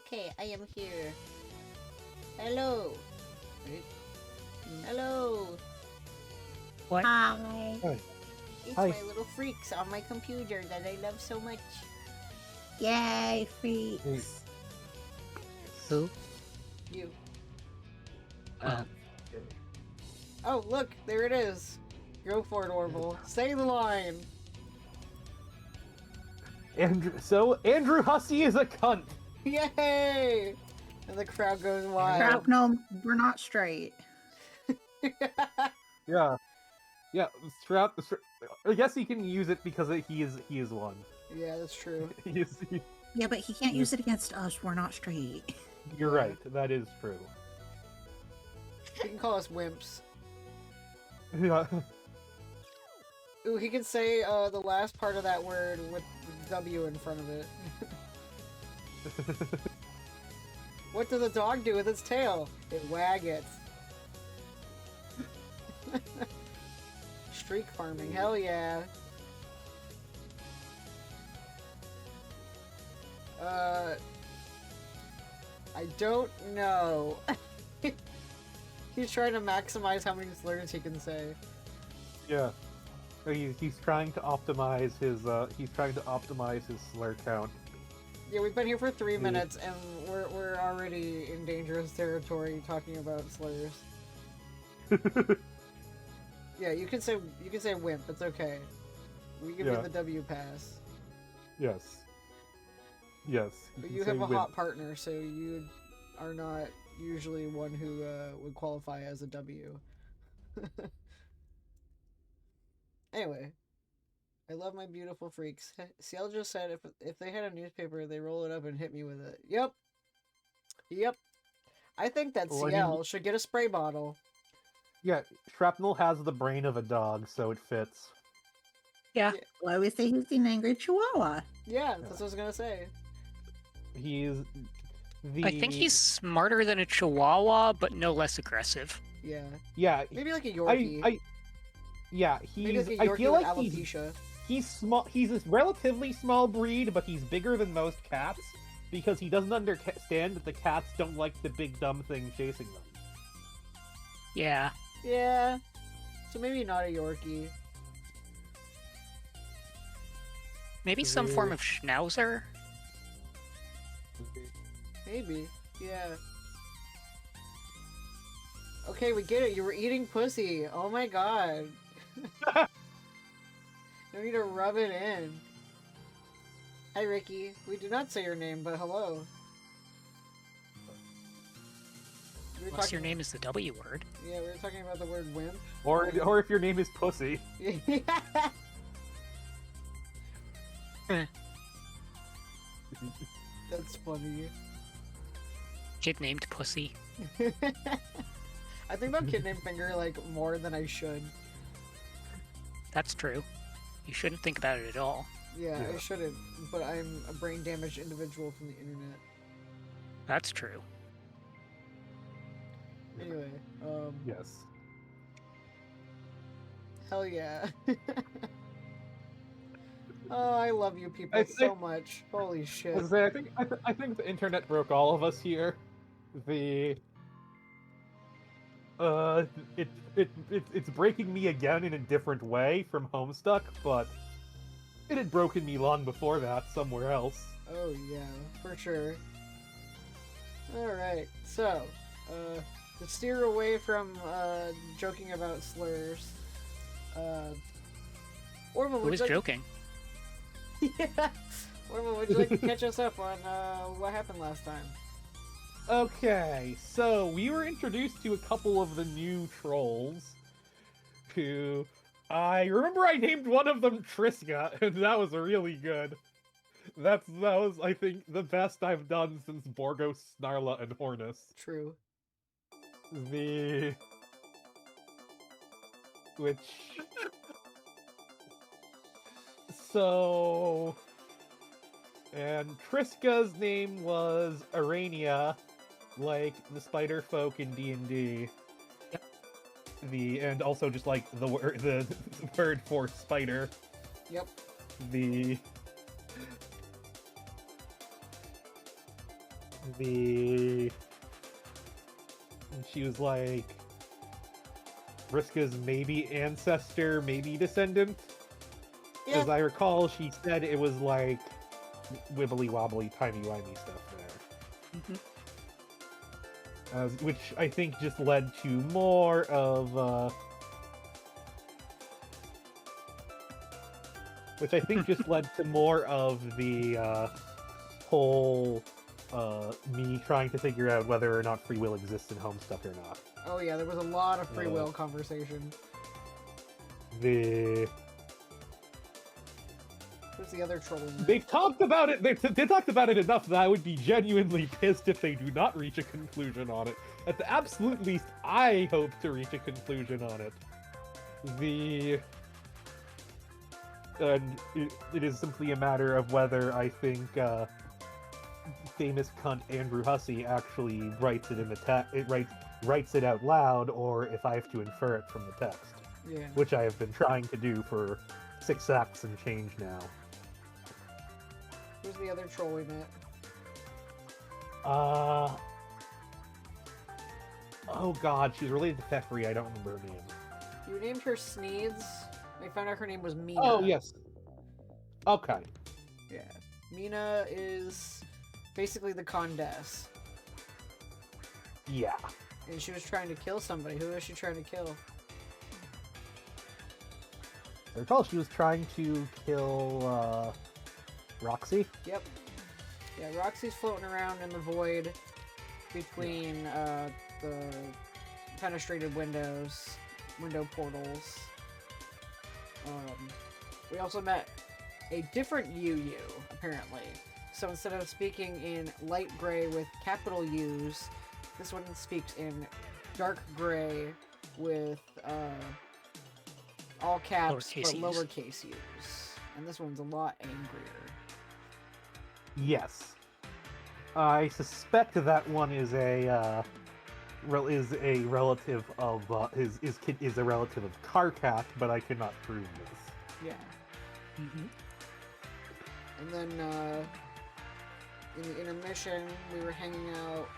Okay, I am here. Hello. Wait. Hello. What? Hi. Hi. It's Hi. my little freaks on my computer that I love so much. Yay, freaks. Who? You. Oh. Oh, look, there it is. Go for it, Orville. Say the line. Andrew Hussey is a cunt. Yay! And the crowd goes wild. Crap, no, we're not straight. Yeah. Yeah, I guess he can use it because he is one. Yeah, that's true. Yeah, but he can't use it against us. We're not straight. You're right. That is true. He can call us wimps. Yeah. Ooh, he can say the last part of that word with W in front of it. What does the dog do with its tail? It waggeth. Streak farming, hell yeah. I don't know. He's trying to maximize how many slurs he can say. Yeah. He's trying to optimize his slur count. Yeah, we've been here for 3 minutes and we're already in dangerous territory talking about slurs. Yeah, you can say wimp. It's okay. We give you the W pass. Yes. Yes. But you have a hot partner, so you are not usually one who would qualify as a W. Anyway, I love my beautiful freaks. Ciel just said if they had a newspaper, they roll it up and hit me with it. Yep. Yep. I think that Ciel should get a spray bottle. Yeah, Shrapnel has the brain of a dog, so it fits. Yeah. Why we say he's an angry chihuahua? Yeah, that's what I was gonna say. He's the. I think he's smarter than a Chihuahua, but no less aggressive. Yeah. Yeah. Maybe like a Yorkie. Yeah, Maybe he's. like a Yorkie I feel like with alopecia. he's small. He's a relatively small breed, but he's bigger than most cats because he doesn't understand that the cats don't like the big dumb thing chasing them. Yeah. Yeah. So maybe not a Yorkie. Maybe some form of Schnauzer? Maybe. Yeah. Okay, we get it. You were eating pussy. Oh my god. You need to rub it in. Hi, Ricky. We did not say your name, but hello. Unless your name is the W word. Yeah, we were talking about the word wimp. Or if your name is Pussy. That's funny. Kid named Pussy. I think about Kid Named Finger like more than I should. That's true. You shouldn't think about it at all. Yeah, I shouldn't, but I'm a brain damaged individual from the internet. That's true. Anyway, Yes. hell yeah. Oh, I love you people so much. Holy shit. I think the internet broke all of us here. It's breaking me again in a different way from Homestuck, but it had broken me long before that somewhere else. Oh yeah, for sure. Alright, so, to steer away from, joking about slurs, Orville, Who was joking? Yeah! Orville, would you like to catch us up on, what happened last time? Okay, so we were introduced to a couple of the new trolls, who I remember I named one of them Triska, and that was really good. That was, I think, the best I've done since Borgos, Snarla, and Hornus. True. Which... So... And Triska's name was Arania, like the spider folk in D&D. Yep. And also just like the word for spider. Yep. she was like, Vriska's maybe ancestor, maybe descendant. Yeah. As I recall, she said it was like wibbly wobbly, timey wimey stuff there. Which I think just led to more of the whole me trying to figure out whether or not free will exists in Homestuck or not. Oh yeah, there was a lot of free will conversation. Who's the other troll in there? They've talked about it. They talked about it enough that I would be genuinely pissed if they do not reach a conclusion on it. At the absolute least, I hope to reach a conclusion on it. And it is simply a matter of whether I think famous cunt Andrew Hussey actually writes it in the text. Writes it out loud, or if I have to infer it from the text. Yeah. Which I have been trying to do for 6 acts and change now. Who's the other troll we met? Oh god, she's related to Peppery, I don't remember her name. You named her Sneeds. I found out her name was Mina. Oh, yes. Okay. Yeah. Mina is basically the Condess. Yeah. And she was trying to kill somebody. Who was she trying to kill? I recall she was trying to kill, Roxy? Yep. Yeah, Roxy's floating around in the void between, the fenestrated window portals. We also met a different Yu, apparently. So instead of speaking in light gray with capital U's, this one speaks in dark gray with all caps but lowercase u's. And this one's a lot angrier. Yes. I suspect that one is a relative of is a relative of Karkat, but I cannot prove this. Yeah. And then in the intermission, we were hanging out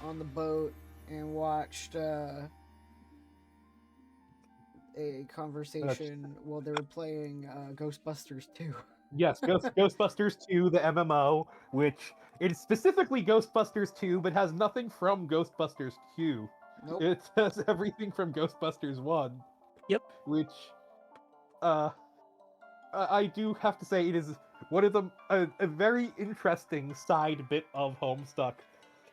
on the boat and watched a conversation while they were playing Ghostbusters 2. Yes, Ghostbusters 2, the MMO, which it is specifically Ghostbusters 2, but has nothing from Ghostbusters 2. Nope. It has everything from Ghostbusters 1. Yep. Which, I do have to say, it is one of a very interesting side bit of Homestuck,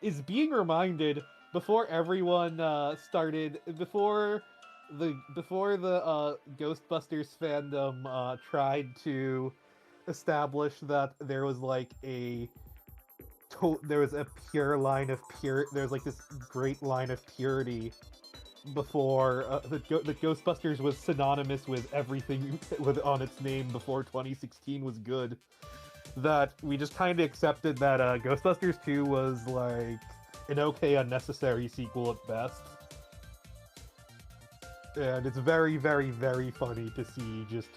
is being reminded before everyone before the Ghostbusters fandom tried to establish that there was like this great line of purity before the Ghostbusters was synonymous with everything on its name before 2016 was good, that we just kind of accepted that Ghostbusters 2 was like an okay unnecessary sequel at best. And it's very, very, very funny to see just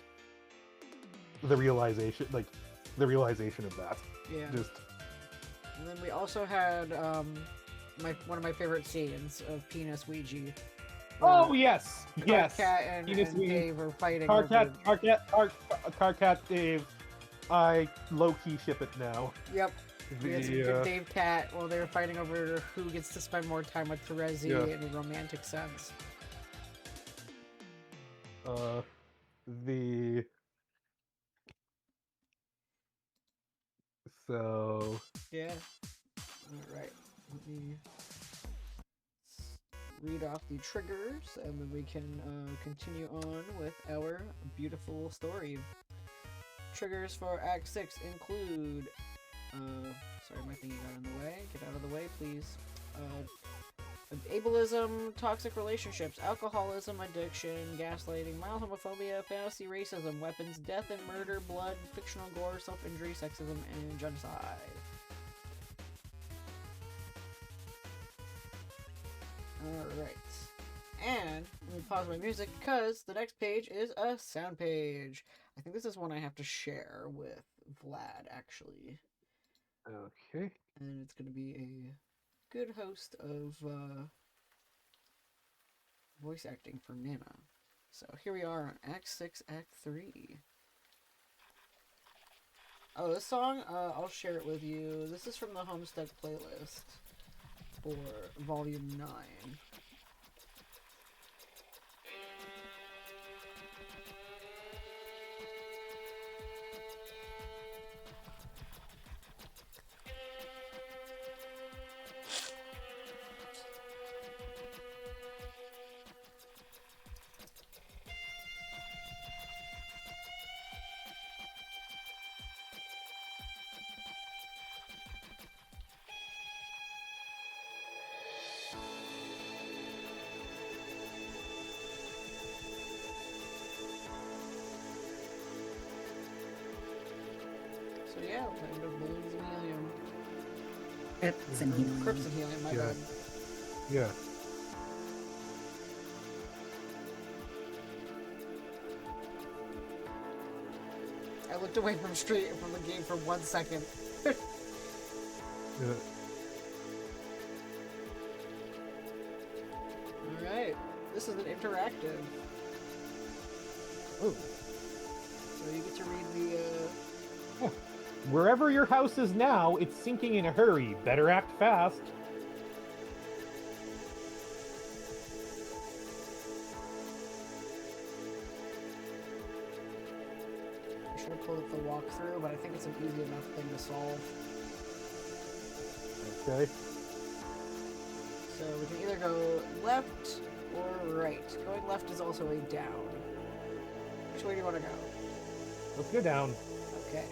the realization of that. Yeah. Just. And then we also had one of my favorite scenes of Penis Ouija. Oh yes, yes. Karkat and Dave are fighting. Karkat, Dave. I low-key ship it now. Yep. We had some good Dave Cat while they were fighting over who gets to spend more time with Terezi in a romantic sense. Yeah. Alright. Let me read off the triggers and then we can continue on with our beautiful story. Triggers for Act 6 include sorry, my thingy got in the way. Get out of the way, please. Ableism, toxic relationships, alcoholism, addiction, gaslighting, mild homophobia, fantasy racism, weapons, death and murder, blood, fictional gore, self-injury, sexism, and genocide. Alright. And let me pause my music because the next page is a sound page. I think this is one I have to share with Vlad, actually. Okay. And it's going to be a good host of voice acting for Nana. So here we are on Act 6, Act 3. Oh, this song, I'll share it with you. This is from the Homestuck playlist for Volume 9. So yeah, Land of Balloons and Helium. Crips and helium. Crips and Helium, my Yeah. bad. Yeah. I looked away from the game for 1 second. Yeah. Alright, this is an interactive. Oh. So you get to read the, Wherever your house is now, it's sinking in a hurry. Better act fast. I should have pulled up the walkthrough, but I think it's an easy enough thing to solve. Okay. So we can either go left or right. Going left is also a down. Which way do you want to go? Let's go down. Okay.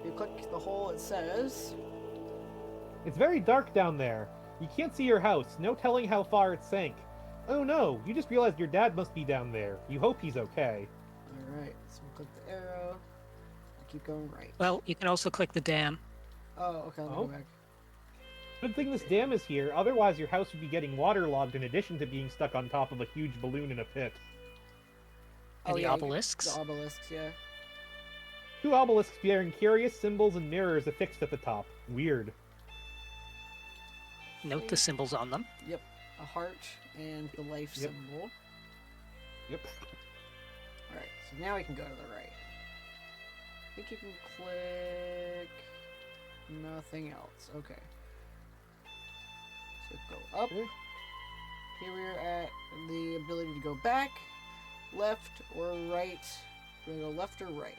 You click the hole, it says... It's very dark down there. You can't see your house. No telling how far it sank. Oh no, you just realized your dad must be down there. You hope he's okay. Alright, so we'll click the arrow. I keep going right. Well, you can also click the dam. Oh, okay, let me Oh. go back. Good thing this dam is here, otherwise your house would be getting waterlogged in addition to being stuck on top of a huge balloon in a pit. Any yeah, obelisks? The obelisks, yeah. 2 obelisks bearing curious symbols and mirrors affixed at the top. Weird. Note the symbols on them. Yep, a heart and the life Yep. symbol. Yep. Alright, so now we can go to the right. I think you can click... nothing else. Okay. So go up. Okay. Here we're at the ability to go back, left, or right. We're going to go left or right.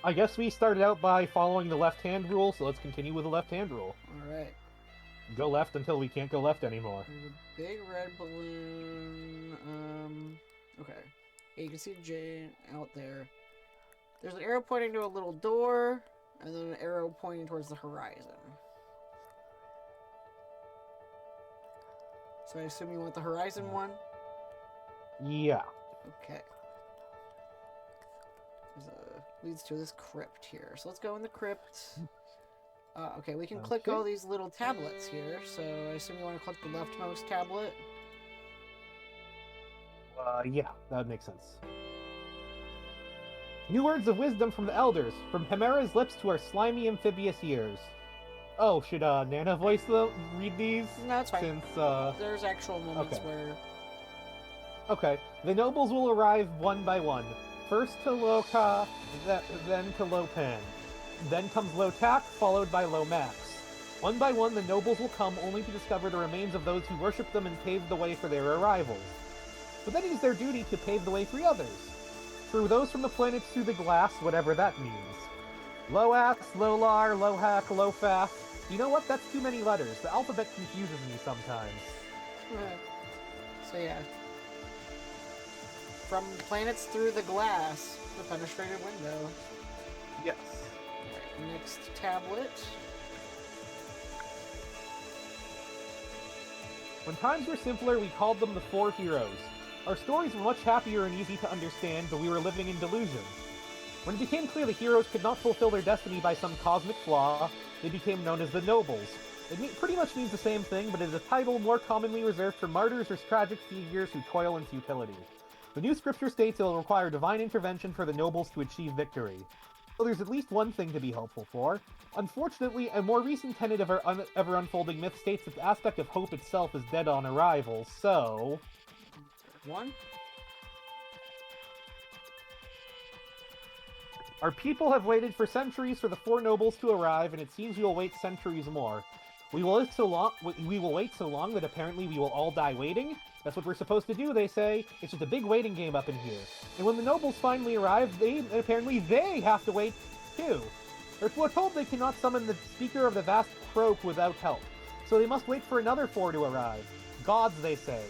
I guess we started out by following the left-hand rule, so let's continue with the left-hand rule. Alright. Go left until we can't go left anymore. There's a big red balloon. Okay. Yeah, you can see Jane out there. There's an arrow pointing to a little door, and then an arrow pointing towards the horizon. So I assume you want the horizon one? Yeah. Okay. Leads to this crypt here. So let's go in the crypt. Okay, we can click Okay. all these little tablets here. So I assume you want to click the leftmost tablet. Yeah, that would make sense. New words of wisdom from the elders, from Hemera's lips to our slimy amphibious ears. Oh, should Nana voice read these? No, it's fine. Since There's actual moments okay. where... Okay, the nobles will arrive one by one. First to Loka, then to Lopan. Then comes Lotak, followed by Lomax. One by one, the nobles will come only to discover the remains of those who worshipped them and paved the way for their arrivals. But then it is their duty to pave the way for others. Through those from the planets through the glass, whatever that means. Loax, Lolar, Lohak, Lofaf. You know what? That's too many letters. The alphabet confuses me sometimes. So yeah. From planets through the glass, the fenestrated window. Yes. Right, next tablet. When times were simpler, we called them the Four Heroes. Our stories were much happier and easy to understand, but we were living in delusion. When it became clear the heroes could not fulfill their destiny by some cosmic flaw, they became known as the Nobles. It pretty much means the same thing, but it is a title more commonly reserved for martyrs or tragic figures who toil in futility. The new scripture states it will require divine intervention for the nobles to achieve victory. So there's at least one thing to be hopeful for. Unfortunately, a more recent tenet of our ever-unfolding myth states that the aspect of hope itself is dead on arrival, so... One? Our people have waited for centuries for the four nobles to arrive, and it seems we will wait centuries more. We will wait so long that apparently we will all die waiting. That's what we're supposed to do, they say. It's just a big waiting game up in here. And when the nobles finally arrive, apparently they have to wait too. We're told they cannot summon the speaker of the vast croak without help. So they must wait for another four to arrive. Gods, they say.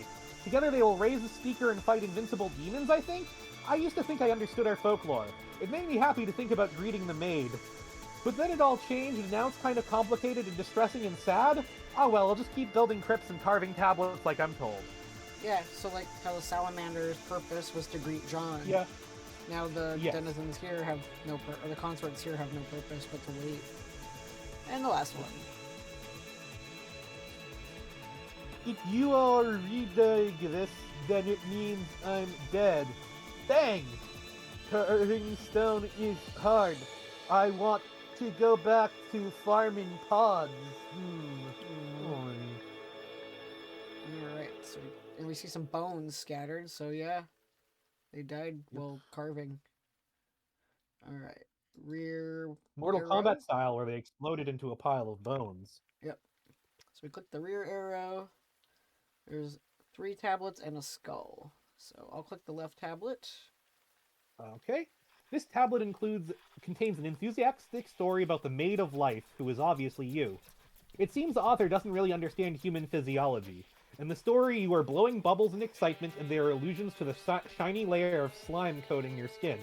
Together they will raise the speaker and fight invincible demons, I think? I used to think I understood our folklore. It made me happy to think about greeting the maid. But then it all changed, and now it's kind of complicated and distressing and sad? Oh well, I'll just keep building crypts and carving tablets like I'm told. Yeah, so like how the salamander's purpose was to greet John. Yeah. Now the denizens here have or the consorts here have no purpose but to wait. And the last one. If you are reading this, then it means I'm dead. Dang! Carving stone is hard. I want to go back to farming pods. Alright, so we see some bones scattered, so yeah. They died while carving. Alright. Rear Mortal arrow. Kombat style, where they exploded into a pile of bones. Yep. So we click the rear arrow. There's 3 tablets and a skull. So I'll click the left tablet. Okay. This tablet contains an enthusiastic story about the Maid of Life, who is obviously you. It seems the author doesn't really understand human physiology. In the story, you are blowing bubbles in excitement, and they are allusions to the shiny layer of slime coating your skin.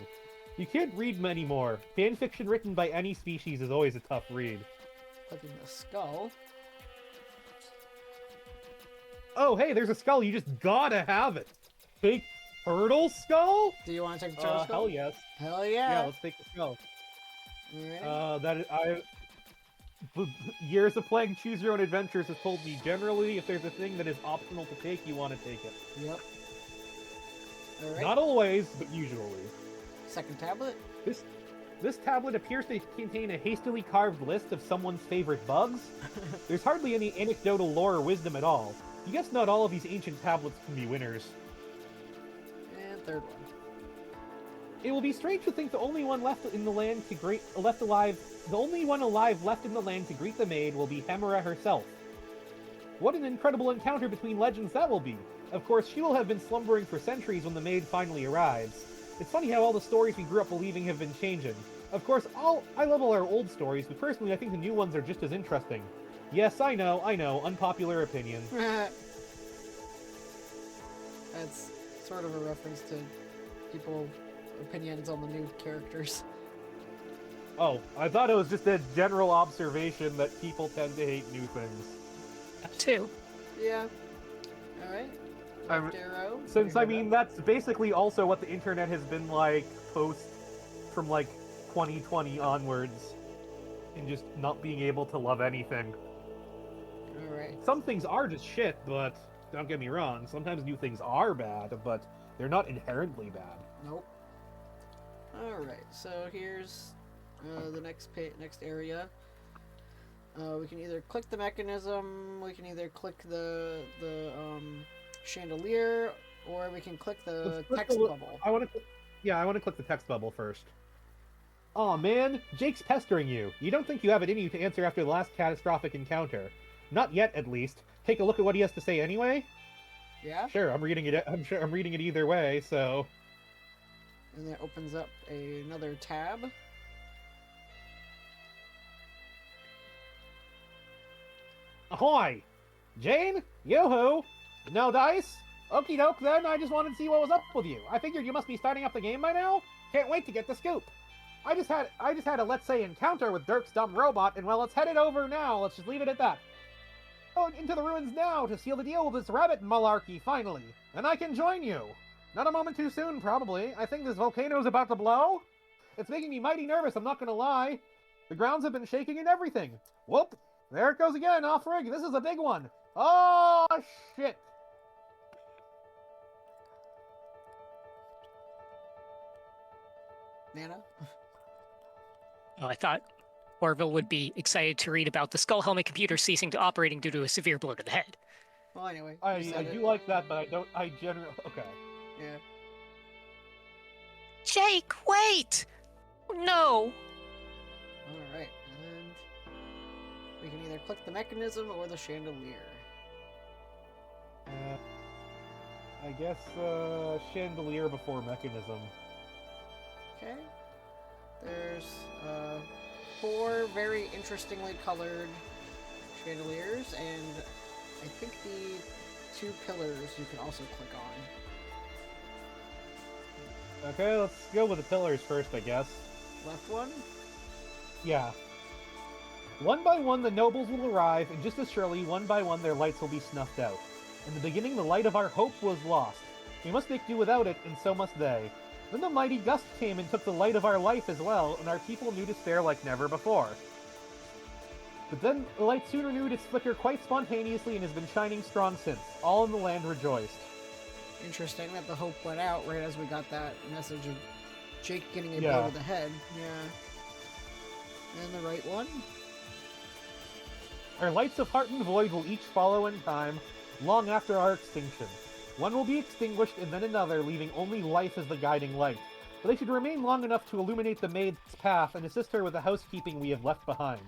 You can't read many more. Fanfiction written by any species is always a tough read. Clicking the skull. Oh, hey, there's a skull. You just gotta have it. Fake turtle skull? Do you want to take the turtle skull? Hell yes. Hell yeah. Yeah, let's take the skull. Alright. Years of playing Choose Your Own Adventures has told me generally if there's a thing that is optional to take, you want to take it. Yep. Alright. Not always, but usually. Second tablet. This tablet appears to contain a hastily carved list of someone's favorite bugs. There's hardly any anecdotal lore or wisdom at all. You guess not all of these ancient tablets can be winners. And third one. It will be strange to think the only one alive left in the land to greet the maid will be Hemera herself. What an incredible encounter between legends that will be! Of course, she will have been slumbering for centuries when the maid finally arrives. It's funny how all the stories we grew up believing have been changing. Of course, I love all our old stories, but personally I think the new ones are just as interesting. Yes, I know, unpopular opinion. That's sort of a reference to people's opinions on the new characters. Oh, I thought it was just a general observation that people tend to hate new things. That too. Yeah. Alright. Left arrow. Since, I mean, that's basically also what the internet has been like from, 2020 onwards. And just not being able to love anything. Alright. Some things are just shit, but don't get me wrong. Sometimes new things are bad, but they're not inherently bad. Nope. Alright, so here's the next area. We can either click the mechanism, we can either click the chandelier, or we can click the text bubble. I want to click the text bubble first. Aw, man, Jake's pestering you. You don't think you have it in you to answer after the last catastrophic encounter. Not yet, at least. Take a look at what he has to say anyway. Yeah? Sure, I'm reading it either way, so... And that opens up another tab. Ahoy! Jane? Yoo-hoo! No dice? Okie doke then, I just wanted to see what was up with you. I figured you must be starting up the game by now? Can't wait to get the scoop. I just had a, let's say, encounter with Dirk's dumb robot, and well, let's head it over now. Let's just leave it at that. Going into the ruins now to seal the deal with this rabbit malarkey, finally. And I can join you. Not a moment too soon, probably. I think this volcano's about to blow. It's making me mighty nervous, I'm not gonna lie. The grounds have been shaking and everything. Whoop! There it goes again, off-rig. This is a big one. Oh, shit. Nana? Oh, I thought Orville would be excited to read about the Skull Helmet computer ceasing to operating due to a severe blow to the head. Well, anyway. I you said do it. like that, but I don't. I generally okay. Yeah. Jake, wait! No! Alright, and we can either click the mechanism or the chandelier. I guess chandelier before mechanism. Okay. There's 4 very interestingly colored chandeliers, and I think the 2 pillars you can also click on. Okay, let's go with the pillars first, I guess. Left one? Yeah. One by one, the nobles will arrive, and just as surely, one by one, their lights will be snuffed out. In the beginning, the light of our hope was lost. We must make do without it, and so must they. Then the mighty gust came and took the light of our life as well, and our people knew despair like never before. But then the light soon renewed its flicker quite spontaneously and has been shining strong since. All in the land rejoiced. Interesting that the hope went out right as we got that message of Jake getting a Yeah. blow to the head. Yeah. And the right one? Our lights of heart and void will each follow in time, long after our extinction. One will be extinguished and then another, leaving only life as the guiding light. But they should remain long enough to illuminate the maid's path and assist her with the housekeeping we have left behind.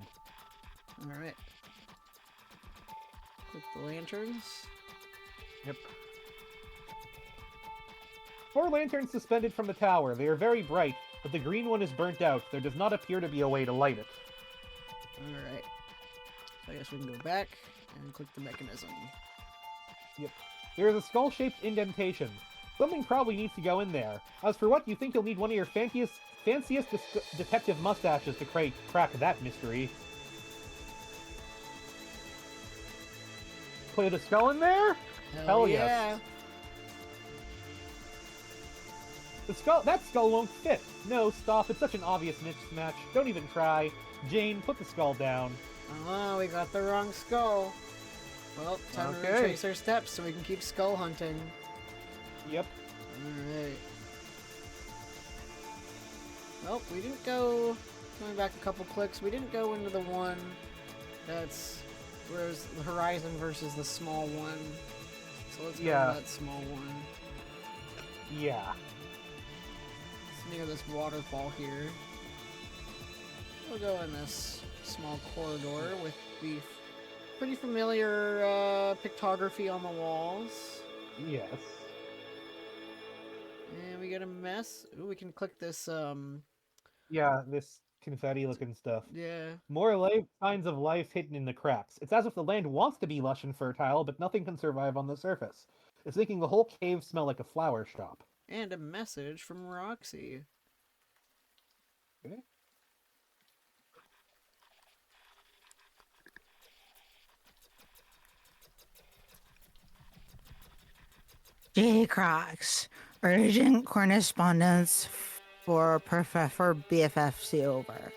Alright. Click the lanterns. Yep. 4 lanterns suspended from the tower. They are very bright, but the green one is burnt out. There does not appear to be a way to light it. Alright. So I guess we can go back and click the mechanism. Yep. There is a skull-shaped indentation. Something probably needs to go in there. As for what, you think you'll need one of your fanciest detective mustaches to crack that mystery. Put a skull in there? Hell yes. yeah. That skull won't fit. No, stop. It's such an obvious mismatch. Don't even try. Jane, put the skull down. Oh, we got the wrong skull. Well, time to Okay. retrace our steps so we can keep skull hunting. Yep. Alright. Well, we didn't go... Going back a couple clicks, we didn't go into the one that's... Where it was the horizon versus the small one. So let's go Yeah. to that small one. Yeah. It's near this waterfall here. We'll go in this small corridor with the pretty familiar pictography on the walls. Yes. And we get a mess. Ooh, we can click this, Yeah, this confetti-looking stuff. yeah. More signs of life hidden in the cracks. It's as if the land wants to be lush and fertile, but nothing can survive on the surface. It's making the whole cave smell like a flower shop. And a message from Roxy. Okay. J. Crocs, urgent correspondence for Professor BFFC over.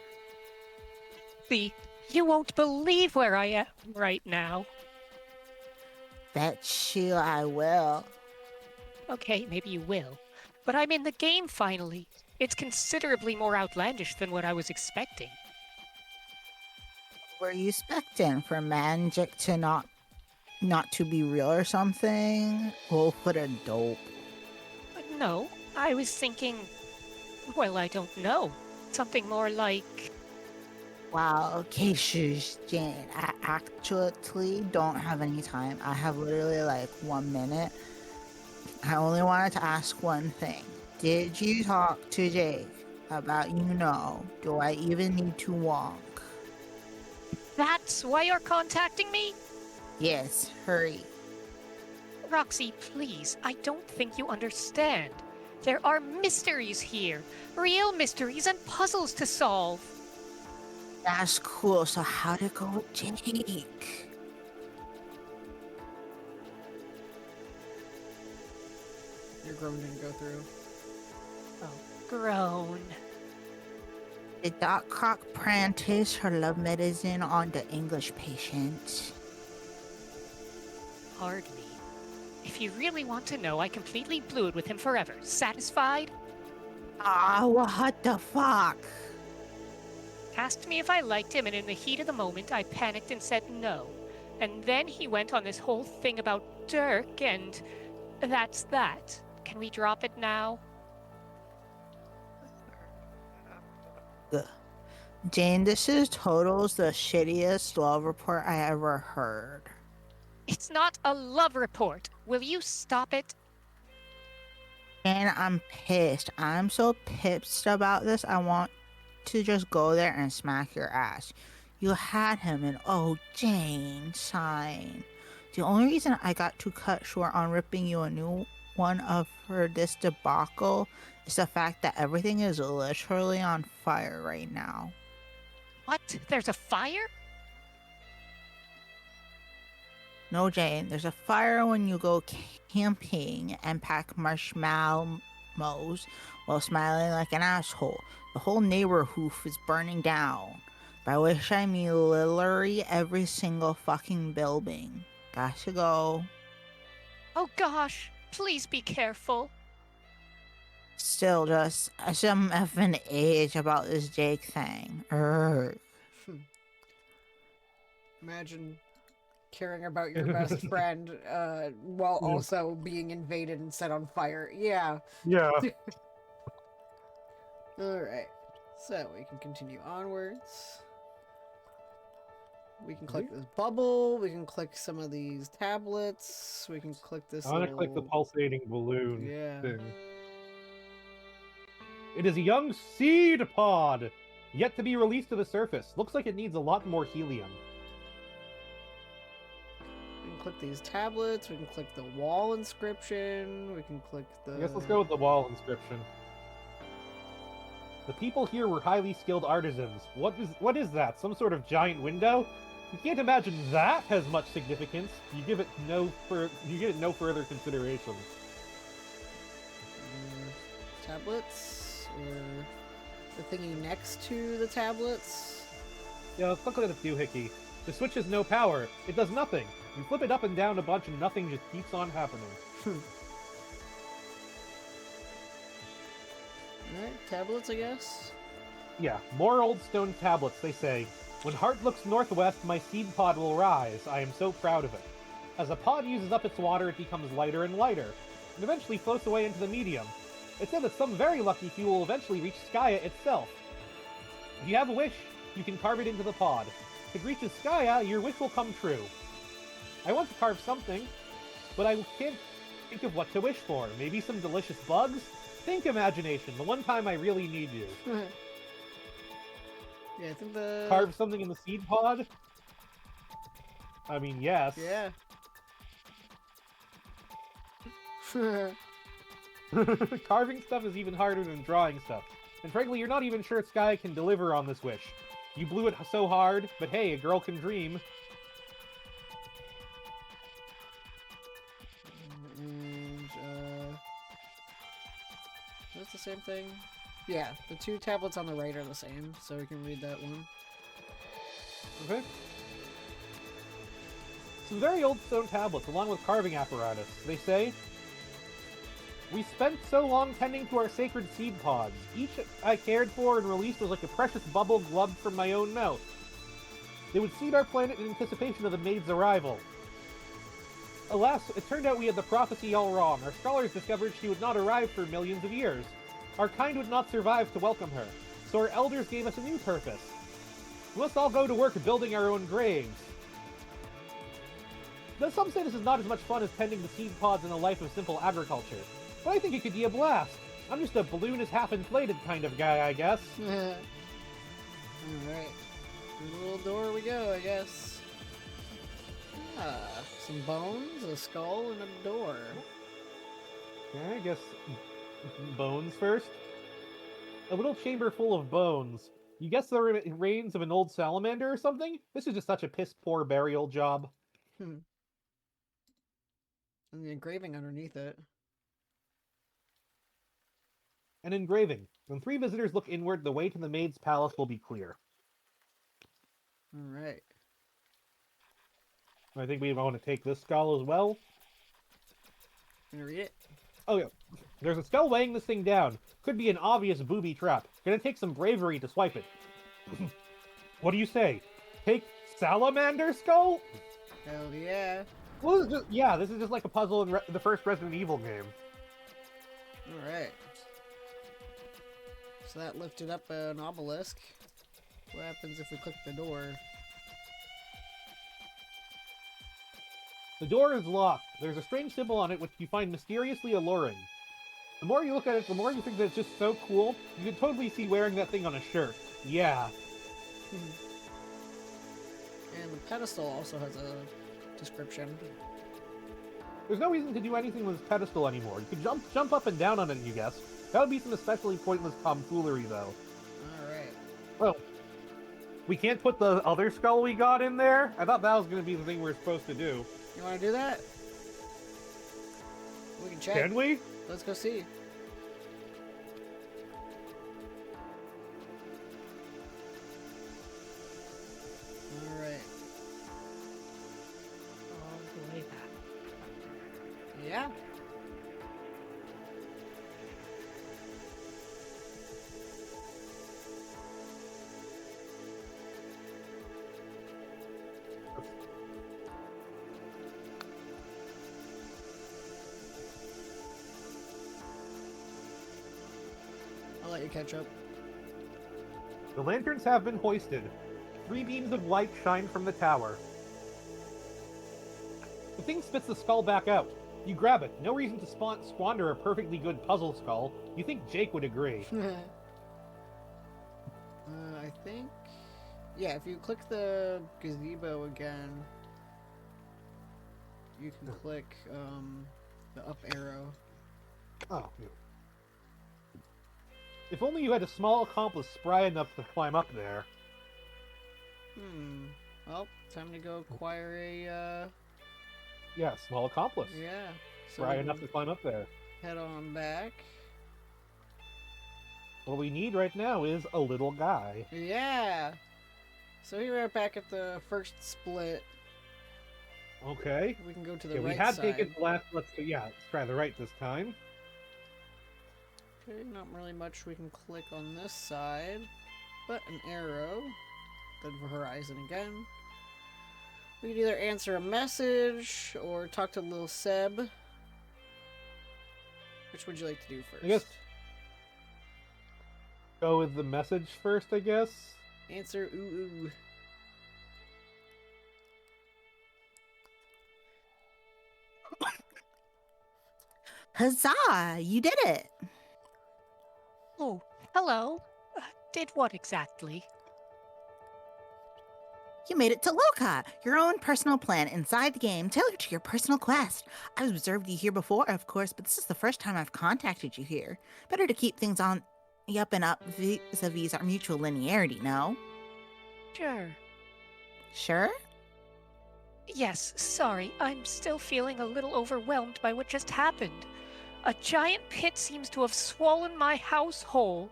You won't believe where I am right now. Bet you I will. Okay, maybe you will. But I'm in the game finally. It's considerably more outlandish than what I was expecting. Were you expecting for magic to not to be real or something? We'll put a dope. No, I was thinking... Well, I don't know. Something more like... Wow, okay, shush, Jane. I actually don't have any time. I have literally like 1 minute. I only wanted to ask one thing. Did you talk to Jake about, do I even need to walk? That's why you're contacting me? Yes, hurry. Roxy, please, I don't think you understand. There are mysteries here. Real mysteries and puzzles to solve. That's cool. So how'd it go with Jake? Your groan didn't go through. Oh, groan. Did Doc Croc practice her love medicine on the English patient? Hardly. If you really want to know, I completely blew it with him forever. Satisfied? Ah, what the fuck? Asked me if I liked him, and in the heat of the moment, I panicked and said no. And then he went on this whole thing about Dirk, and that's that. Can we drop it now? Ugh. Jane, this is totals the shittiest love report I ever heard. It's not a love report. Will you stop it? And I'm pissed. I'm so pissed about this. I want to just go there and smack your ass. You had him and oh, Jane, sign. The only reason I got to cut short on ripping you a new one of for this debacle is the fact that everything is literally on fire right now. What? There's a fire? No, Jane, there's a fire when you go camping and pack marshmallows while smiling like an asshole. The whole neighborhood is burning down. By which I mean literally every single fucking building. Got to go. Oh gosh, please be careful. Still, just some effing age about this Jake thing. Urgh. Imagine caring about your best friend while also being invaded and set on fire. Yeah. Yeah. Alright. So we can continue onwards. We can click this bubble. We can click some of these tablets. We can click this. I want to click the pulsating balloon Yeah. thing. It is a young seed pod, yet to be released to the surface. Looks like it needs a lot more helium. We can click these tablets. We can click the wall inscription. We can click the. I guess let's go with the wall inscription. The people here were highly skilled artisans. What is that? Some sort of giant window? You can't imagine that has much significance. You give it no further consideration. Tablets or the thingy next to the tablets. Yeah, let's look at the doohickey. The switch has no power. It does nothing. You flip it up and down a bunch and nothing just keeps on happening. Alright, tablets, I guess. Yeah, more old stone tablets, they say. When heart looks northwest, my seed pod will rise. I am so proud of it. As a pod uses up its water, it becomes lighter and lighter, and eventually floats away into the medium. It said that some very lucky few will eventually reach Skya itself. If you have a wish, you can carve it into the pod. If it reaches Skya, your wish will come true. I want to carve something, but I can't think of what to wish for. Maybe some delicious bugs? Think imagination, the one time I really need you. Yeah, I think the... Carve something in the seed pod? I mean, yes. Yeah. Carving stuff is even harder than drawing stuff. And frankly, you're not even sure Sky can deliver on this wish. You blew it so hard, but hey, a girl can dream. And, that's the same thing? Yeah, the two tablets on the right are the same, so we can read that one. Okay. Some very old stone tablets, along with carving apparatus. They say, "We spent so long tending to our sacred seed pods. Each I cared for and released was like a precious bubble glubbed from my own mouth. They would seed our planet in anticipation of the maid's arrival. Alas, it turned out we had the prophecy all wrong. Our scholars discovered she would not arrive for millions of years. Our kind would not survive to welcome her, so our elders gave us a new purpose. We must all go to work building our own graves. Now, some say this is not as much fun as tending the seed pods in a life of simple agriculture, but I think it could be a blast. I'm just a balloon is half inflated kind of guy, I guess." Alright. Through the little door we go, I guess. Ah, some bones, a skull, and a door. Okay, I guess bones first. A little chamber full of bones. You guess the remains of an old salamander or something? This is just such a piss-poor burial job. And the engraving underneath it. An engraving. When 3 visitors look inward, the way to the maid's palace will be clear. Alright. I think we want to take this skull as well. Gonna read it? Oh, yeah. There's a skull weighing this thing down. Could be an obvious booby trap. Gonna take some bravery to swipe it. What do you say? Take Salamander Skull? Hell yeah. Well, this is just like a puzzle in the first Resident Evil game. Alright. So that lifted up an obelisk. What happens if we click the door? The door is locked. There's a strange symbol on it which you find mysteriously alluring. The more you look at it, the more you think that it's just so cool. You could totally see wearing that thing on a shirt. Yeah. And the pedestal also has a description. There's no reason to do anything with this pedestal anymore. You could jump up and down on it, you guess. That would be some especially pointless tomfoolery, though. Alright. Well, we can't put the other skull we got in there? I thought that was going to be the thing we're supposed to do. You want to do that? We can check. Can we? Let's go see. Alright. All the way back. Yeah. I'll let you catch up. The lanterns have been hoisted. 3 beams of light shine from the tower. The thing spits the skull back out. You grab it. No reason to squander a perfectly good puzzle skull. You think Jake would agree. I think... Yeah, if you click the gazebo again, you can click the up arrow. Oh, yeah. If only you had a small accomplice spry enough to climb up there. Well, time to go acquire a, Yeah, small accomplice. yeah. So Spry we enough can to climb up there. head on back. What we need right now is a little guy. Yeah! So here we are back at the first split. Okay. We can go to the Okay, right we had side. taken the last. Let's try the right this time. Okay, not really much we can click on this side, but an arrow. Then for Horizon again. We can either answer a message or talk to little Seb. Which would you like to do first? I guess go with the message first, I guess. Answer ooh ooh. Huzzah! You did it! Oh, hello. Did what exactly? You made it to Loka, your own personal plan inside the game, tailored to your personal quest. I've observed you here before, of course, but this is the first time I've contacted you here. Better to keep things on the up and up vis-a-vis our mutual linearity, no? Sure. Sure? Yes, sorry. I'm still feeling a little overwhelmed by what just happened. A giant pit seems to have swollen my house whole.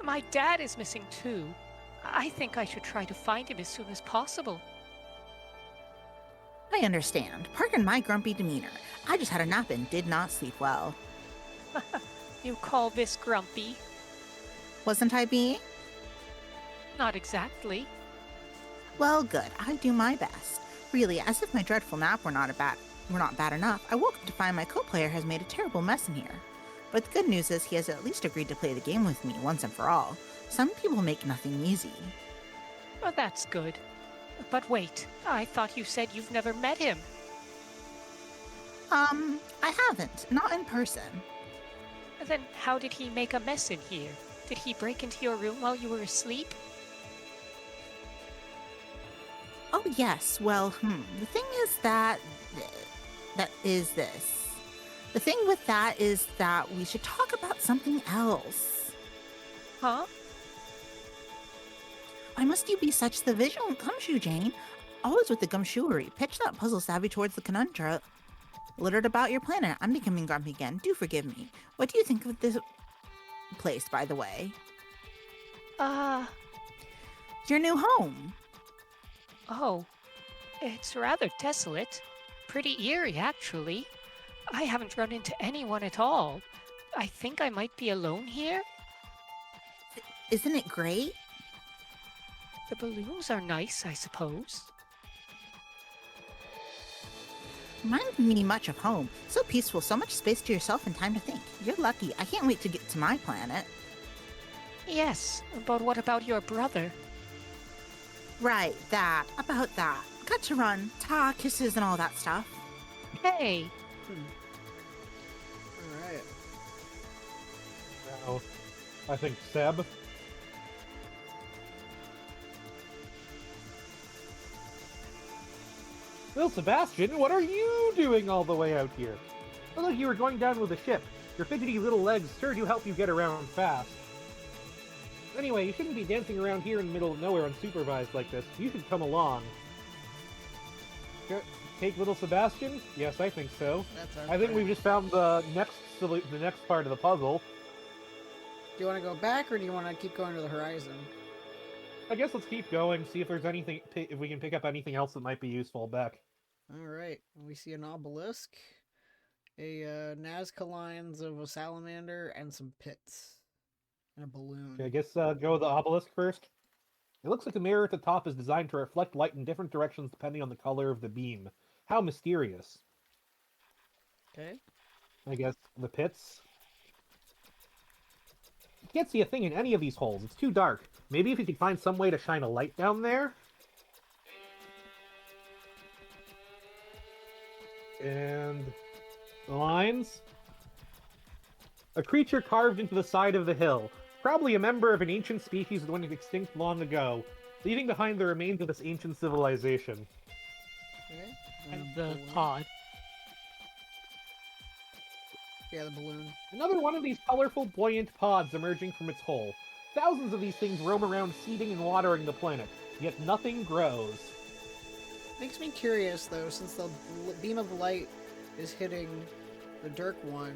My dad is missing too. I think I should try to find him as soon as possible. I understand. Pardon my grumpy demeanor. I just had a nap and did not sleep well. You call this grumpy? Wasn't I being? Not exactly. Well, good. I do my best. Really, as if my dreadful nap were not bad enough, I woke up to find my co-player has made a terrible mess in here. But the good news is he has at least agreed to play the game with me once and for all. Some people make nothing easy. Well, that's good. But wait, I thought you said you've never met him. I haven't. Not in person. Then how did he make a mess in here? Did he break into your room while you were asleep? Oh, yes. Well, the thing is that is this. The thing with that is that we should talk about something else. Huh? Why must you be such the vigilant gumshoe, Jane? Always with the gumshoery. Pitch that puzzle savvy towards the conundrum littered about your planet. I'm becoming grumpy again. Do forgive me. What do you think of this place, by the way? Your new home. Oh. It's rather desolate. Pretty eerie, actually. I haven't run into anyone at all. I think I might be alone here. Isn't it great? The balloons are nice, I suppose. Reminds me much of home. So peaceful, so much space to yourself and time to think. You're lucky. I can't wait to get to my planet. Yes, but what about your brother? Right, that. About that. Got to run. Ta, kisses, and all that stuff. Hey, Alright. Now, I think Seb. Well, Sebastian, what are you doing all the way out here? Looked like you were going down with a ship. Your fidgety little legs sure do help you get around fast. Anyway, you shouldn't be dancing around here in the middle of nowhere unsupervised like this. You should come along. Take little Sebastian? Yes, I think so. That's our I think friend. we've just found the next part of the puzzle. Do you want to go back, or do you want to keep going to the horizon? I guess let's keep going, see if there's anything, if we can pick up anything else that might be useful back. Alright. We see an obelisk, a Nazca lines of a salamander, and some pits. And a balloon. Okay, I guess go with the obelisk first. It looks like the mirror at the top is designed to reflect light in different directions depending on the color of the beam. How mysterious. Okay. I guess the pits. You can't see a thing in any of these holes. It's too dark. Maybe if you could find some way to shine a light down there? And the lines. A creature carved into the side of the hill. Probably a member of an ancient species that went extinct long ago, leaving behind the remains of this ancient civilization. Okay. and a the balloon. pod. Yeah, the balloon. Another one of these colorful, buoyant pods emerging from its hole. Thousands of these things roam around seeding and watering the planet, yet nothing grows. Makes me curious, though, since the beam of light is hitting the Dirk one.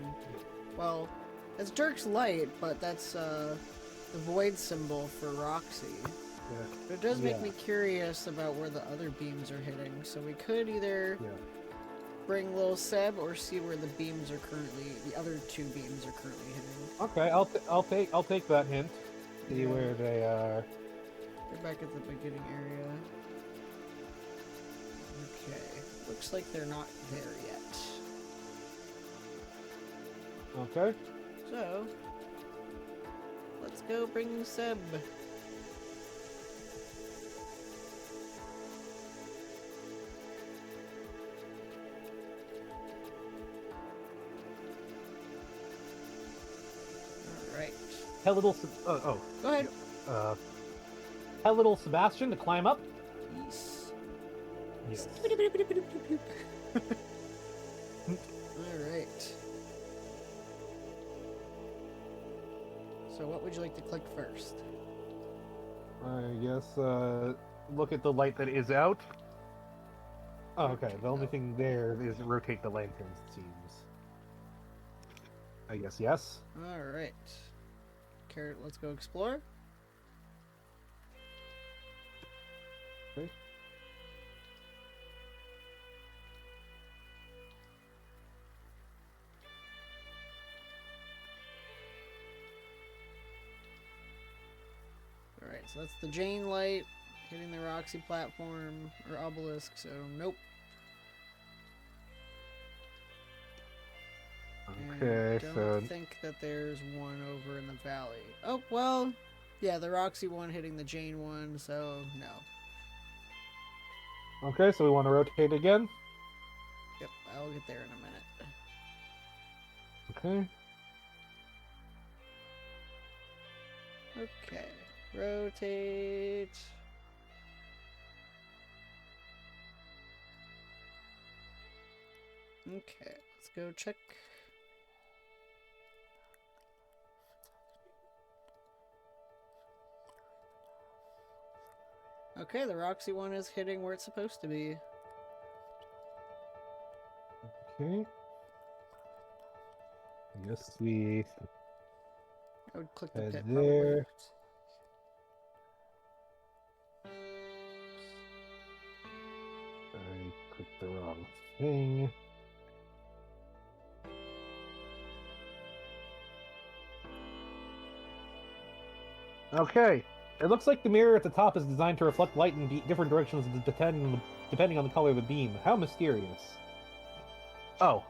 Well, it's Dirk's light, but that's the void symbol for Roxy. But it does make me curious about where the other beams are hitting. So we could either bring Lil Seb or see where the beams are currently, the other two beams are currently hitting. Okay, I'll take that hint. See where they are. They're back at the beginning area. Okay, looks like they're not there yet. Okay. So, let's go bring Seb. Alright. Tell little Go ahead. tell little Sebastian to climb up. Yes. Yes. Alright. So what would you like to click first? I guess look at the light that is out. Oh, okay. The only thing there is rotate the lanterns, it seems. I guess yes. Alright. Carrot, let's go explore. Okay. Alright, so that's the Jane light hitting the Roxy platform or obelisk, so nope. Okay, And so don't think that there's one over in the valley. Oh, well, yeah, the Roxy one hitting the Jane one, so no. okay, so we want to rotate again. Yep, I'll get there in a minute. Okay. Okay, rotate. Okay, let's go check. Okay, the Roxy one is hitting where it's supposed to be. Okay. I guess we I would click the head pit there. I clicked the wrong thing. Okay. It looks like the mirror at the top is designed to reflect light in different directions depending on the color of the beam. How mysterious. Oh,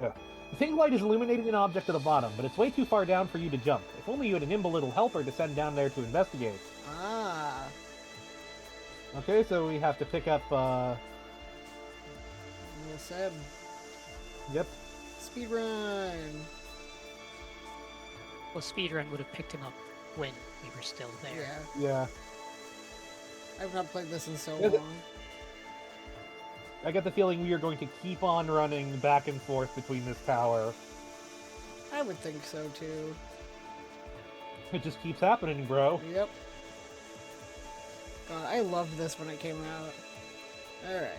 yeah. The pink light is illuminating an object at the bottom, but it's way too far down for you to jump. If only you had a nimble little helper to send down there to investigate. Ah. Okay, so we have to pick up, Well said. Yep. Speedrun. Well, speedrun would have picked him up when we were still there. Yeah. Yeah. I've not played this in so Yeah, long. I get the feeling we are going to keep on running back and forth between this tower. I would think so too. It just keeps happening, bro. Yep. God, I loved this when it came out. Alright.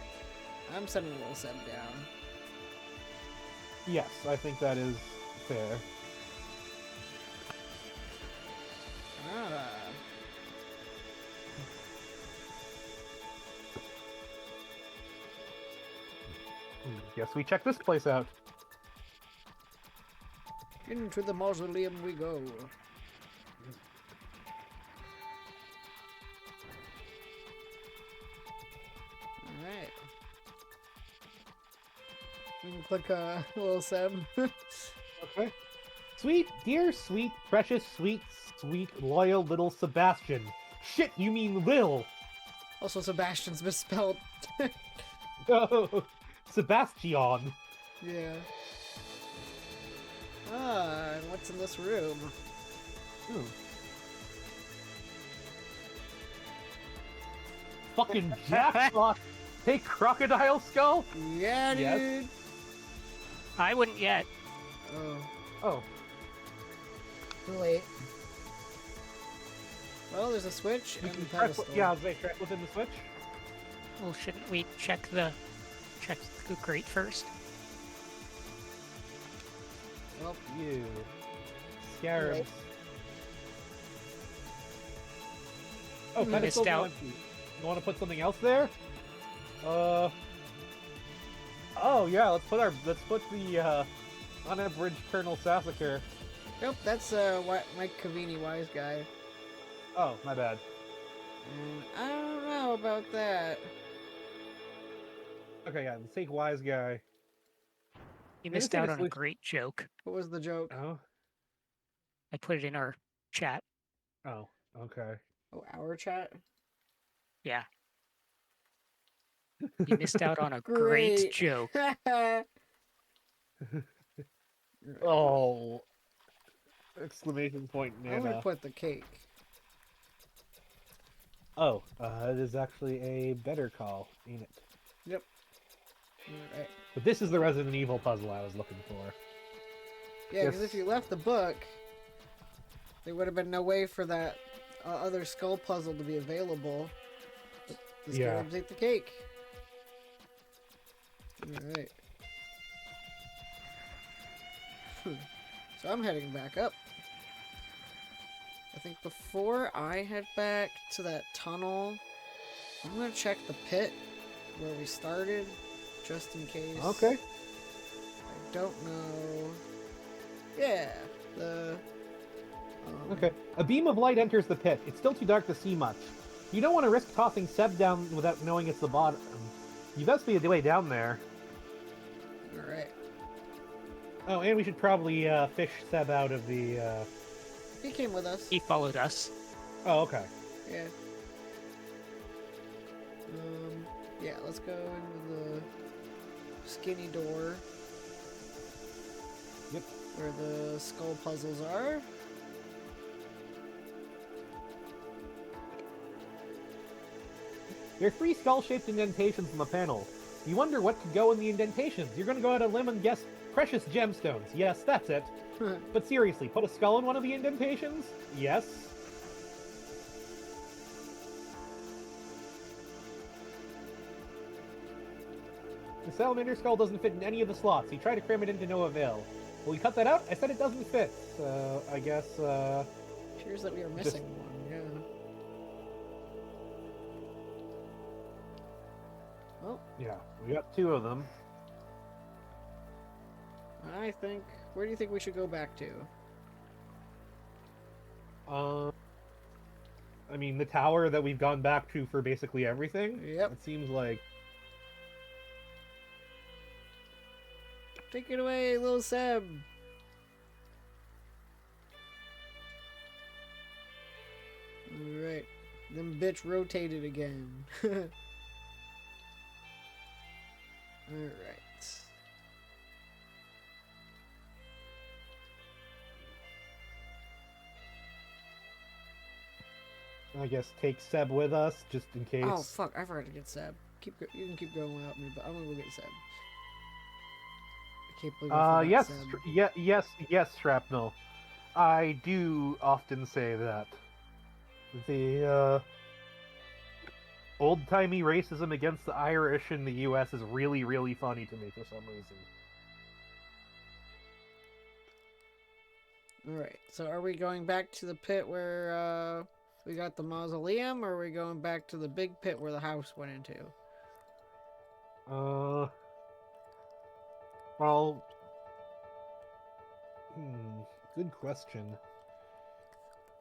I'm sending a little Seb down. Yes, I think that is fair. Ah. Guess we check this place out. Into the mausoleum we go. Alright. We can click a little Seb. Okay. Sweet, dear, sweet, precious, sweet, loyal little Sebastian. Shit, you mean Lil. Also, Sebastian's misspelled. Oh, Sebastian. Yeah. Ah, and what's in this room? Ooh. Fucking jackpot. Hey, crocodile skull? Yeah, dude! Yes. I wouldn't yet. Oh. Oh, Too late. Well, there's a switch we and can the track, pedestal. yeah, I was like, track within the switch. Well, shouldn't we check the grate first? Well, You. Scarabs. Right. Oh, Missed pedestal's out. empty. You want to put something else there? Oh yeah, let's put the unabridged Colonel Sassacre. nope, that's Mike Cavini, wise guy. Oh, my bad. And I don't know about that. Okay, yeah, let's take wise guy. You Maybe missed take a out on a switch- great joke. What was the joke? Oh, I put it in our chat. oh, okay. Oh, our chat? Yeah. You missed out on a Great. great joke. Oh! Exclamation point, I'm gonna Nana. put the cake. Oh, it is actually a better call, ain't it? Yep. Alright. But this is the Resident Evil puzzle I was looking for. Yeah, because Yes. if you left the book, there would have been no way for that other skull puzzle to be available. But the Yeah. scarabs ate the cake. Alright. So I'm heading back up. I think before I head back to that tunnel, I'm gonna check the pit where we started, just in case. Okay. I don't know. Yeah, the. Okay. A beam of light enters the pit. It's still too dark to see much. You don't want to risk tossing Seb down without knowing it's the bottom. You best be a way down there. All right. Oh, and we should probably fish Seb out of the. He came with us. He followed us. Oh, okay. Yeah. Yeah. Let's go into the skinny door. Yep. Where the skull puzzles are. There are 3 skull-shaped indentations on the panel. You wonder what could go in the indentations. You're going to go out on a limb and guess precious gemstones. Yes, that's it. But seriously, put a skull in one of the indentations? Yes. The salamander skull doesn't fit in any of the slots. He tried to cram it in to no avail. Will you cut that out? I said it doesn't fit. So, I guess, Appears that we are missing one. Yeah. Well, yeah, we got 2 of them. I think. Where do you think we should go back to? I mean, the tower that we've gone back to for basically everything. Yep. It seems like... Take it away, little Seb. Alright. Them bitch rotated again. Alright. I guess take Seb with us, just in case. Oh, fuck. I forgot to get Seb. You can keep going without me, but I'm gonna go get Seb. I can't believe I forgot yes, Seb. yes, Shrapnel. I do often say that. The, old-timey racism against the Irish in the U.S. is really, really funny to me for some reason. Alright, so are we going back to the pit where, we got the mausoleum, or are we going back to the big pit where the house went into? Well... good question.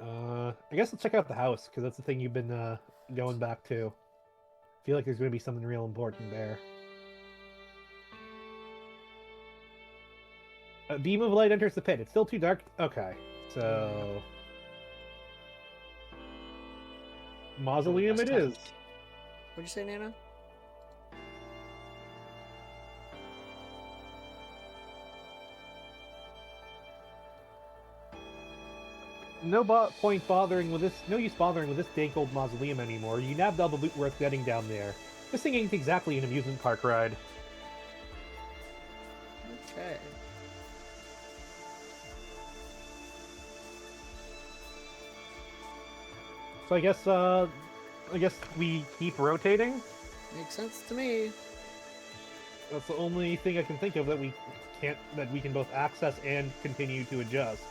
I guess let's check out the house, because that's the thing you've been, going back to. I feel like there's going to be something real important there. A beam of light enters the pit. It's still too dark. Okay, so... Mausoleum it is. What'd you say, Nana? No point bothering with this. No use bothering with this dank old mausoleum anymore. You nabbed all the loot worth getting down there. This thing ain't exactly an amusement park ride. Okay. So I guess we keep rotating. Makes sense to me. That's the only thing I can think of that we can both access and continue to adjust.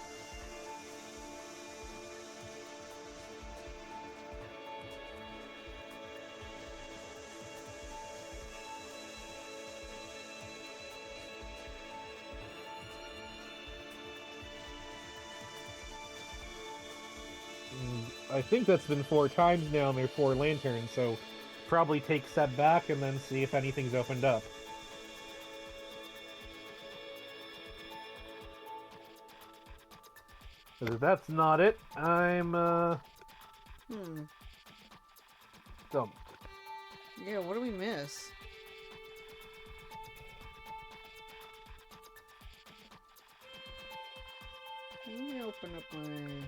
I think that's been 4 times now, and there's 4 lanterns, so probably take Seb back and then see if anything's opened up. If that's not it, I'm, stumped. Yeah, what do we miss? Let me open up my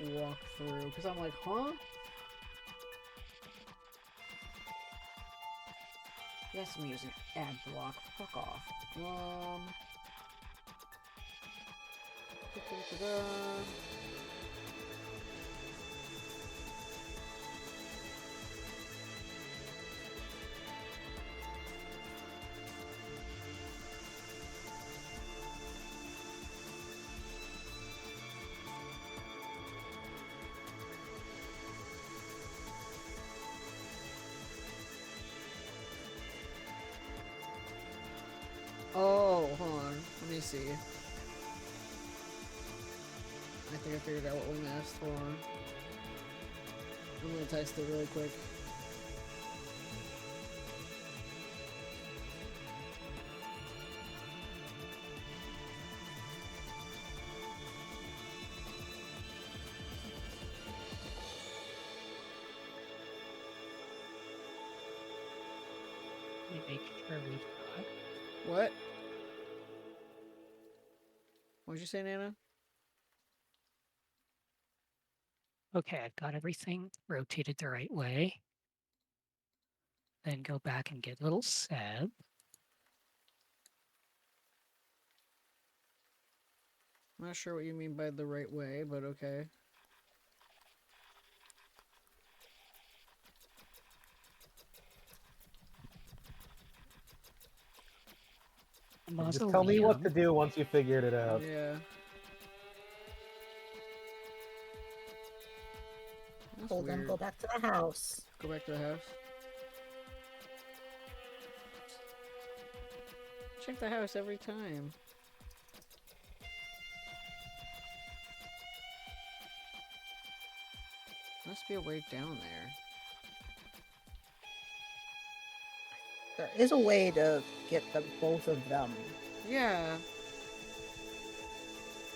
walkthrough, because I'm like, huh? Yes, I'm using ad block. Fuck off. Da-da-da-da. Oh, hold on. Let me see. I think I figured out what we missed. Hold on. I'm gonna test it really quick. Let me make sure we've got. What? What'd you say, Nana? Okay, I've got everything rotated the right way. Then go back and get little Seb. I'm not sure what you mean by the right way, but okay. Just tell me what to do once you figured it out. Yeah. That's Told them weird. go back to the house. Go back to the house. Check the house every time. Must be a way down there. There is a way to get the both of them. Yeah.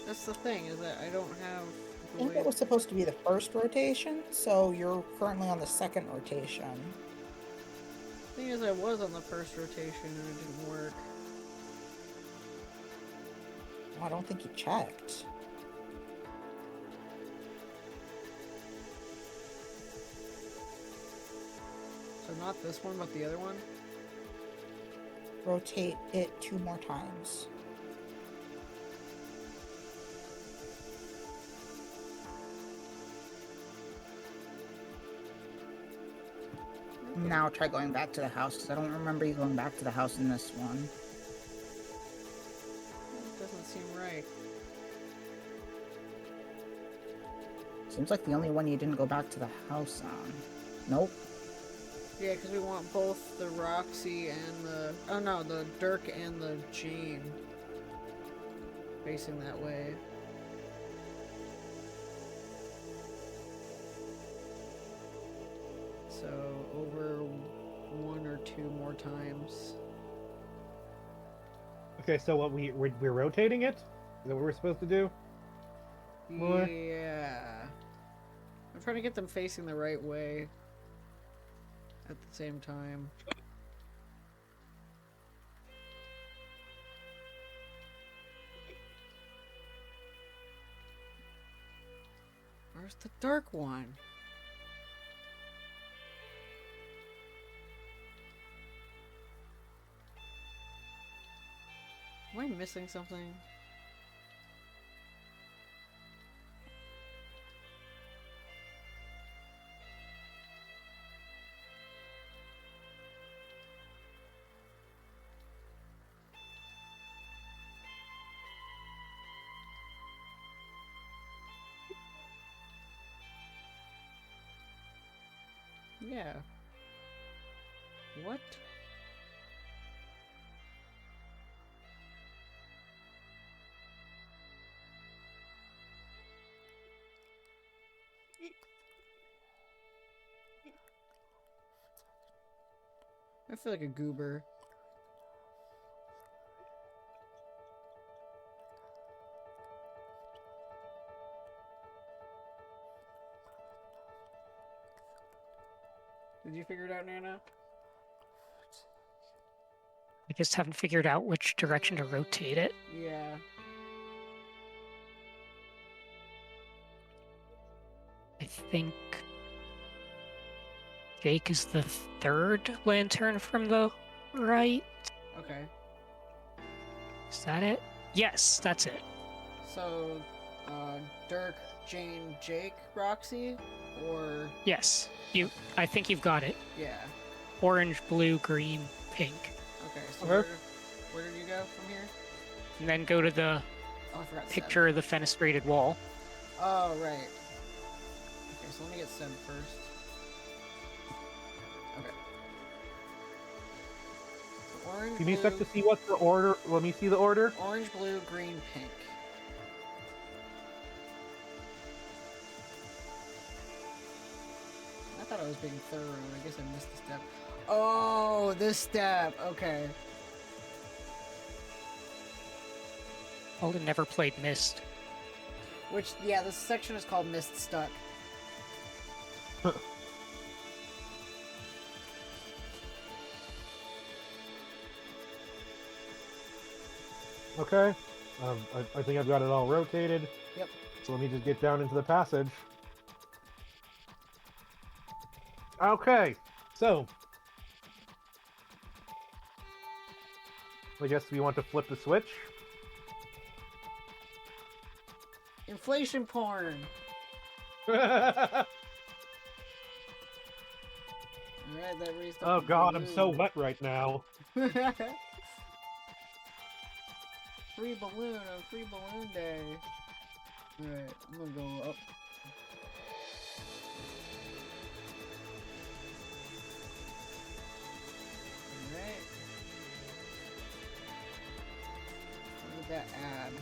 That's the thing, is that I don't have I the think way... that was supposed to be the first rotation, so you're currently on the second rotation. The thing is, I was on the first rotation and it didn't work. Oh, I don't think you checked. So not this one, but the other one? Rotate it 2 more times. Now try going back to the house, because I don't remember you going back to the house in this one. It doesn't seem right. Seems like the only one you didn't go back to the house on. Nope. Yeah, because we want both the Roxy and the... Oh no, the Dirk and the Jane facing that way. So, over 1 or 2 more times. Okay, so what we're rotating it? Is that what we're supposed to do? More? Yeah. I'm trying to get them facing the right way at the same time. Where's the dark one? Am I missing something? Yeah. What? I feel like a goober. Did you figure it out, Nana? I just haven't figured out which direction to rotate it. Yeah. I think Jake is the third lantern from the right. Okay. Is that it? Yes, that's it. So, Dirk, Jane, Jake, Roxy, or Yes, I think you've got it. yeah. Orange, blue, green, pink. Okay. So Okay. where did you go from here? And then go to the Oh, I forgot. picture of the fenestrated wall. Seb. Oh, right. Okay, so let me get Seb first. Okay. So orange, Give me a blue, sec to see what's the order. Let me see the order. orange, blue, green, pink. I thought I was being thorough. I guess I missed the step. Oh, this step. Okay. Alden never played Mist. Which, yeah, this section is called Mist Stuck. Okay. I think I've got it all rotated. Yep. So let me just get down into the passage. Okay. So. I guess we want to flip the switch. Inflation porn. Oh Alright, that raised up the god, I'm so balloon. wet right now. Free balloon on free balloon day. Alright, I'm gonna go up. Alright. What did that add?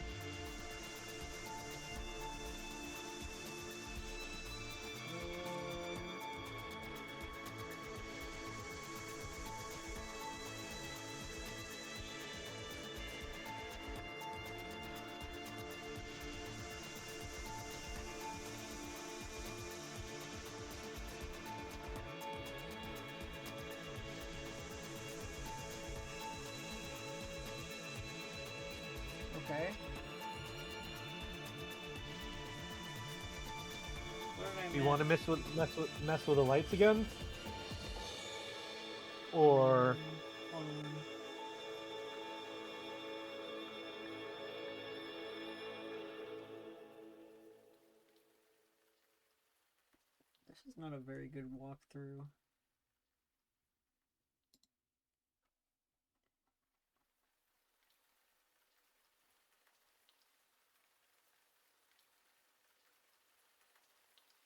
Okay. What did I Do you miss? want to mess with the lights again? Or Hold on. This is not a very good walkthrough.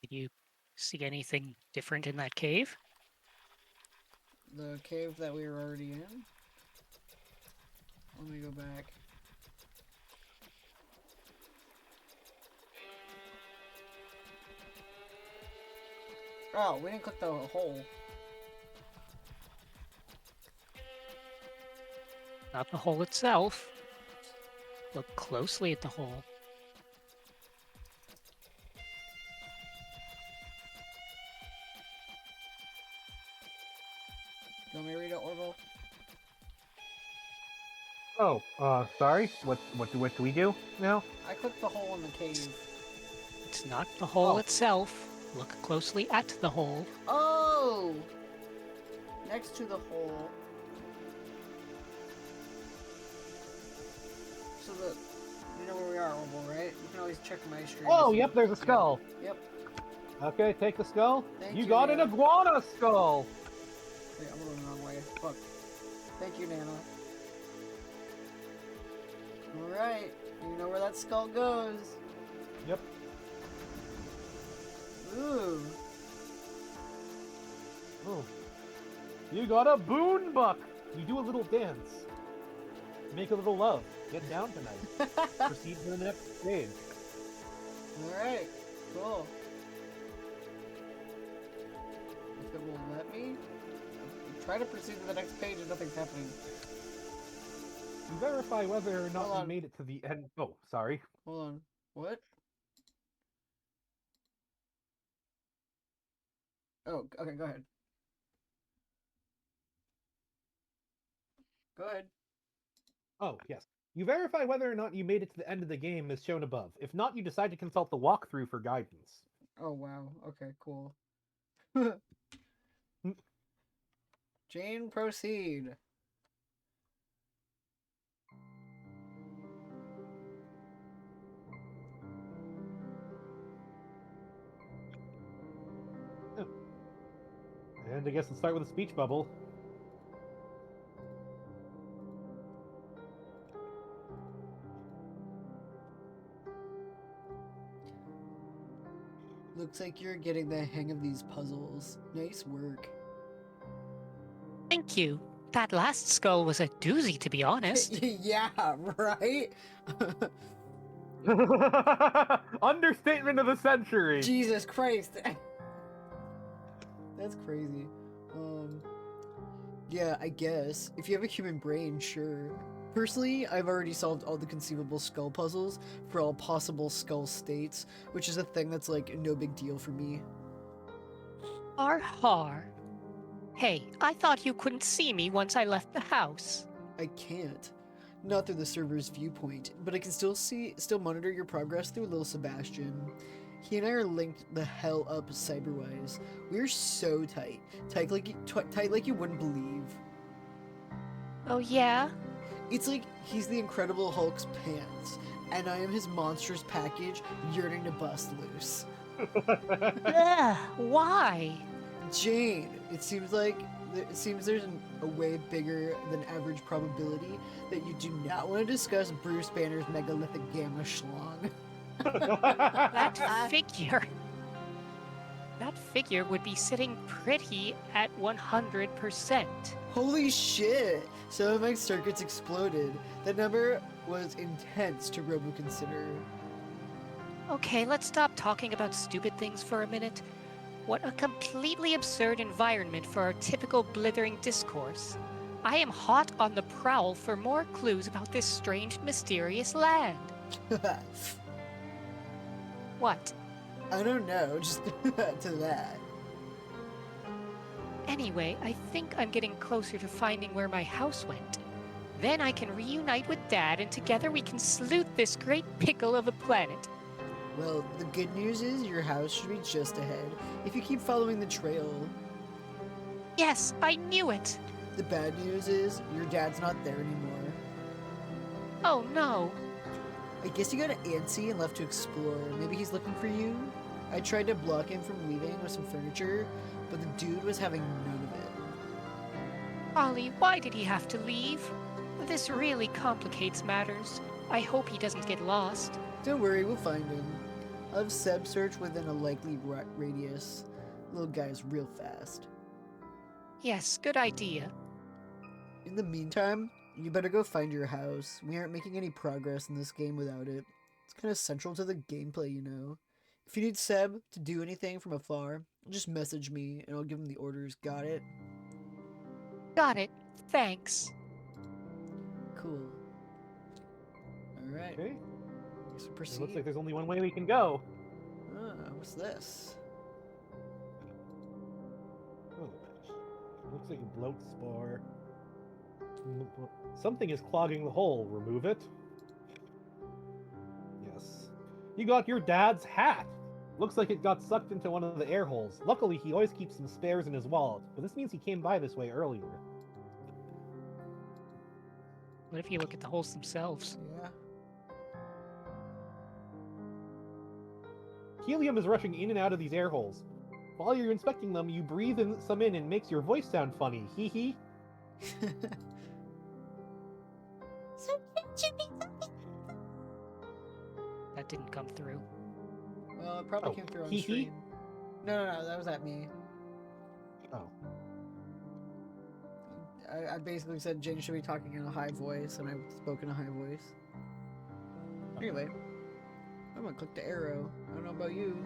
Did you see anything different in that cave? The cave that we were already in? Let me go back. Oh, we didn't click the hole. Not the hole itself. Look closely at the hole. You want me to read it, Orville? oh, sorry. What do we do now? I clicked the hole in the cave. It's not the hole Oh. itself. Look closely at the hole. Oh! Next to the hole. So that you know where we are, Orville, right? You can always check my stream. Oh, to see- yep. There's a skull. Yep. Okay, take the skull. Thank You you, got an Nana. iguana skull. Wait, I'm going the wrong way. Fuck. Thank you, Nana. Alright. You know where that skull goes. Yep. Ooh. Oh. You got a boon buck. You do a little dance. Make a little love. Get down tonight. Proceed to the next stage. Alright. Cool. If it will let me. Try to proceed to the next page and nothing's happening. You verify whether or not Hold you on. made it to the end. Oh, sorry. Hold on. What? Oh, okay, go ahead. Go ahead. Oh, yes. You verify whether or not you made it to the end of the game as shown above. If not, you decide to consult the walkthrough for guidance. Oh, wow. Okay, cool. Jane, proceed. And I guess let's start with a speech bubble. Looks like you're getting the hang of these puzzles. Nice work. Thank you. That last skull was a doozy, to be honest. Yeah, right? Understatement of the century. Jesus Christ. That's crazy. Yeah, I guess. If you have a human brain, sure. Personally, I've already solved all the conceivable skull puzzles for all possible skull states, which is a thing that's like no big deal for me. Har har. Hey, I thought you couldn't see me once I left the house. I can't. Not through the server's viewpoint, but I can still monitor your progress through Lil Sebastian. He and I are linked the hell up cyberwise. We're so tight. Tight like you wouldn't believe. Oh yeah? It's like he's the Incredible Hulk's pants, and I am his monstrous package yearning to bust loose. Ugh, why? Jane, it seems there's a way bigger than average probability that you do not want to discuss Bruce Banner's megalithic gamma schlong. That figure. That figure would be sitting pretty at 100%. Holy shit! Some of my circuits exploded. That number was intense to robo-consider. Okay, let's stop talking about stupid things for a minute. What a completely absurd environment for our typical blithering discourse. I am hot on the prowl for more clues about this strange, mysterious land. What? I don't know, just to that. Anyway, I think I'm getting closer to finding where my house went. Then I can reunite with Dad, and together we can salute this great pickle of a planet. Well, the good news is your house should be just ahead if you keep following the trail. Yes, I knew it. The bad news is your dad's not there anymore. Oh no. I guess he got antsy and left to explore. Maybe he's looking for you? I tried to block him from leaving with some furniture, but the dude was having none of it. Ollie, why did he have to leave? This really complicates matters. I hope he doesn't get lost. Don't worry, we'll find him. I'll have Seb search within a likely radius. Little guy's real fast. Yes, good idea. In the meantime, you better go find your house. We aren't making any progress in this game without it. It's kind of central to the gameplay, you know. If you need Seb to do anything from afar, just message me and I'll give him the orders. Got it? Got it. Thanks. Cool. Alright. Okay. Guess we It proceed. looks like there's only one way we can go. What's this? Oh, looks like a bloat spore. Something is clogging the hole. Remove it. Yes. You got your dad's hat. Looks like it got sucked into one of the air holes. Luckily, he always keeps some spares in his wallet, but this means he came by this way earlier. What if you look at the holes themselves? Yeah. Helium is rushing in and out of these air holes. While you're inspecting them, you breathe some in and makes your voice sound funny. Hee hee. That didn't come through. Well, it probably Oh, came through on hee hee? stream. No, that was at me. Oh. I basically said Jane should be talking in a high voice, and I spoke in a high voice. Anyway, I'm gonna click the arrow. I don't know about you.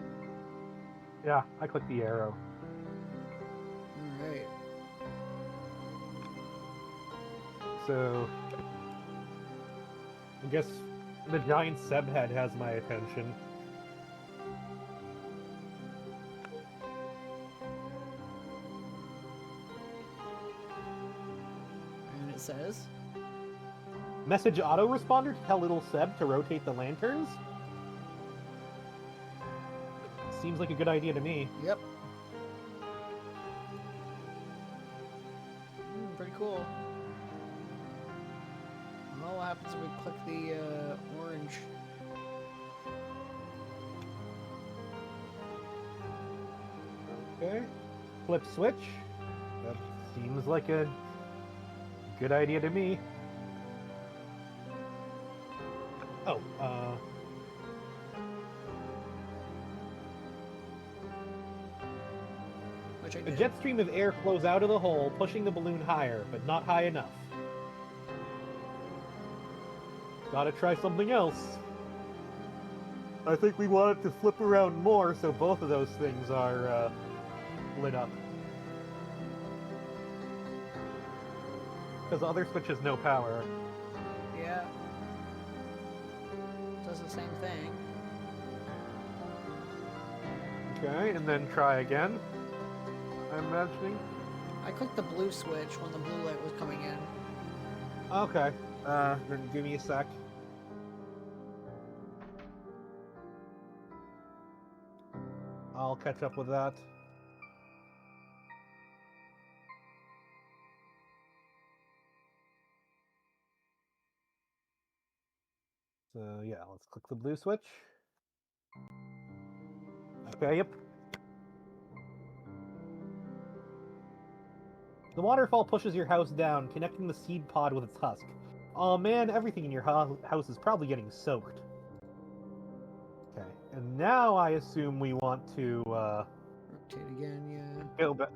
Yeah, I clicked the arrow. Alright. So, I guess the giant Seb head has my attention. And it says, Message autoresponder to tell little Seb to rotate the lanterns? Seems like a good idea to me. yep. Pretty cool. Well, what happens if we click the orange? Okay. Flip switch. That seems like a good idea to me. Oh, Which I a did. jet stream of air flows out of the hole, pushing the balloon higher, but not high enough. Gotta try something else. I think we want it to flip around more so both of those things are lit up. Because the other switch has no power. Yeah. Does the same thing. Okay, and then try again. I'm imagining. I clicked the blue switch when the blue light was coming in. Okay. Then give me a sec. I'll catch up with that. So yeah, let's click the blue switch. Okay, yep. The waterfall pushes your house down, connecting the seed pod with its husk. Oh man, everything in your house is probably getting soaked. Okay, and now I assume we want to Rotate again, yeah. go back.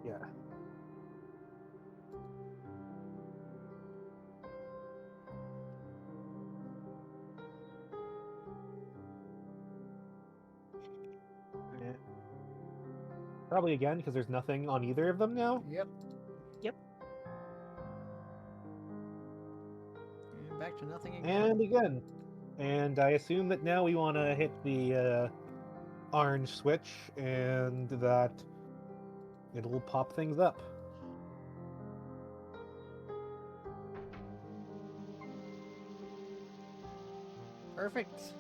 Yeah. Eh. Probably again, because there's nothing on either of them now. Yep. Yep. And back to nothing again. And again. And I assume that now we want to hit the orange switch, and that it'll pop things up. Perfect.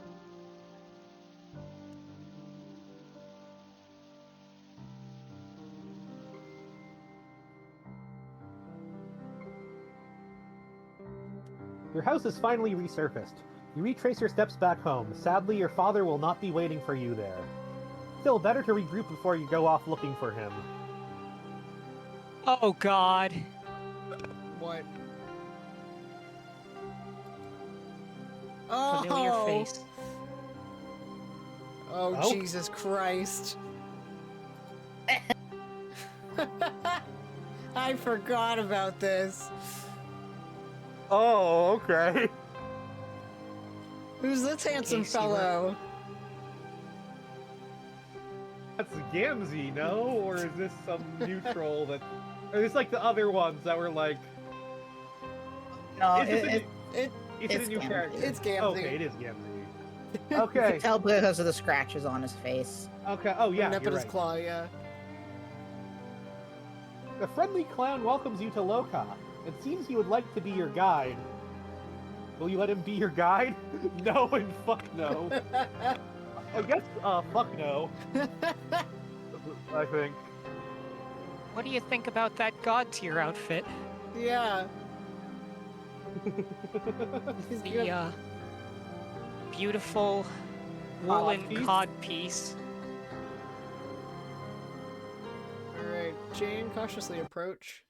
Your house is finally resurfaced. You retrace your steps back home. Sadly, your father will not be waiting for you there. Still, better to regroup before you go off looking for him. Oh God. What? Familiar Oh! face. Oh, Oh. Jesus Christ. I forgot about this. Oh, okay. Who's this handsome case you were- fellow? That's Gamzee, no? Or is this some neutral that... Or is this like the other ones that were like... No, Is this a- It, Is it it's a new Gamzee. character? It's Gamzee. Okay, it is Gamzee. you Okay. can tell because of the scratches on his face. Okay. Oh yeah, nip you're at his right. claw, yeah. The friendly clown welcomes you to Loka. It seems he would like to be your guide. Will you let him be your guide? No and fuck no. I guess fuck no. I think. What do you think about that god tier outfit? Yeah. He's The good. beautiful woolen piece? cod piece. Alright, Jane, cautiously approach.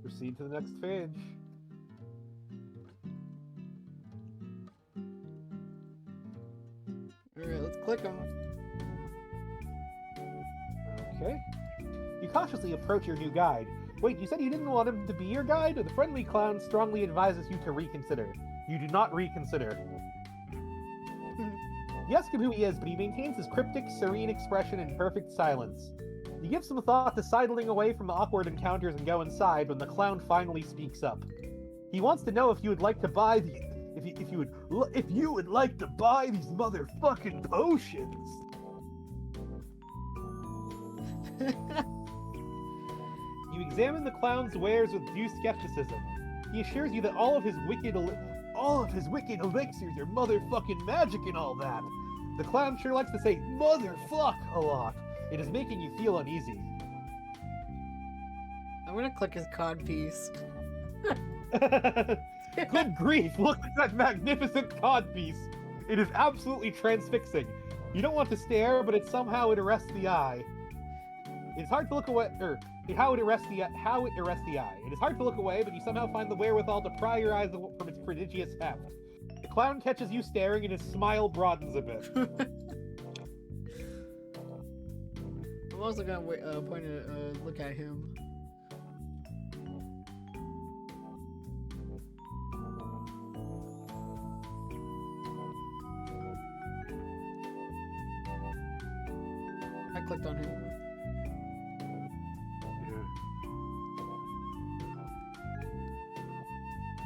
Proceed to the next page. Alright, let's click him. Okay. You cautiously approach your new guide. Wait, you said you didn't want him to be your guide? The friendly clown strongly advises you to reconsider. You do not reconsider. You ask him who he is, but he maintains his cryptic, serene expression in perfect silence. You give some thought to sidling away from the awkward encounters and go inside when the clown finally speaks up. He wants to know if you would like to buy the... If you would like to buy these motherfucking potions. You examine the clown's wares with due skepticism. He assures you that all of his wicked elixirs are motherfucking magic and all that. The clown sure likes to say motherfuck a lot. It is making you feel uneasy. I'm gonna click his cod piece. Good grief, look at that magnificent codpiece. It is absolutely transfixing. You don't want to stare, but it arrests the eye. It's hard to look away, how it arrests the eye. It is hard to look away, but you somehow find the wherewithal to pry your eyes from its prodigious heft. The clown catches you staring, and his smile broadens a bit. I'm also gonna point a look at him. I clicked on him.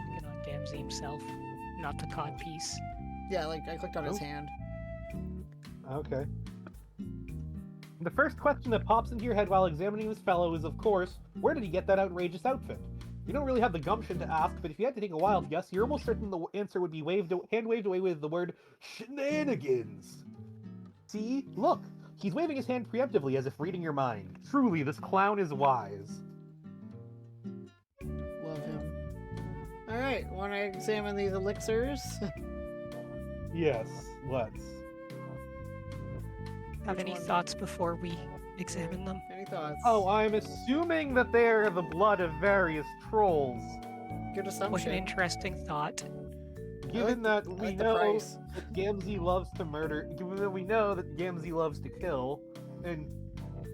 Looking on Gamzee himself, not the cod piece. Yeah, like I clicked on his Oh. hand. Okay. The first question that pops into your head while examining this fellow is, of course, where did he get that outrageous outfit? You don't really have the gumption to ask, but if you had to take a wild guess, you're almost certain the answer would be hand waved away with the word shenanigans. See? Look! He's waving his hand preemptively as if reading your mind. Truly, this clown is wise. Love him. Alright, wanna examine these elixirs? Yes, let's. Have Which any one? thoughts before we examine them? Any thoughts? Oh, I'm assuming that they're the blood of various trolls. Good What assumption. an interesting thought. Given that I we like the know price. that Gamzee loves to murder, given that we know that Gamzee loves to kill, and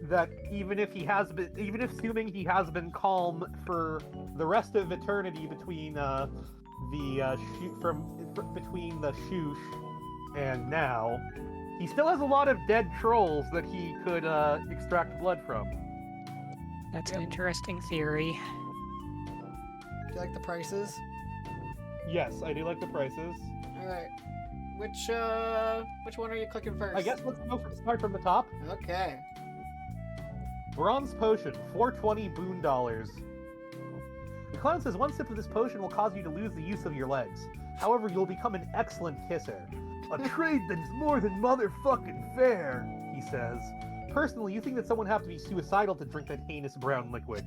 that even if assuming he has been calm for the rest of eternity between between the shoosh and now, he still has a lot of dead trolls that he could extract blood from. That's an interesting theory. Do you like the prices? Yes, I do like the prices. Alright. Which one are you clicking first? I guess let's start from the top. Okay. Bronze potion, 420 boon dollars. The clown says one sip of this potion will cause you to lose the use of your legs. However, you'll become an excellent kisser. A trade that is more than motherfucking fair, he says. Personally, you think that someone would have to be suicidal to drink that heinous brown liquid.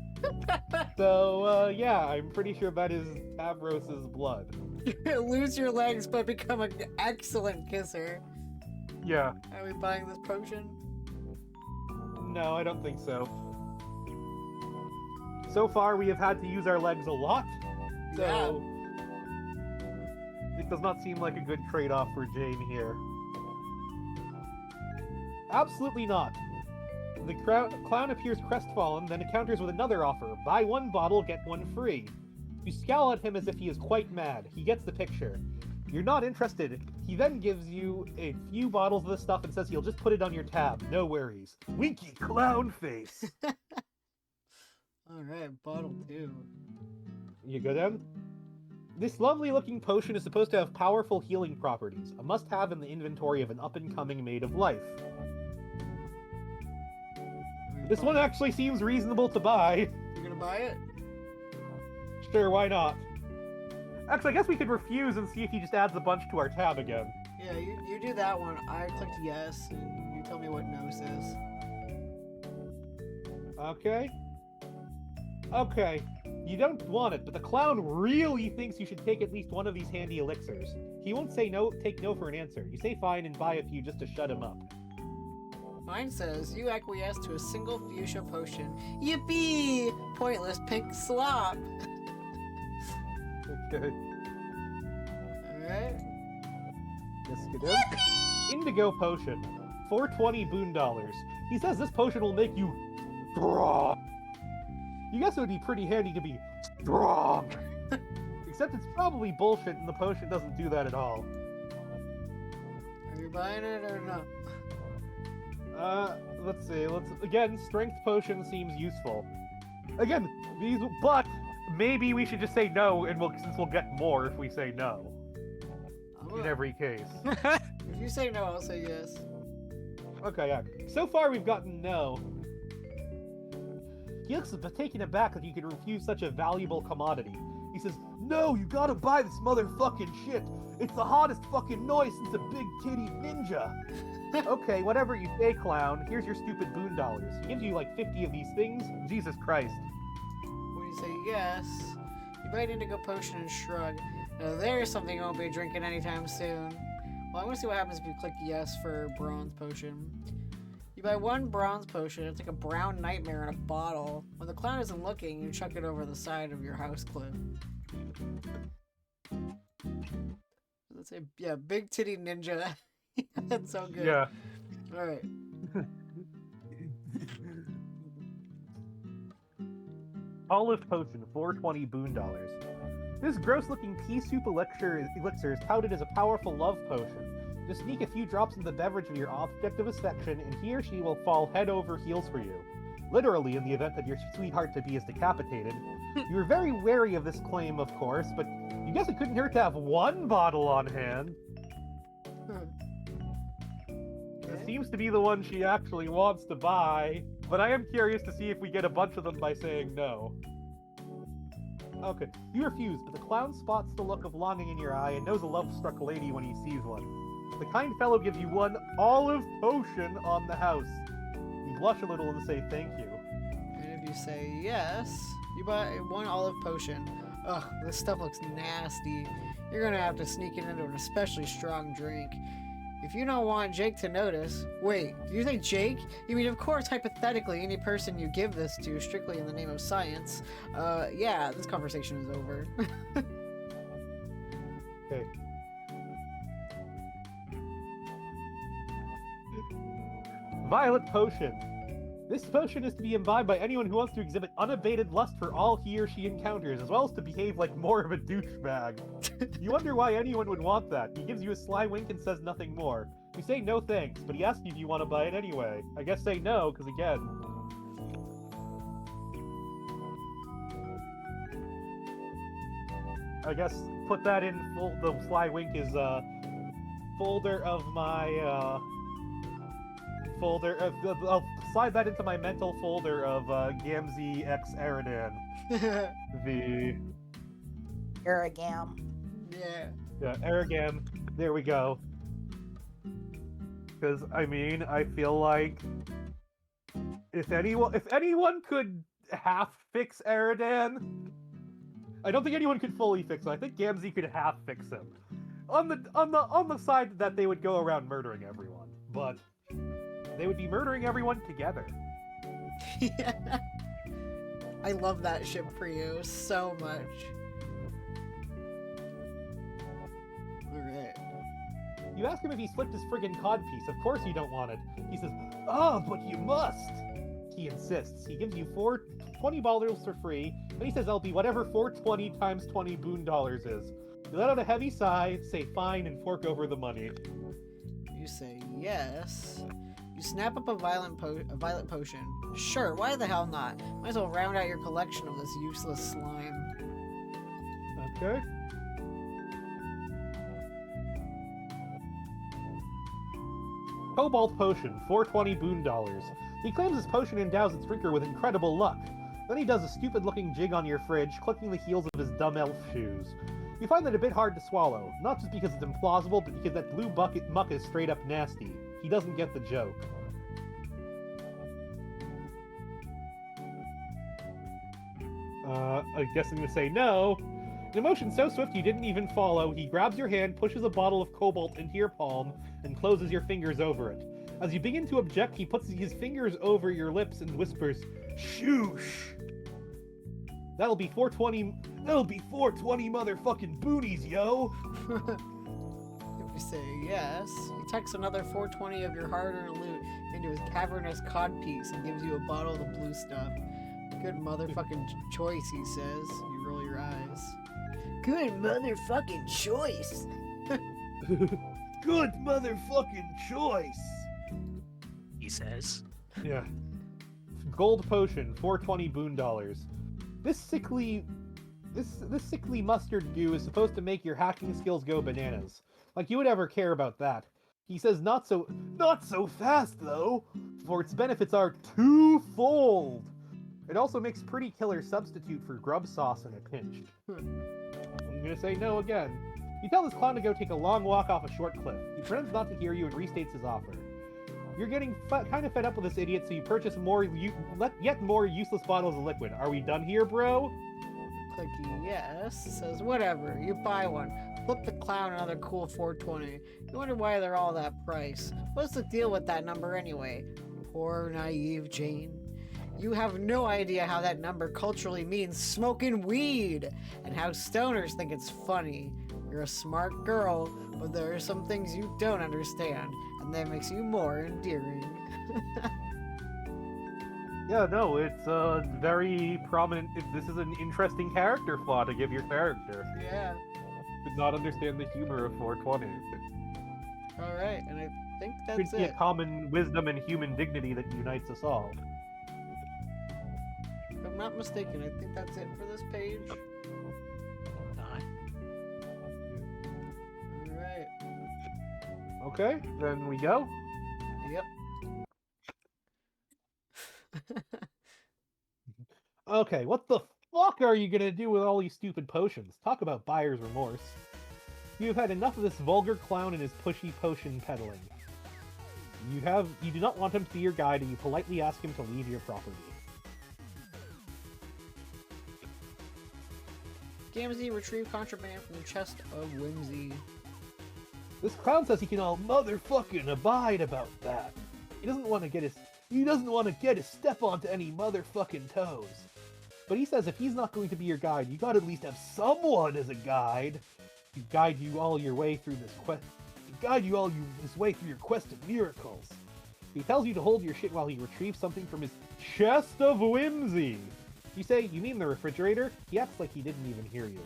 So, yeah, I'm pretty sure that is Avros's blood. Lose your legs but become an excellent kisser. Yeah. Are we buying this potion? No, I don't think so. So far, we have had to use our legs a lot, so it does not seem like a good trade-off for Jane here. Absolutely not. The clown appears crestfallen, then encounters with another offer. Buy one bottle, get one free. You scowl at him as if he is quite mad. He gets the picture. You're not interested. He then gives you a few bottles of the stuff and says he'll just put it on your tab. No worries. Winky clown face. Alright, bottle 2. You go down? This lovely looking potion is supposed to have powerful healing properties, a must-have in the inventory of an up-and-coming maid of life. This one actually seems reasonable to buy. You gonna buy it? Sure, why not? Actually, I guess we could refuse and see if he just adds a bunch to our tab again. Yeah, you do that one. I clicked yes, and you tell me what no says. Okay. Okay. You don't want it, but the clown really thinks you should take at least one of these handy elixirs. He won't say no, take no for an answer. You say fine and buy a few just to shut him up. Mine says, you acquiesce to a single fuchsia potion. Yippee! Pointless pink slop! Okay. Alright. Yes, good. Indigo potion. 420 boon dollars. He says this potion will make you strong. You guess it would be pretty handy to be strong. Except it's probably bullshit and the potion doesn't do that at all. Are you buying it or not? Let's see. Again, strength potion seems useful. Again, but maybe we should just say no, and since we'll get more if we say no. In every case. If you say no, I'll say yes. Okay, yeah. So far we've gotten no. He looks taken aback that you could refuse such a valuable commodity. He says, no, you gotta buy this motherfucking shit. It's the hottest fucking noise since a big titty ninja. Okay, whatever you say, clown. Here's your stupid boon dollars. He gives you like 50 of these things. Jesus Christ. When you say yes, you buy an indigo potion and shrug. Now there's something you won't be drinking anytime soon. Well, I'm gonna see what happens if you click yes for bronze potion. You buy one bronze potion, it's like a brown nightmare in a bottle. When the clown isn't looking, you chuck it over the side of your house cliff. Let's say, yeah, big titty ninja. That's so good. Yeah. Alright. Olive potion, 420 boon dollars. This gross-looking pea soup elixir is touted as a powerful love potion. Just sneak a few drops in the beverage of your object of affection, and he or she will fall head over heels for you. Literally, in the event that your sweetheart-to-be is decapitated. You were very wary of this claim, of course, but you guess it couldn't hurt to have one bottle on hand. This seems to be the one she actually wants to buy, but I am curious to see if we get a bunch of them by saying no. Okay, you refuse, but the clown spots the look of longing in your eye and knows a love-struck lady when he sees one. The kind fellow gives you one olive potion on the house. You blush a little and say thank you. And if you say yes, you buy one olive potion. Ugh, this stuff looks nasty. You're gonna have to sneak it into an especially strong drink. If you don't want Jake to notice... Wait, do you say Jake? You mean, of course, hypothetically, any person you give this to, strictly in the name of science. Yeah, this conversation is over. Okay. Violet potion. This potion is to be imbibed by anyone who wants to exhibit unabated lust for all he or she encounters, as well as to behave like more of a douchebag. You wonder why anyone would want that. He gives you a sly wink and says nothing more. You say no thanks, but he asks you if you want to buy it anyway. I guess say no, because again... I guess put that in the sly wink is folder of my folder of slide that into my mental folder of Gamzee X Eridan. The Aragam. Yeah. Aragam. There we go. Because I mean, I feel like if anyone could half fix Eridan, I don't think anyone could fully fix him. I think Gamzee could half fix him. On the side that they would go around murdering everyone, but they would be murdering everyone together. I love that ship for you so much. Alright. You ask him if he's flipped his friggin' codpiece. Of course you don't want it. He says, "Oh, but you must." He insists. He gives you 420 ballers for free, and he says that'll be whatever 420 times 20 boon dollars is. You let out a heavy sigh, say fine, and fork over the money. You say yes. You snap up a violet potion. Sure, why the hell not? Might as well round out your collection of this useless slime. Okay. Cobalt Potion, 420 boon dollars. He claims his potion endows its drinker with incredible luck. Then he does a stupid-looking jig on your fridge, clicking the heels of his dumb elf shoes. You find that a bit hard to swallow, not just because it's implausible, but because that blue muck is straight up nasty. He doesn't get the joke. I guess I'm gonna say no. In a motion so swift you didn't even follow, he grabs your hand, pushes a bottle of cobalt into your palm, and closes your fingers over it. As you begin to object, he puts his fingers over your lips and whispers, "Shoosh!" That'll be 420 motherfucking boonies, yo! If you say yes, he tucks another 420 of your hard-earned loot into his cavernous codpiece and gives you a bottle of the blue stuff. Good motherfucking choice, he says. You roll your eyes. Good motherfucking choice! Good motherfucking choice! He says. Yeah. Gold potion, 420 boon dollars. This sickly mustard goo is supposed to make your hacking skills go bananas. Like you would ever care about that. He says not so fast though, for its benefits are twofold. It also makes pretty killer substitute for grub sauce in a pinch. I'm gonna say no again. You tell this clown to go take a long walk off a short cliff. He pretends not to hear you and restates his offer. You're getting kind of fed up with this idiot, so you purchase yet more useless bottles of liquid. Are we done here, bro? Click yes. It says whatever. You buy one. Flip the clown another cool 420. You wonder why they're all that price. What's the deal with that number anyway? Poor naive Jane. You have no idea how that number culturally means smoking weed, and how stoners think it's funny. You're a smart girl, but there are some things you don't understand, and that makes you more endearing. Yeah, no, it's very prominent. This is an interesting character flaw to give your character. Yeah. Did not understand the humor of 420. Alright, and I think Could that's be it. a common wisdom and human dignity that unites us all. If I'm not mistaken, I think that's it for this page. Alright. Okay, then we go. Yep. Okay, what the fuck are you gonna do with all these stupid potions? Talk about buyer's remorse. You've had enough of this vulgar clown and his pushy potion peddling. You do not want him to be your guide, and you politely ask him to leave your property. Gamzee retrieve contraband from the chest of whimsy. This clown says he can all motherfucking abide about that. He doesn't want to get his step onto any motherfucking toes. But he says if he's not going to be your guide, you gotta at least have someone as a guide to guide you all your way through this quest. This way through your quest of miracles. He tells you to hold your shit while he retrieves something from his chest of whimsy. You say, "You mean the refrigerator?" He acts like he didn't even hear you.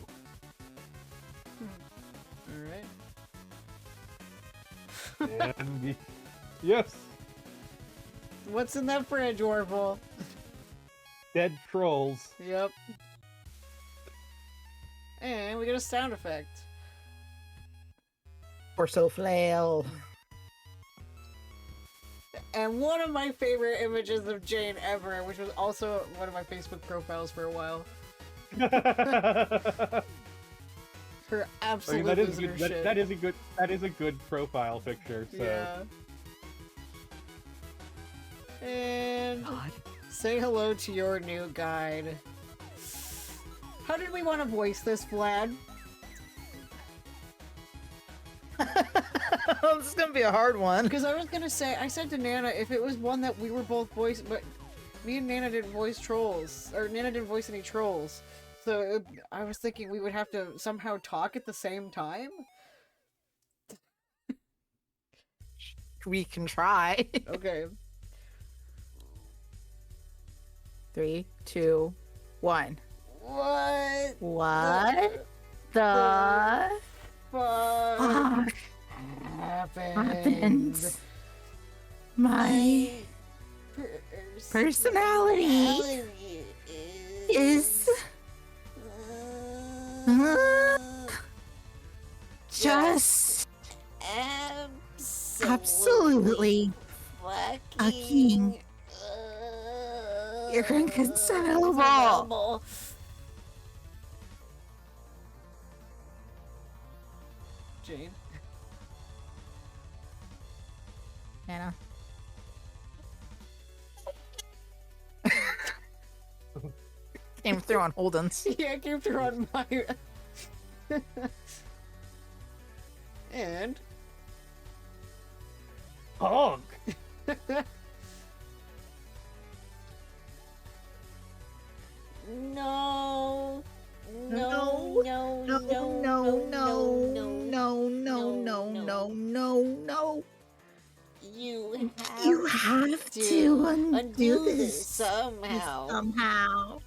Alright. And yes, What's in that fridge, Orville? dead trolls. Yep. And we get a sound effect. Torso flail. And one of my favorite images of Jane ever, which was also one of my Facebook profiles for a while. Her absolute that is losing good. her That, shit. that is a good profile picture. So. Yeah. And God. say hello to your new guide. How did we want to voice this, Vlad? This is gonna be a hard one. Because I was gonna say, I said to Nana, if it was one that we were both voicing, but me and Nana didn't voice trolls, or Nana didn't voice any trolls. So I was thinking we would have to somehow talk at the same time. We can try. Okay. 3, 2, 1. What? What the fuck fuck happens? My personality is just absolutely fucking inconsolable. Jane. Anna. Came through on Holden's. Yeah, I came through on my... And... Honk! No. No, no, no, no, no. You You have to undo this somehow.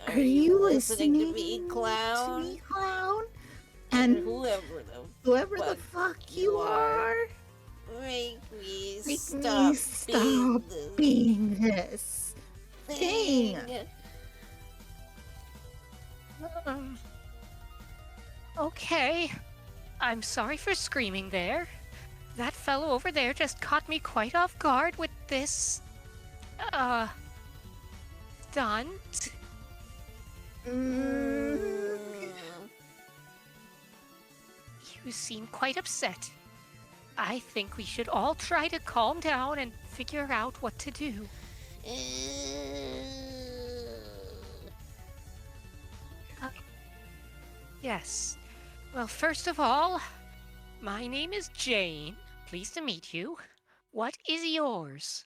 Are you listening to me, clown? To me, clown? And And whoever the fuck you are, make me make stop, me stop being this thing. Okay. I'm sorry for screaming there. That fellow over there just caught me quite off guard with this, stunt. You seem quite upset. I think we should all try to calm down and figure out what to do. Yes. Well, first of all, my name is Jane. Pleased to meet you. What is yours?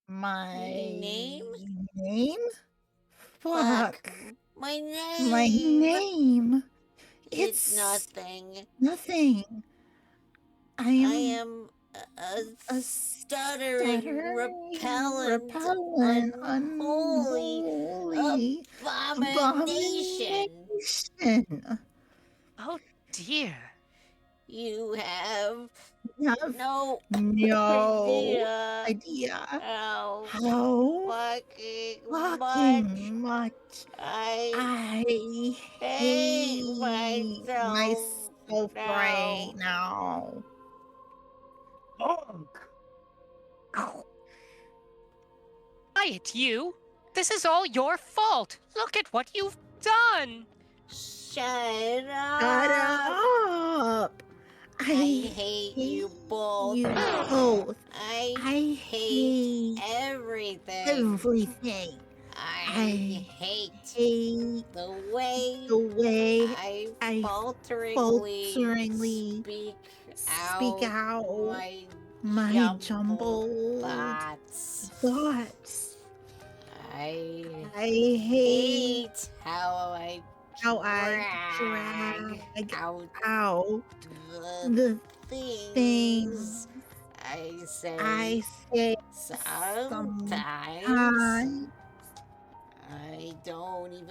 My Name? Name? Fuck. My name. My name. It's nothing. Nothing. I I am am a stuttering, repellent, unholy abomination. abomination. Oh dear. You have Have no no idea how how fucking much I I hate hate myself now. right now. Honk! Quiet, you. This is all your fault. Look at what you've done. Shut up. Shut up! I hate you both. You both. I hate everything. Everything. I hate hate the way the way I falteringly speak out my my jumbled jumbled thoughts. thoughts. I hate how I drag out out the the things things I say. I say Sometimes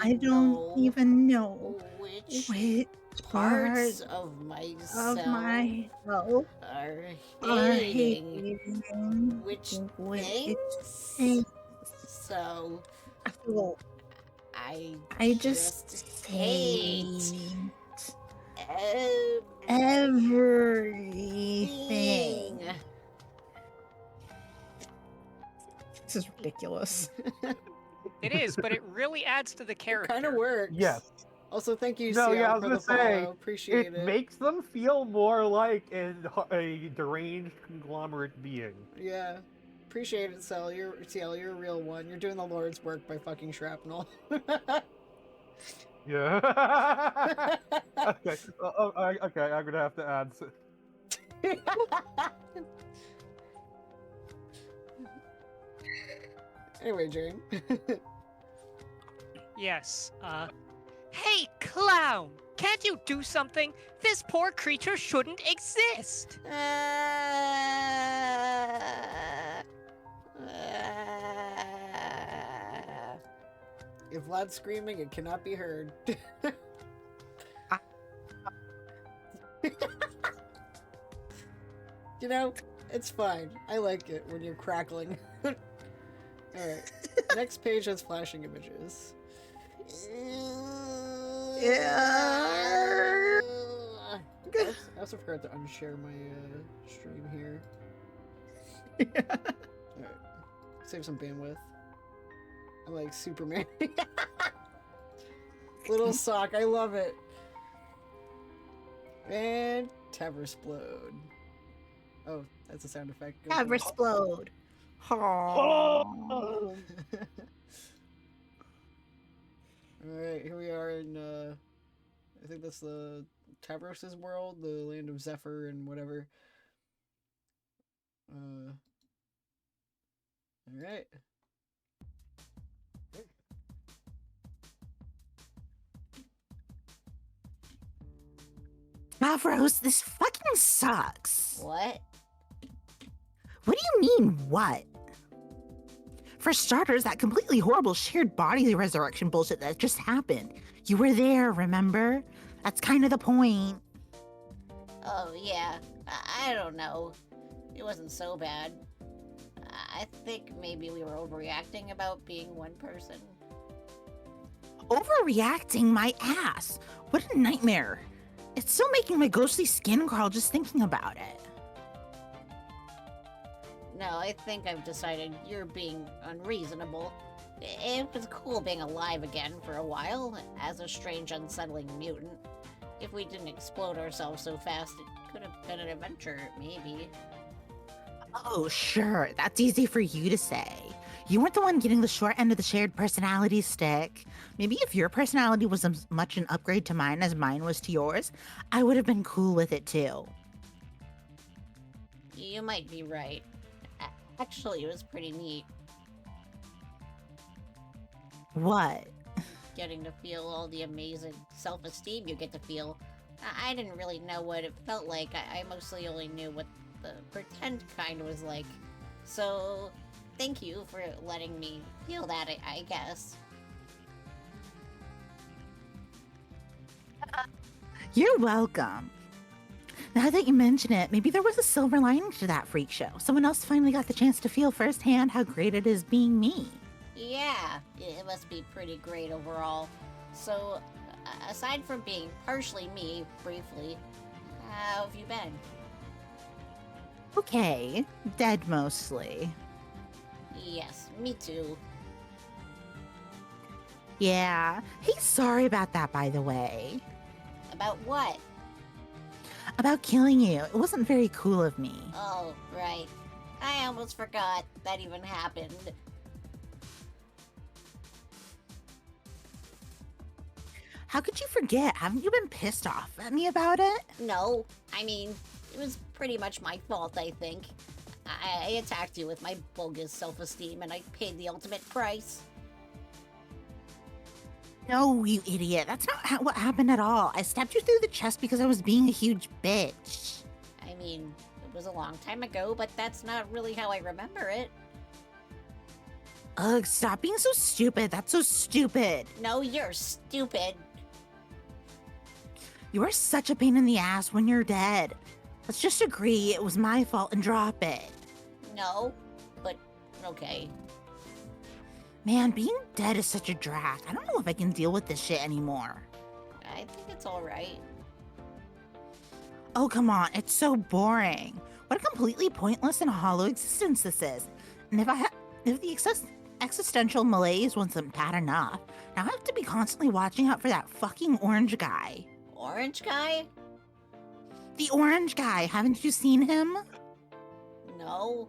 I don't even know which which parts parts of of myself myself are are hating hating which which things. So so I just hate everything. This is ridiculous. It is, but it really adds to the character. Kind of works. Yes. Also, thank you, No, CL, yeah, I was for gonna the say, follow. Appreciate it. It makes them feel more like a deranged conglomerate being. Yeah. Appreciate it, CL. You're a real one. You're doing the Lord's work by fucking shrapnel. Yeah. Okay. Okay, I'm gonna have to add. Anyway, Jane. Yes, Hey, clown! Can't you do something? This poor creature shouldn't exist! If Vlad's screaming, it cannot be heard. You know, it's fine. I like it when you're crackling. Alright. Next page has flashing images. Yeah. I also forgot to unshare my stream here. Alright. Save some bandwidth. I'm like Superman. Little sock, I love it. And Taversplode. Oh, that's a sound effect. Go for it. Taversplode. Oh! Alright, here we are in, I think that's the Tavros' world, the land of Zephyr and whatever. Alright. Tavros, this fucking sucks. What? What do you mean, what? For starters, that completely horrible shared body resurrection bullshit that just happened. You were there, remember? That's kind of the point. Oh, yeah. I don't know. It wasn't so bad. I think maybe we were overreacting about being one person. Overreacting my ass. What a nightmare. It's still making my ghostly skin crawl just thinking about it. No, I think I've decided you're being unreasonable. It was cool being alive again for a while, as a strange, unsettling mutant. If we didn't explode ourselves so fast, it could have been an adventure, maybe. Oh, sure. That's easy for you to say. You weren't the one getting the short end of the shared personality stick. Maybe if your personality was as much an upgrade to mine as mine was to yours, I would have been cool with it too. You might be right. Actually, it was pretty neat, What? getting to feel all the amazing self-esteem you get to feel. I didn't really know what it felt like. I mostly only knew what the pretend kind was like. So, thank you for letting me feel that, I guess. You're welcome. Now that you mention it, maybe there was a silver lining to that freak show. Someone else finally got the chance to feel firsthand how great it is being me. Yeah, it must be pretty great overall. So, aside from being partially me, briefly, how have you been? Okay, dead mostly. Yes, me too. Yeah. Hey, sorry about that, by the way. About what? About killing you. It wasn't very cool of me. Oh, right. I almost forgot that even happened. How could you forget? Haven't you been pissed off at me about it? No, I mean, it was pretty much my fault, I think. I attacked you with my bogus self-esteem and I paid the ultimate price. No, you idiot. That's not what happened at all. I stabbed you through the chest because I was being a huge bitch. I mean, it was a long time ago, but that's not really how I remember it. Ugh, stop being so stupid. That's so stupid. No, you're stupid. You are such a pain in the ass when you're dead. Let's just agree it was my fault and drop it. No, but okay. Man, being dead is such a drag. I don't know if I can deal with this shit anymore. I think it's alright. Oh, come on. It's so boring. What a completely pointless and hollow existence this is. And If the existential malaise wasn't bad enough, now I have to be constantly watching out for that fucking orange guy. Orange guy? The orange guy, haven't you seen him? No.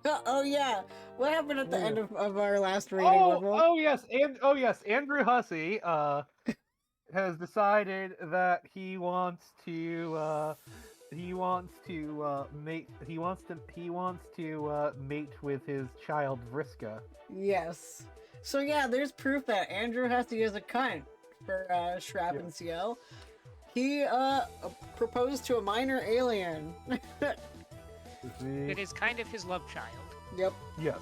Oh yeah, what happened at the Yeah. end of our last reading? Oh, Orville? oh yes, Andrew Hussey has decided that he wants to mate with his child Vriska. Yes. So yeah, there's proof that Andrew Hussey is a cunt for Shrap and Ciel. He proposed to a minor alien. It is kind of his love child. Yep. Yes.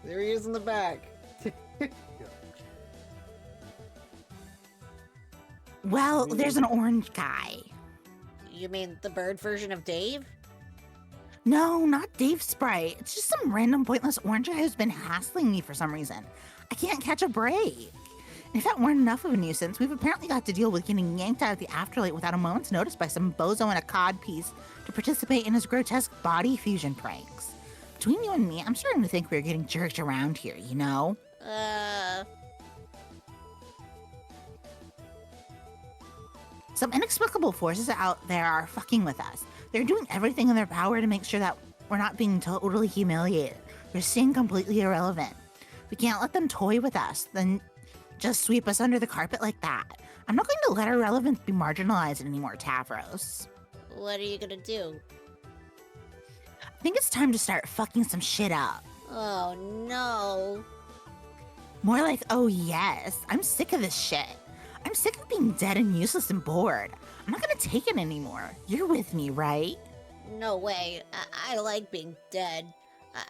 There he is in the back. Well, there's an orange guy. You mean the bird version of Dave? No, not Dave Sprite. It's just some random pointless orange guy who's been hassling me for some reason. I can't catch a break. And if that weren't enough of a nuisance, we've apparently got to deal with getting yanked out of the afterlight without a moment's notice by some bozo in a cod piece to participate in his grotesque body fusion pranks. Between you and me, I'm starting to think we're getting jerked around here, you know? Some inexplicable forces out there are fucking with us. They're doing everything in their power to make sure that we're not being totally humiliated. We're staying completely irrelevant. We can't let them toy with us, then just sweep us under the carpet like that. I'm not going to let our relevance be marginalized anymore, Tavros. What are you gonna do? I think it's time to start fucking some shit up. Oh no. More like, oh yes, I'm sick of this shit. I'm sick of being dead and useless and bored. I'm not gonna take it anymore. You're with me, right? No way. I like being dead.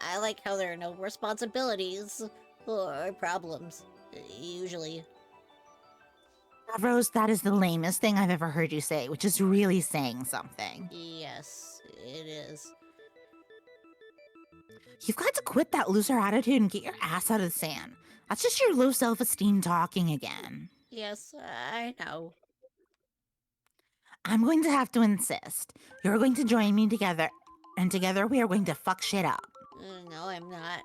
I like how there are no responsibilities or problems. Usually. Rose, that is the lamest thing I've ever heard you say, which is really saying something. Yes, it is. You've got to quit that loser attitude and get your ass out of the sand. That's just your low self-esteem talking again. Yes, I know. I'm going to have to insist. You're going to join me together, and together we are going to fuck shit up. No, I'm not.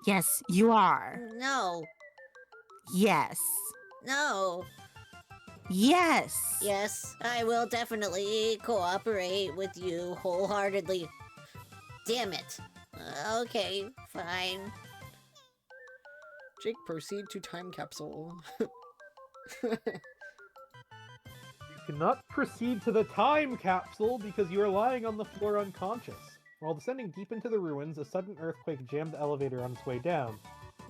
Yes, you are. No. Yes. No. Yes. Yes, I will definitely cooperate with you wholeheartedly. Damn it. Okay, fine. Jake, proceed to time capsule. You cannot proceed to the time capsule because you are lying on the floor unconscious. While descending deep into the ruins, a sudden earthquake jammed the elevator on its way down,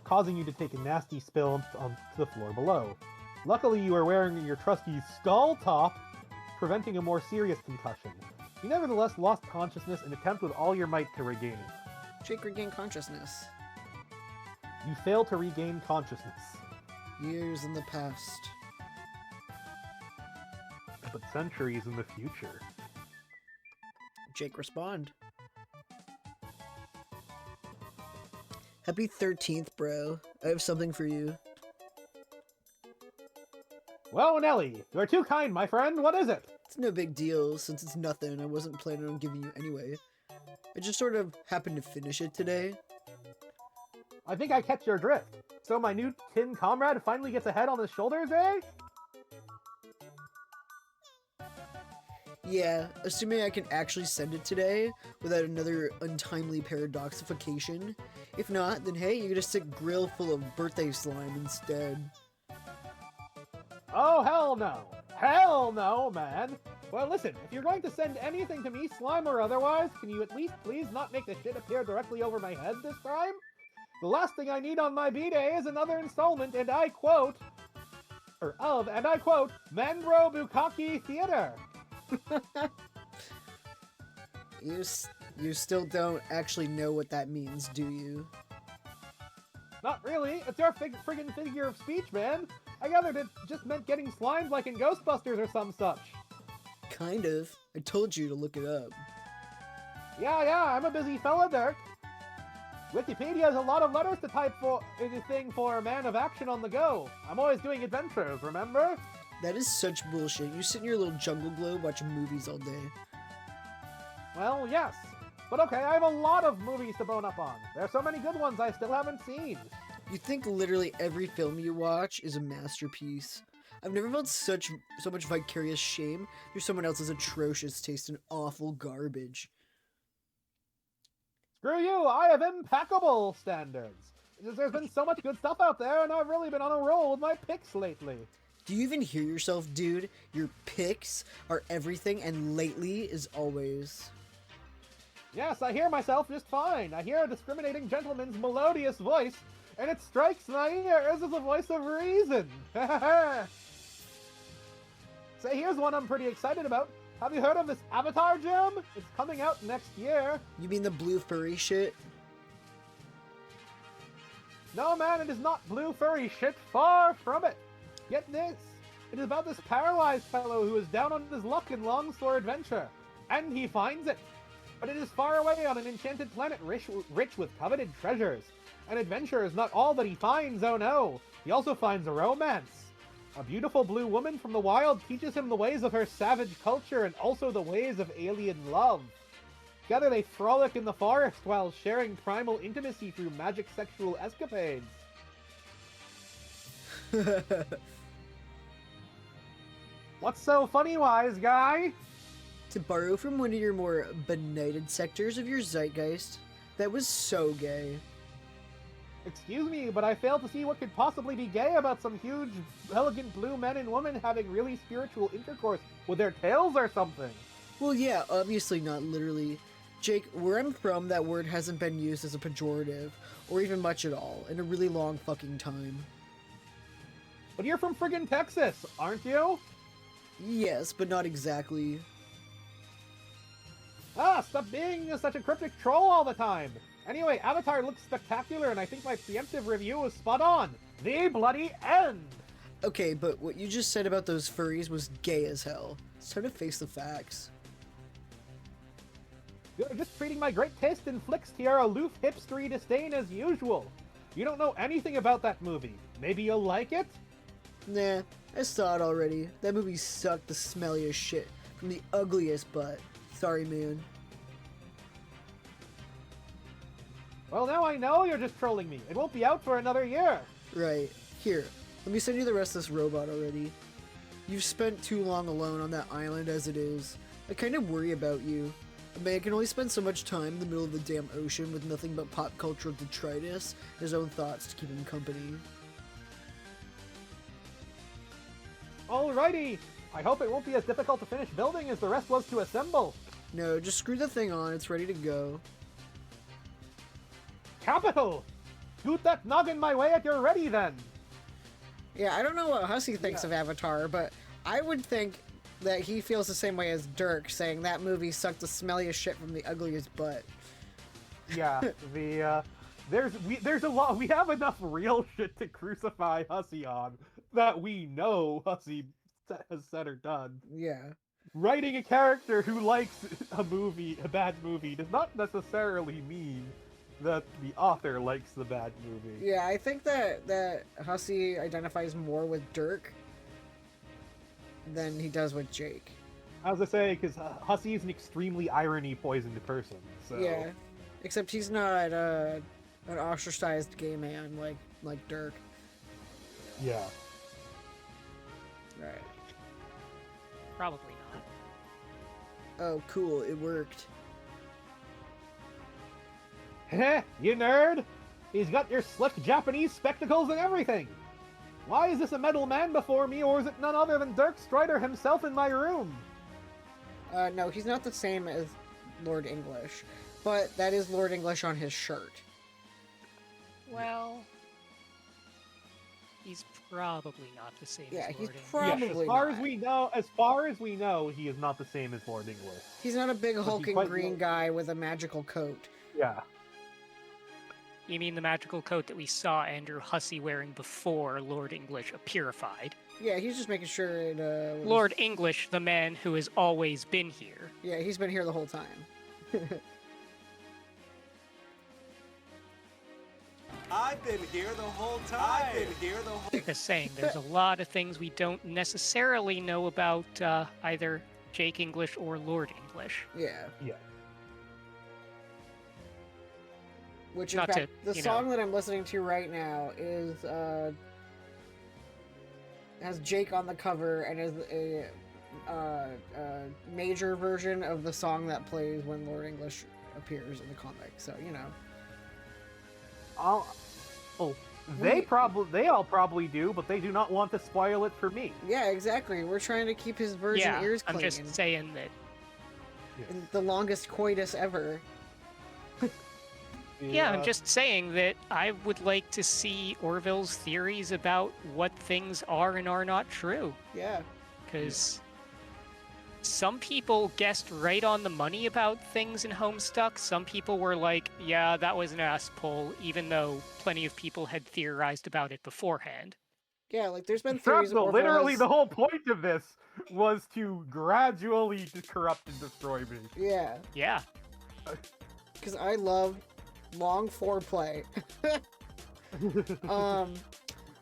causing you to take a nasty spill onto the floor below. Luckily, you are wearing your trusty skull top, preventing a more serious concussion. You nevertheless lost consciousness and attempt with all your might to regain it. Jake regained consciousness. You fail to regain consciousness. Years in the past. But centuries in the future. Jake, respond. Happy 13th, bro. I have something for you. Well, Nelly, you are too kind, my friend. What is it? It's no big deal, since it's nothing I wasn't planning on giving you anyway. I just sort of happened to finish it today. I think I catch your drift. So my new tin comrade finally gets a head on his shoulders, eh? Yeah, assuming I can actually send it today without another untimely paradoxification. If not, then hey, you get a sick grill full of birthday slime instead. Oh, hell no. Hell no, man. Well, listen, if you're going to send anything to me, slime or otherwise, can you at least please not make the shit appear directly over my head this time? The last thing I need on my B-Day is another installment, and I quote, Mandro Bukkake Theater. You still don't actually know what that means, do you? Not really. It's your friggin' figure of speech, man. I gathered it just meant getting slimed like in Ghostbusters or some such. Kind of. I told you to look it up. Yeah, I'm a busy fella, Dirk. Wikipedia has a lot of letters to type for anything for a man of action on the go. I'm always doing adventures, remember? That is such bullshit. You sit in your little jungle globe watching movies all day. Well, yes. But okay, I have a lot of movies to bone up on. There are so many good ones I still haven't seen. You think literally every film you watch is a masterpiece. I've never felt so much vicarious shame through someone else's atrocious taste in awful garbage. Screw you, I have impeccable standards. There's been so much good stuff out there, and I've really been on a roll with my picks lately. Do you even hear yourself, dude? Your picks are everything, and lately is always. Yes, I hear myself just fine. I hear a discriminating gentleman's melodious voice, and it strikes my ears as a voice of reason. Say, here's one I'm pretty excited about. Have you heard of this Avatar gem? It's coming out next year. You mean the blue furry shit? No, man, it is not blue furry shit. Far from it. Get this. It is about this paralyzed fellow who is down on his luck and longs for adventure. And he finds it. But it is far away on an enchanted planet rich with coveted treasures. And adventure is not all that he finds, oh no. He also finds a romance. A beautiful blue woman from the wild teaches him the ways of her savage culture and also the ways of alien love. Together they frolic in the forest while sharing primal intimacy through magic sexual escapades. What's so funny, wise guy? To borrow from one of your more benighted sectors of your zeitgeist, that was so gay. Excuse me, but I fail to see what could possibly be gay about some huge, elegant blue men and women having really spiritual intercourse with their tails or something. Well, yeah, obviously not literally. Jake, where I'm from, that word hasn't been used as a pejorative, or even much at all, in a really long fucking time. But you're from friggin' Texas, aren't you? Yes, but not exactly. Ah, stop being such a cryptic troll all the time! Anyway, Avatar looks spectacular, and I think my preemptive review was spot on. The bloody end! Okay, but what you just said about those furries was gay as hell. It's time to face the facts. You're just treating my great taste in flicks to your aloof hipstery disdain as usual. You don't know anything about that movie. Maybe you'll like it? Nah, I saw it already. That movie sucked the smelliest shit from the ugliest butt. Sorry, man. Well, now I know you're just trolling me. It won't be out for another year. Right. Here, let me send you the rest of this robot already. You've spent too long alone on that island as it is. I kind of worry about you. A man can only spend so much time in the middle of the damn ocean with nothing but pop cultural detritus and his own thoughts to keep him company. Alrighty. I hope it won't be as difficult to finish building as the rest was to assemble. No, just screw the thing on. It's ready to go. Capital! Scoot that noggin my way at your ready, then! Yeah, I don't know what Hussey thinks of Avatar, but I would think that he feels the same way as Dirk, saying that movie sucked the smelliest shit from the ugliest butt. Yeah, there's a lot. We have enough real shit to crucify Hussey on that we know Hussey has said or done. Yeah. Writing a character who likes a bad movie, does not necessarily mean that the author likes the bad movie. Yeah, I think that Hussey identifies more with Dirk than he does with Jake. As I say, because Hussey is an extremely irony-poisoned person, so... Yeah, except he's not an ostracized gay man like Dirk. Yeah. Right. Probably not. Oh, cool, it worked. Heh, you nerd! He's got your slick Japanese spectacles and everything! Why is this a metal man before me, or is it none other than Dirk Strider himself in my room? No, he's not the same as Lord English, but that is Lord English on his shirt. Well, he's probably not the same Yeah, as he's Lord English. probably Yes, as far as we know, he is not the same as Lord English. He's not a big he hulking quite green well- guy with a magical coat. Yeah. You mean the magical coat that we saw Andrew Hussey wearing before Lord English purified? Yeah, he's just making sure it, was- Lord English, the man who has always been here. Yeah, he's been here the whole time. I've been here the whole time. Just saying, there's a lot of things we don't necessarily know about either Jake English or Lord English. Yeah. Yeah. Which, in Not fact, to, the song that I'm listening to right now is has Jake on the cover and is a major version of the song that plays when Lord English appears in the comic. So, you know. They all probably do, but they do not want to spoil it for me. Yeah, exactly. We're trying to keep his virgin ears clean. I'm just saying that. And the longest coitus ever. Yeah, I'm just saying that I would like to see Orville's theories about what things are and are not true. Yeah. Because some people guessed right on the money about things in Homestuck. Some people were like, yeah, that was an ass pull, even though plenty of people had theorized about it beforehand. Yeah, like there's been theories of literally the whole point of this was to gradually corrupt and destroy me. Yeah. Yeah. Because I love long foreplay.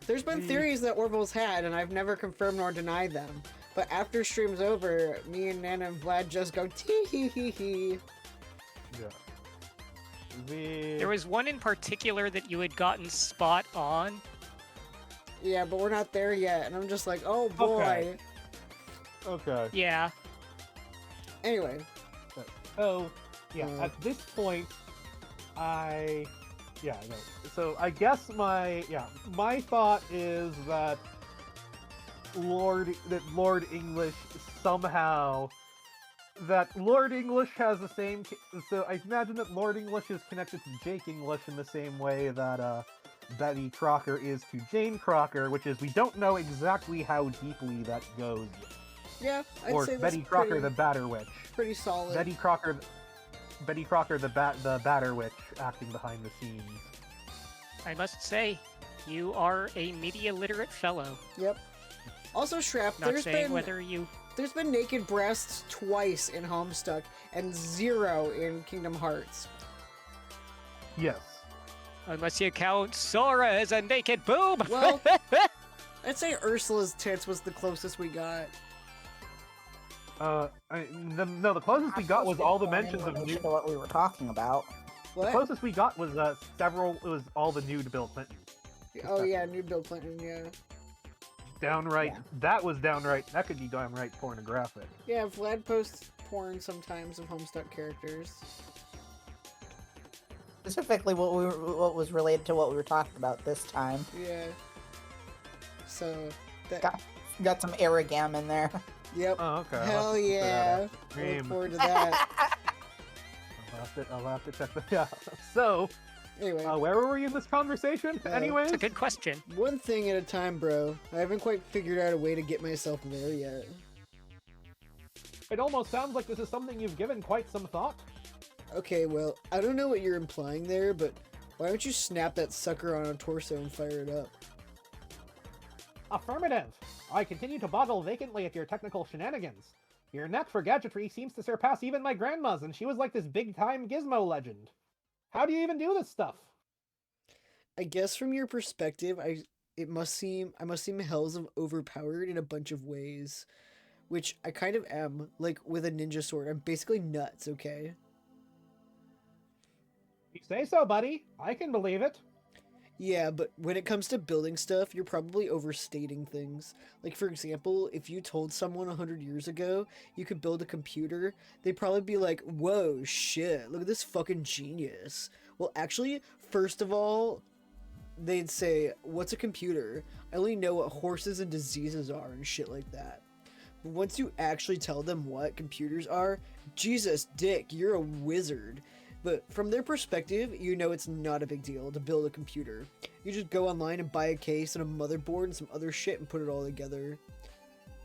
There's been theories that Orville's had, and I've never confirmed nor denied them. But after stream's over, me and Nana and Vlad just go tee-hee-hee-hee. Yeah. There was one in particular that you had gotten spot on. Yeah, but we're not there yet, and I'm just like, oh boy. Okay. Yeah. Anyway. So, yeah, at this point, So I guess my thought is that Lord English somehow, that Lord English has the same, so I imagine that Lord English is connected to Jake English in the same way that Betty Crocker is to Jane Crocker, which is we don't know exactly how deeply that goes yet. Yeah, I'd or say Betty Crocker, the Batter Witch. Pretty solid. Betty Crocker, the Batter Witch, acting behind the scenes. I must say, you are a media literate fellow. Yep. Also, Shrap, Not saying whether you... There's been naked breasts twice in Homestuck and 0 in Kingdom Hearts. Yes. Unless you count Sora as a naked boob. Well, I'd say Ursula's tits was the closest we got. The closest we got was all the mentions of nude. What we were talking about. What? The closest we got was it was all the nude Bill Clinton. Oh yeah, nude Bill Clinton, yeah. Downright, that could be downright pornographic. Yeah, Vlad posts porn sometimes of Homestuck characters. Specifically, what was related to what we were talking about this time. Yeah. So that got some Aragam in there. Yep. Oh, okay. Hell yeah! I look forward to that. I'll have to check that out. So, anyway, where were we in this conversation? Anyways, it's a good question. One thing at a time, bro. I haven't quite figured out a way to get myself there yet. It almost sounds like this is something you've given quite some thought. Okay, well, I don't know what you're implying there, but why don't you snap that sucker on a torso and fire it up? Affirmative. I continue to boggle vacantly at your technical shenanigans. Your knack for gadgetry seems to surpass even my grandma's, and she was like this big-time gizmo legend. How do you even do this stuff? I guess from your perspective, I must seem hells of overpowered in a bunch of ways, which I kind of am. Like with a ninja sword, I'm basically nuts. Okay. You say so, buddy. I can believe it. Yeah, but when it comes to building stuff, you're probably overstating things. Like, for example, if you told someone 100 years ago you could build a computer, they'd probably be like, whoa, shit, look at this fucking genius. Well, actually, first of all, they'd say, what's a computer? I only know what horses and diseases are and shit like that. But once you actually tell them what computers are, Jesus, Dick, you're a wizard. But from their perspective, you know it's not a big deal to build a computer. You just go online and buy a case and a motherboard and some other shit and put it all together.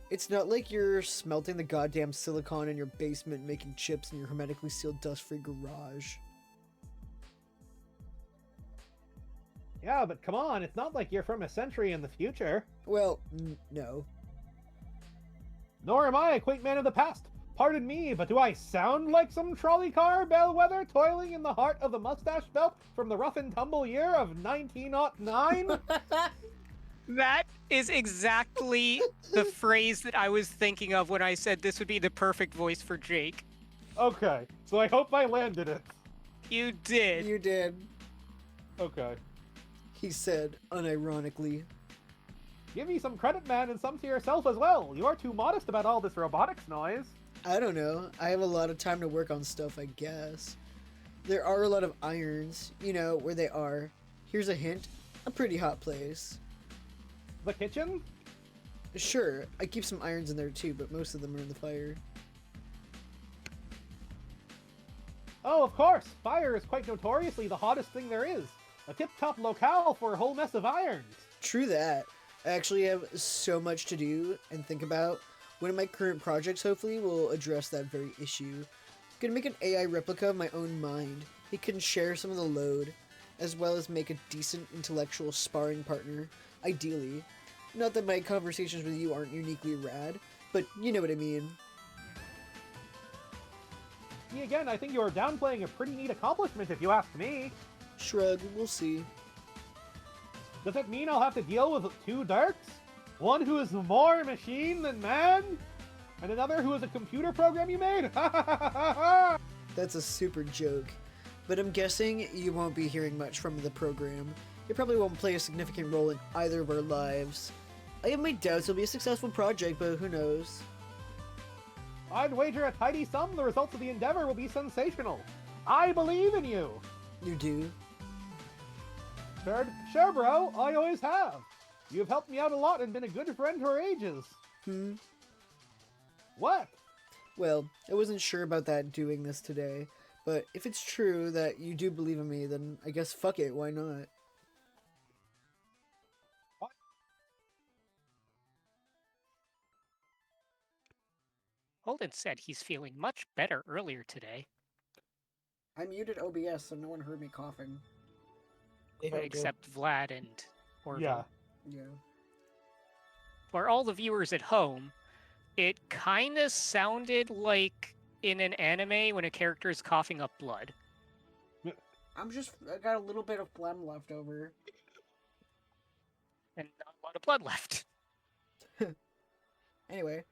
It's not like you're smelting the goddamn silicon in your basement making chips in your hermetically sealed dust-free garage. Yeah, but come on, it's not like you're from a century in the future. Well, no. Nor am I a quaint man of the past. Pardon me, but do I sound like some trolley car bellwether toiling in the heart of the mustache belt from the rough and tumble year of 1909? That is exactly the phrase that I was thinking of when I said this would be the perfect voice for Jake. Okay, so I hope I landed it. You did. You did. Okay. he said unironically. Give me some credit, man, and some to yourself as well. You are too modest about all this robotics noise. I don't know. I have a lot of time to work on stuff, I guess. There are a lot of irons, you know, where they are. Here's a hint. A pretty hot place. The kitchen? Sure, I keep some irons in there too, but most of them are in the fire. Oh, of course. Fire is quite notoriously the hottest thing there is. A tip-top locale for a whole mess of irons. True that. I actually have so much to do and think about. One of my current projects hopefully will address that very issue. Gonna make an AI replica of my own mind. It can share some of the load, as well as make a decent intellectual sparring partner, ideally. Not that my conversations with you aren't uniquely rad, but you know what I mean. See, again, I think you are downplaying a pretty neat accomplishment if you ask me. Shrug, we'll see. Does it mean I'll have to deal with two Darks? One who is more machine than man? And another who is a computer program you made? Ha ha ha ha ha! That's a super joke. But I'm guessing you won't be hearing much from the program. It probably won't play a significant role in either of our lives. I have my doubts it'll be a successful project, but who knows? I'd wager a tidy sum the results of the endeavor will be sensational. I believe in you. You do? Sure, bro. I always have. You've helped me out a lot and been a good friend for ages. What? Well, I wasn't sure about that doing this today, but if it's true that you do believe in me, then I guess fuck it, why not? Holden said he's feeling much better earlier today. I muted OBS so no one heard me coughing. Except Vlad and Orville. Yeah. Yeah. For all the viewers at home, it kind of sounded like in an anime when a character is coughing up blood. I got a little bit of phlegm left over. And not a lot of blood left. Anyway.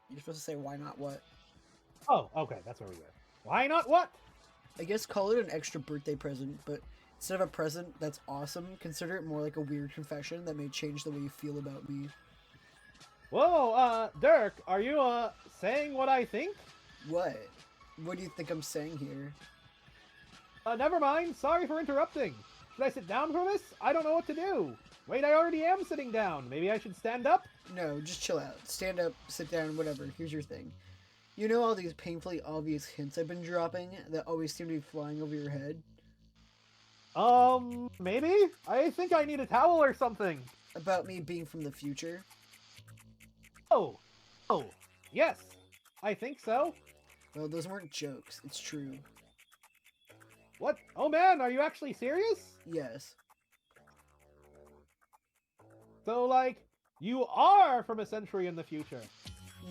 You're supposed to say why not what? Oh, okay, that's where we go. Why not what? I guess call it an extra birthday present, but instead of a present that's awesome, consider it more like a weird confession that may change the way you feel about me. Whoa, Dirk, are you, saying what I think? What? What do you think I'm saying here? Never mind. Sorry for interrupting. Should I sit down for this? I don't know what to do. Wait, I already am sitting down. Maybe I should stand up? No, just chill out. Stand up, sit down, whatever. Here's your thing. You know all these painfully obvious hints I've been dropping that always seem to be flying over your head? Maybe? I think I need a towel or something. About me being from the future? Oh, yes. I think so. Well, those weren't jokes. It's true. What? Oh man, are you actually serious? Yes. So, like, you are from a century in the future.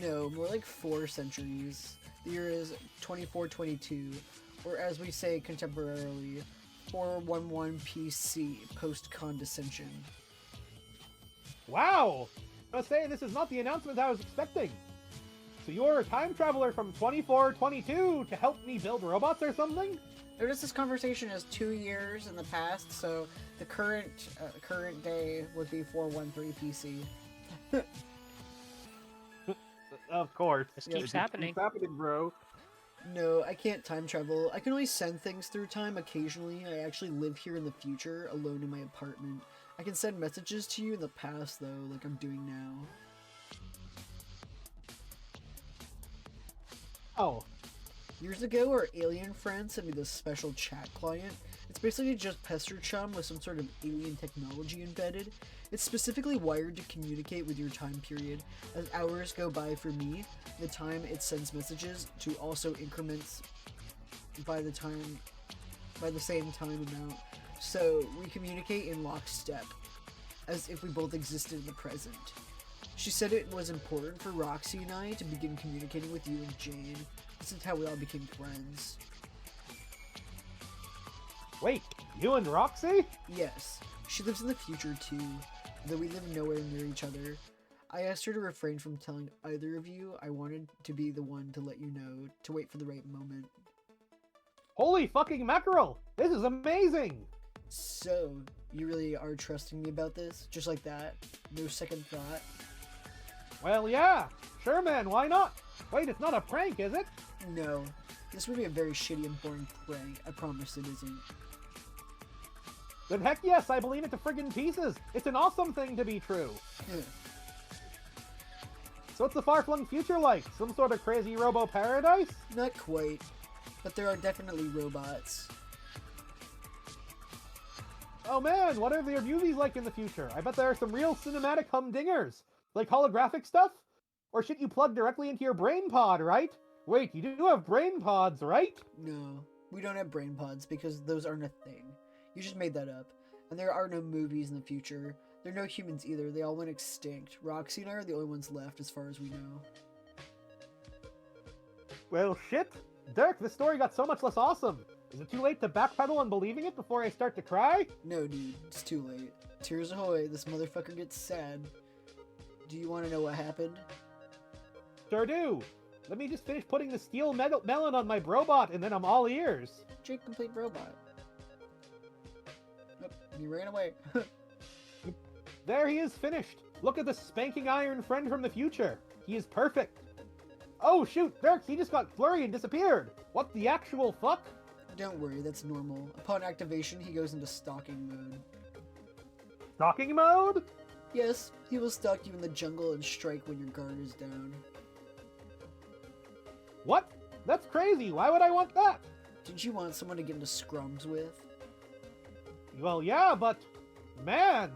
No, more like 4 centuries. The year is 2422, or as we say contemporarily, 411 PC, post-condescension. Wow! I must say, this is not the announcement I was expecting. So you're a time traveler from 2422 to help me build robots or something? Notice this conversation is 2 years in the past, so the current day would be 413 PC. Of course. This keeps happening. Keeps happening, bro. No, I can't time travel. I can only send things through time occasionally. I actually live here in the future, alone in my apartment. I can send messages to you in the past, though, like I'm doing now. Oh. Years ago, our alien friend sent me this special chat client. It's basically just Pester Chum with some sort of alien technology embedded. It's specifically wired to communicate with your time period. As hours go by for me, the time it sends messages to also increments by the same time amount. So we communicate in lockstep, as if we both existed in the present. She said it was important for Roxy and I to begin communicating with you and Jane. This is how we all became friends. Wait, you and Roxy? Yes, she lives in the future too, though we live nowhere near each other. I asked her to refrain from telling either of you. I wanted to be the one to let you know, to wait for the right moment. Holy fucking mackerel! This is amazing! So, you really are trusting me about this? Just like that? No second thought? Well, yeah. Sure, man, why not? Wait, it's not a prank, is it? No. This would be a very shitty and boring prank. I promise it isn't. Then heck yes, I believe it to friggin' pieces. It's an awesome thing to be true. Yeah. So what's the far-flung future like? Some sort of crazy robo-paradise? Not quite. But there are definitely robots. Oh man, what are their movies like in the future? I bet there are some real cinematic humdingers. Like holographic stuff? Or shit you plug directly into your brain pod, right? Wait, you do have brain pods, right? No. We don't have brain pods because those aren't a thing. You just made that up. And there are no movies in the future. There are no humans either. They all went extinct. Roxy and I are the only ones left as far as we know. Well, shit. Dirk, this story got so much less awesome. Is it too late to backpedal on believing it before I start to cry? No, dude. It's too late. Tears ahoy. This motherfucker gets sad. Do you want to know what happened? Sure do. Let me just finish putting the steel melon on my brobot, and then I'm all ears. Jake, complete robot. Oh, he ran away. There he is finished. Look at the spanking iron friend from the future. He is perfect. Oh shoot, Dirk, he just got flurry and disappeared. What the actual fuck? Don't worry, that's normal. Upon activation, he goes into stalking mode. Stalking mode? Yes, he will stalk you in the jungle and strike when your guard is down. What? That's crazy. Why would I want that? Did you want someone to get into scrums with? Well, yeah, but... man!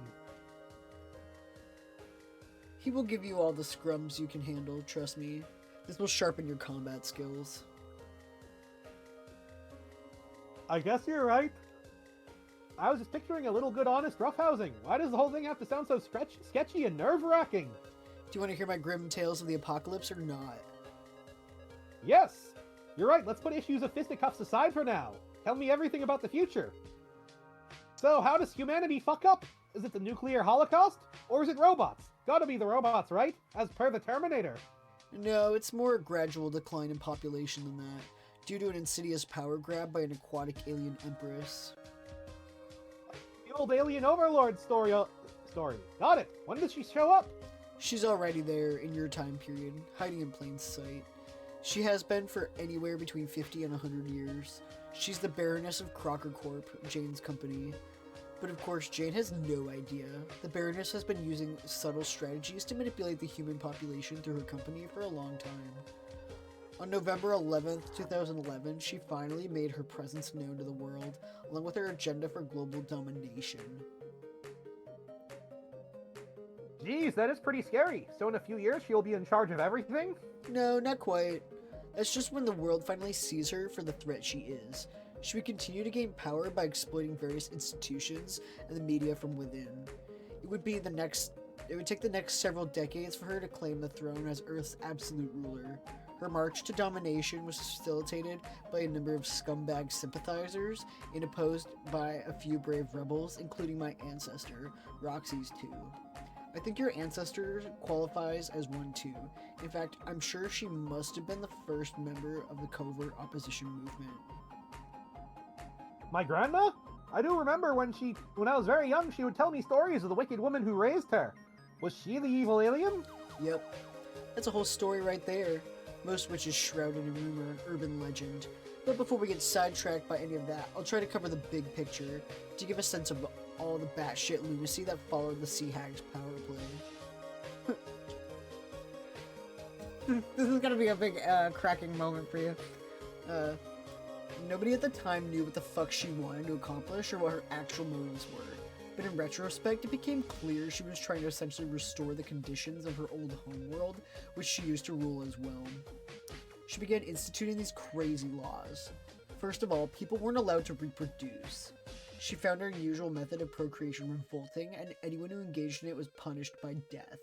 He will give you all the scrums you can handle, trust me. This will sharpen your combat skills. I guess you're right. I was just picturing a little good honest roughhousing. Why does the whole thing have to sound so sketchy and nerve-wracking? Do you want to hear my grim tales of the apocalypse or not? Yes! You're right, let's put issues of fisticuffs aside for now. Tell me everything about the future. So, how does humanity fuck up? Is it the nuclear holocaust? Or is it robots? Gotta be the robots, right? As per the Terminator. No, it's more a gradual decline in population than that, due to an insidious power grab by an aquatic alien empress. The old alien overlord story. Got it. When does she show up? She's already there in your time period, hiding in plain sight. She has been for anywhere between 50 and 100 years. She's the Baroness of Crocker Corp, Jane's company. But of course, Jane has no idea. The Baroness has been using subtle strategies to manipulate the human population through her company for a long time. On November 11th, 2011, she finally made her presence known to the world, along with her agenda for global domination. Geez, that is pretty scary. So in a few years, she'll be in charge of everything? No, not quite. That's just when the world finally sees her for the threat she is. She would continue to gain power by exploiting various institutions and the media from within. It would take the next several decades for her to claim the throne as Earth's absolute ruler. Her march to domination was facilitated by a number of scumbag sympathizers and opposed by a few brave rebels, including my ancestor, Roxy's too. I think your ancestor qualifies as one too. In fact, I'm sure she must have been the first member of the covert opposition movement. My grandma? I do remember when I was very young, she would tell me stories of the wicked woman who raised her. Was she the evil alien? Yep. That's a whole story right there. Most of which is shrouded in rumor and urban legend. But before we get sidetracked by any of that, I'll try to cover the big picture to give a sense of all the batshit lunacy that followed the Sea Hag's power play. This is gonna be a big cracking moment for you. Nobody at the time knew what the fuck she wanted to accomplish or what her actual motives were. But in retrospect, it became clear she was trying to essentially restore the conditions of her old homeworld, which she used to rule as well. She began instituting these crazy laws. First of all, people weren't allowed to reproduce. She found her unusual method of procreation revolting, and anyone who engaged in it was punished by death.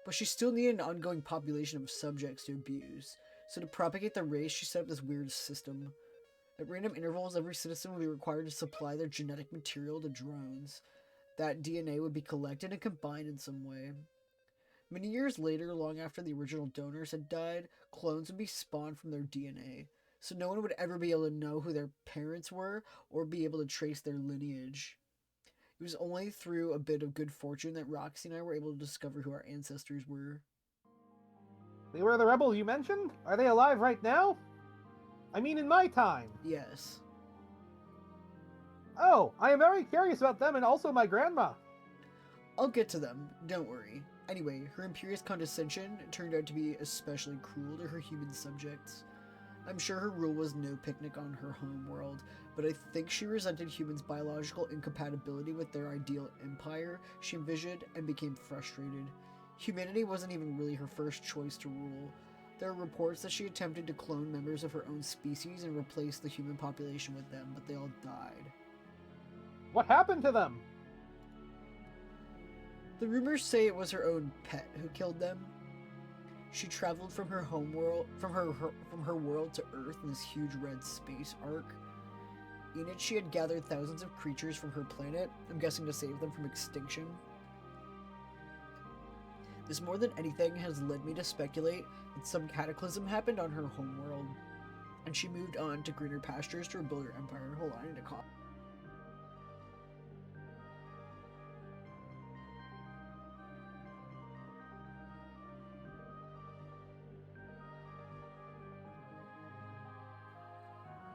But she still needed an ongoing population of subjects to abuse, so to propagate the race, she set up this weird system. At random intervals, every citizen would be required to supply their genetic material to drones. That DNA would be collected and combined in some way. Many years later, long after the original donors had died, clones would be spawned from their DNA. so no one would ever be able to know who their parents were or be able to trace their lineage. It was only through a bit of good fortune that Roxy and I were able to discover who our ancestors were. They were the rebels you mentioned? Are they alive right now? I mean, in my time. Yes. Oh, I am very curious about them and also my grandma. I'll get to them, don't worry. Anyway, her imperious condescension turned out to be especially cruel to her human subjects. I'm sure her rule was no picnic on her home world, but I think she resented humans' biological incompatibility with their ideal empire she envisioned and became frustrated. Humanity wasn't even really her first choice to rule. There are reports that she attempted to clone members of her own species and replace the human population with them, but they all died. What happened to them? The rumors say it was her own pet who killed them. She traveled from her homeworld, from her world to Earth in this huge red space arc. In it, she had gathered thousands of creatures from her planet, I'm guessing to save them from extinction. This more than anything has led me to speculate that some cataclysm happened on her homeworld, and she moved on to greener pastures to rebuild her empire. Hold on, I need to cough.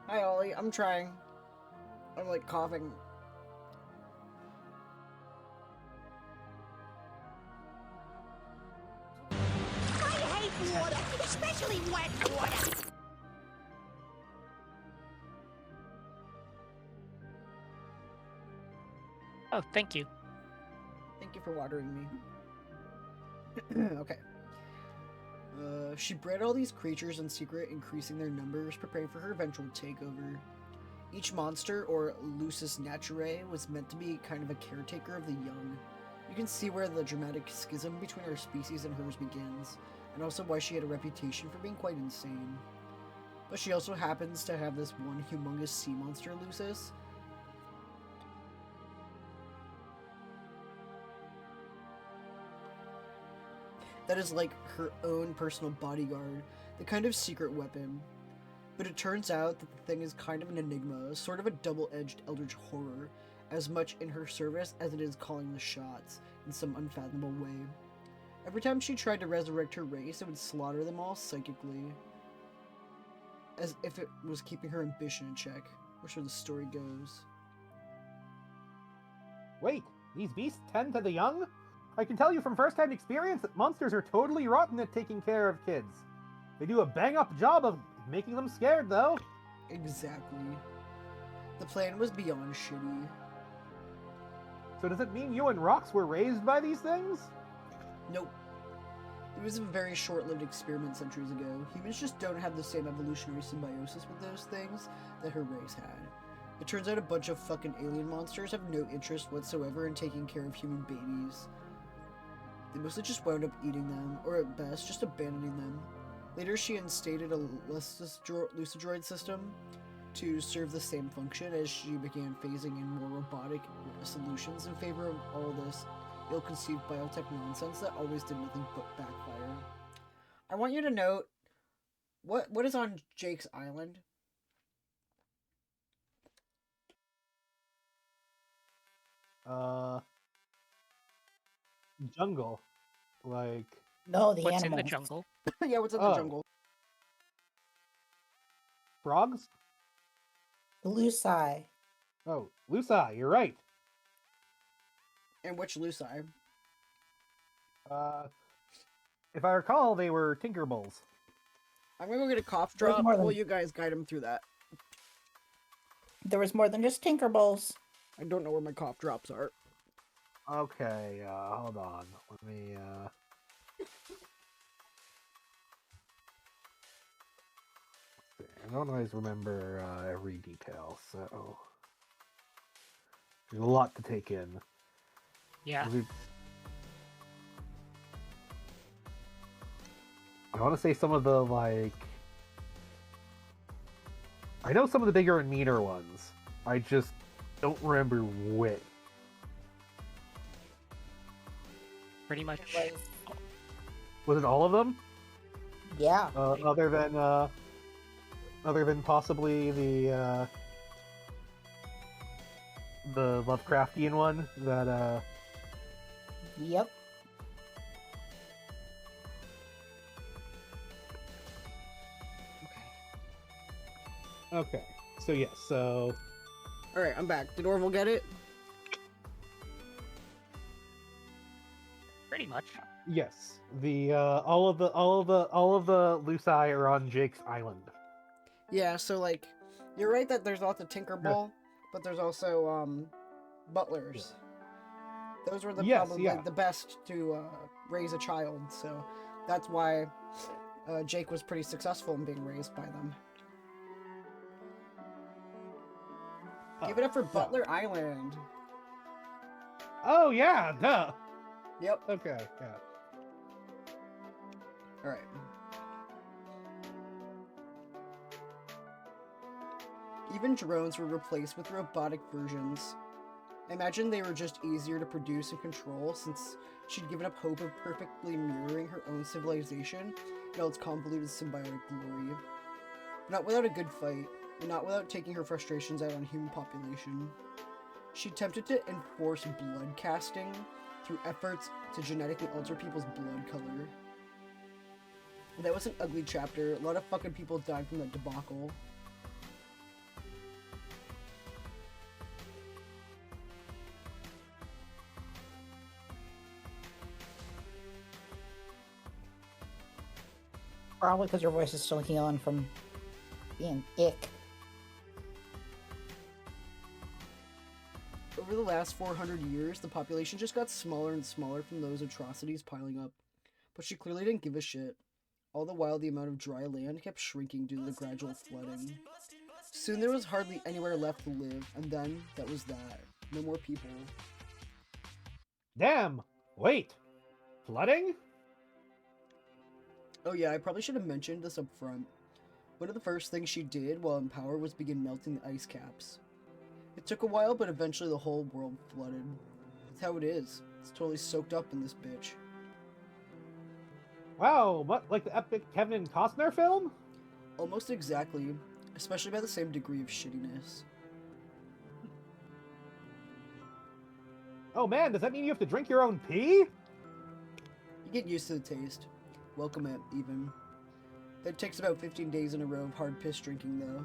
Hi, Ollie. I'm trying. I'm like coughing. I hate water, especially wet water. Oh, thank you. Thank you for watering me. Okay. She bred all these creatures in secret, increasing their numbers, preparing for her eventual takeover. Each monster, or lusus naturae, was meant to be kind of a caretaker of the young. You can see where the dramatic schism between our species and hers begins, and also why she had a reputation for being quite insane. But she also happens to have this one humongous sea monster, Lucis. That is like her own personal bodyguard, the kind of secret weapon. But it turns out that the thing is kind of an enigma, sort of a double-edged eldritch horror, as much in her service as it is calling the shots, in some unfathomable way. Every time she tried to resurrect her race, it would slaughter them all psychically, as if it was keeping her ambition in check, or so the story goes. Wait, these beasts tend to the young? I can tell you from first-hand experience that monsters are totally rotten at taking care of kids. They do a bang-up job of making them scared, though. Exactly. The plan was beyond shitty. So does it mean you and Rox were raised by these things? Nope. It was a very short-lived experiment centuries ago. Humans just don't have the same evolutionary symbiosis with those things that her race had. It turns out a bunch of fucking alien monsters have no interest whatsoever in taking care of human babies. They mostly just wound up eating them, or at best, just abandoning them. Later, she instated a Lucidroid system to serve the same function as she began phasing in more robotic solutions in favor of all this ill-conceived biotech nonsense that always did nothing but backfire. I want you to note, what is on Jake's island? Jungle. Like... No, the What's animals. in the jungle? Yeah, what's in the jungle? Frogs? Luci. Oh, Luci, you're right. And which Luci? If I recall, they were Tinkerballs. I'm gonna go get a cough There's drop more than- while you guys guide him through that. There was more than just Tinkerballs. I don't know where my cough drops are. Okay, hold on. Let me, I don't always remember every detail, so there's a lot to take in. Yeah. I want to say some of the, like... I know some of the bigger and meaner ones. I just don't remember which. Pretty much. Was it all of them? Yeah. Other than, other than possibly the Lovecraftian one that Yep. Okay. So yes, so All right, I'm back. Did Orville get it? Pretty much. yes, the all of the Luci are on Jake's island. Yeah. So like, you're right that there's lots of Tinkerbell, but there's also butlers. Those were Yes, probably yeah. the best to raise a child. So that's why Jake was pretty successful in being raised by them. Give it up for Butler Island. Oh yeah, duh. Yep. Okay, yeah. All right. Even drones were replaced with robotic versions. I imagine they were just easier to produce and control since she'd given up hope of perfectly mirroring her own civilization in all its convoluted symbiotic glory. But not without a good fight, and not without taking her frustrations out on human population. She attempted to enforce blood casting through efforts to genetically alter people's blood color. That was an ugly chapter. A lot of fucking people died from that debacle. Probably because your voice is still healing from being ick. Over the last 400 years, the population just got smaller and smaller from those atrocities piling up. But she clearly didn't give a shit. All the while, the amount of dry land kept shrinking due to the gradual flooding. Soon there was hardly anywhere left to live, and then that was that. No more people. Damn! Wait! Flooding? Oh yeah, I probably should have mentioned this up front. One of the first things she did while in power was begin melting the ice caps. It took a while, but eventually the whole world flooded. That's how it is. It's totally soaked up in this bitch. Wow, what, like the epic Kevin Costner film? Almost exactly, especially by the same degree of shittiness. Oh man, does that mean you have to drink your own pee? You get used to the taste. Welcome it, even. That takes about 15 days in a row of hard piss drinking, though.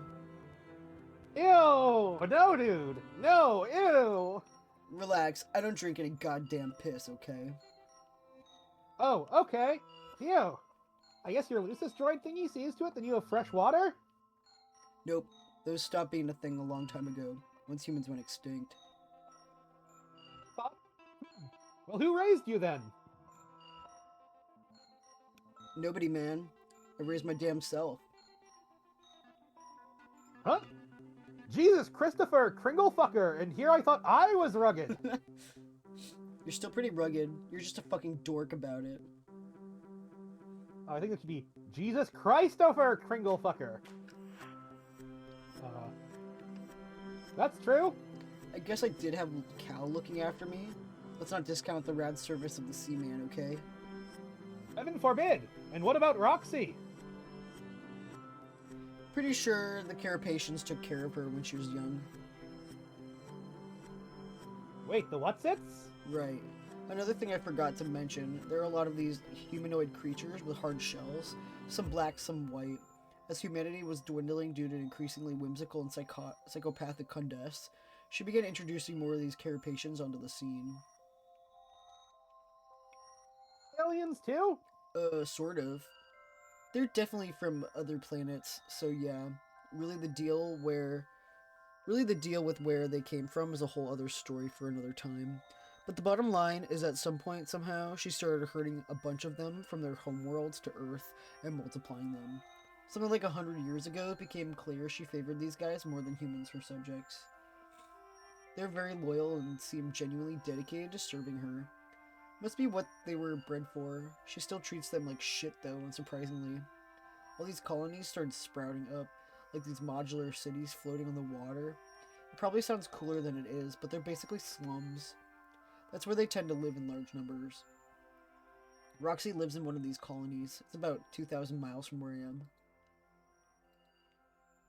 Ew! No, dude! No, ew! Relax, I don't drink any goddamn piss, okay? Oh, okay. Ew. I guess your Lucis droid thingy sees to it that you have fresh water? Nope, those stopped being a thing a long time ago, once humans went extinct. Well, who raised you then? Nobody, man. I raised my damn self. Huh? Jesus Christopher Kringlefucker, and here I thought I was rugged. You're still pretty rugged. You're just a fucking dork about it. I think it should be Jesus Christopher Kringlefucker. That's true. I guess I did have Cal looking after me. Let's not discount the rad service of the Seaman, okay? Heaven forbid. And what about Roxy? Pretty sure the Carapacians took care of her when she was young. Wait, the whatsits? Right. Another thing I forgot to mention, there are a lot of these humanoid creatures with hard shells, some black, some white. As humanity was dwindling due to increasingly whimsical and psychopathic contests, she began introducing more of these Carapacians onto the scene. Aliens too? Sort of. They're definitely from other planets, so yeah. Really the deal with where they came from is a whole other story for another time. But the bottom line is at some point, somehow, she started herding a bunch of them from their homeworlds to Earth and multiplying them. Something like 100 years ago, it became clear she favored these guys more than humans her subjects. They're very loyal and seem genuinely dedicated to serving her. Must be what they were bred for. She still treats them like shit though, unsurprisingly. All these colonies started sprouting up, like these modular cities floating on the water. It probably sounds cooler than it is, but they're basically slums. That's where they tend to live in large numbers. Roxy lives in one of these colonies. It's about 2,000 miles from where I am.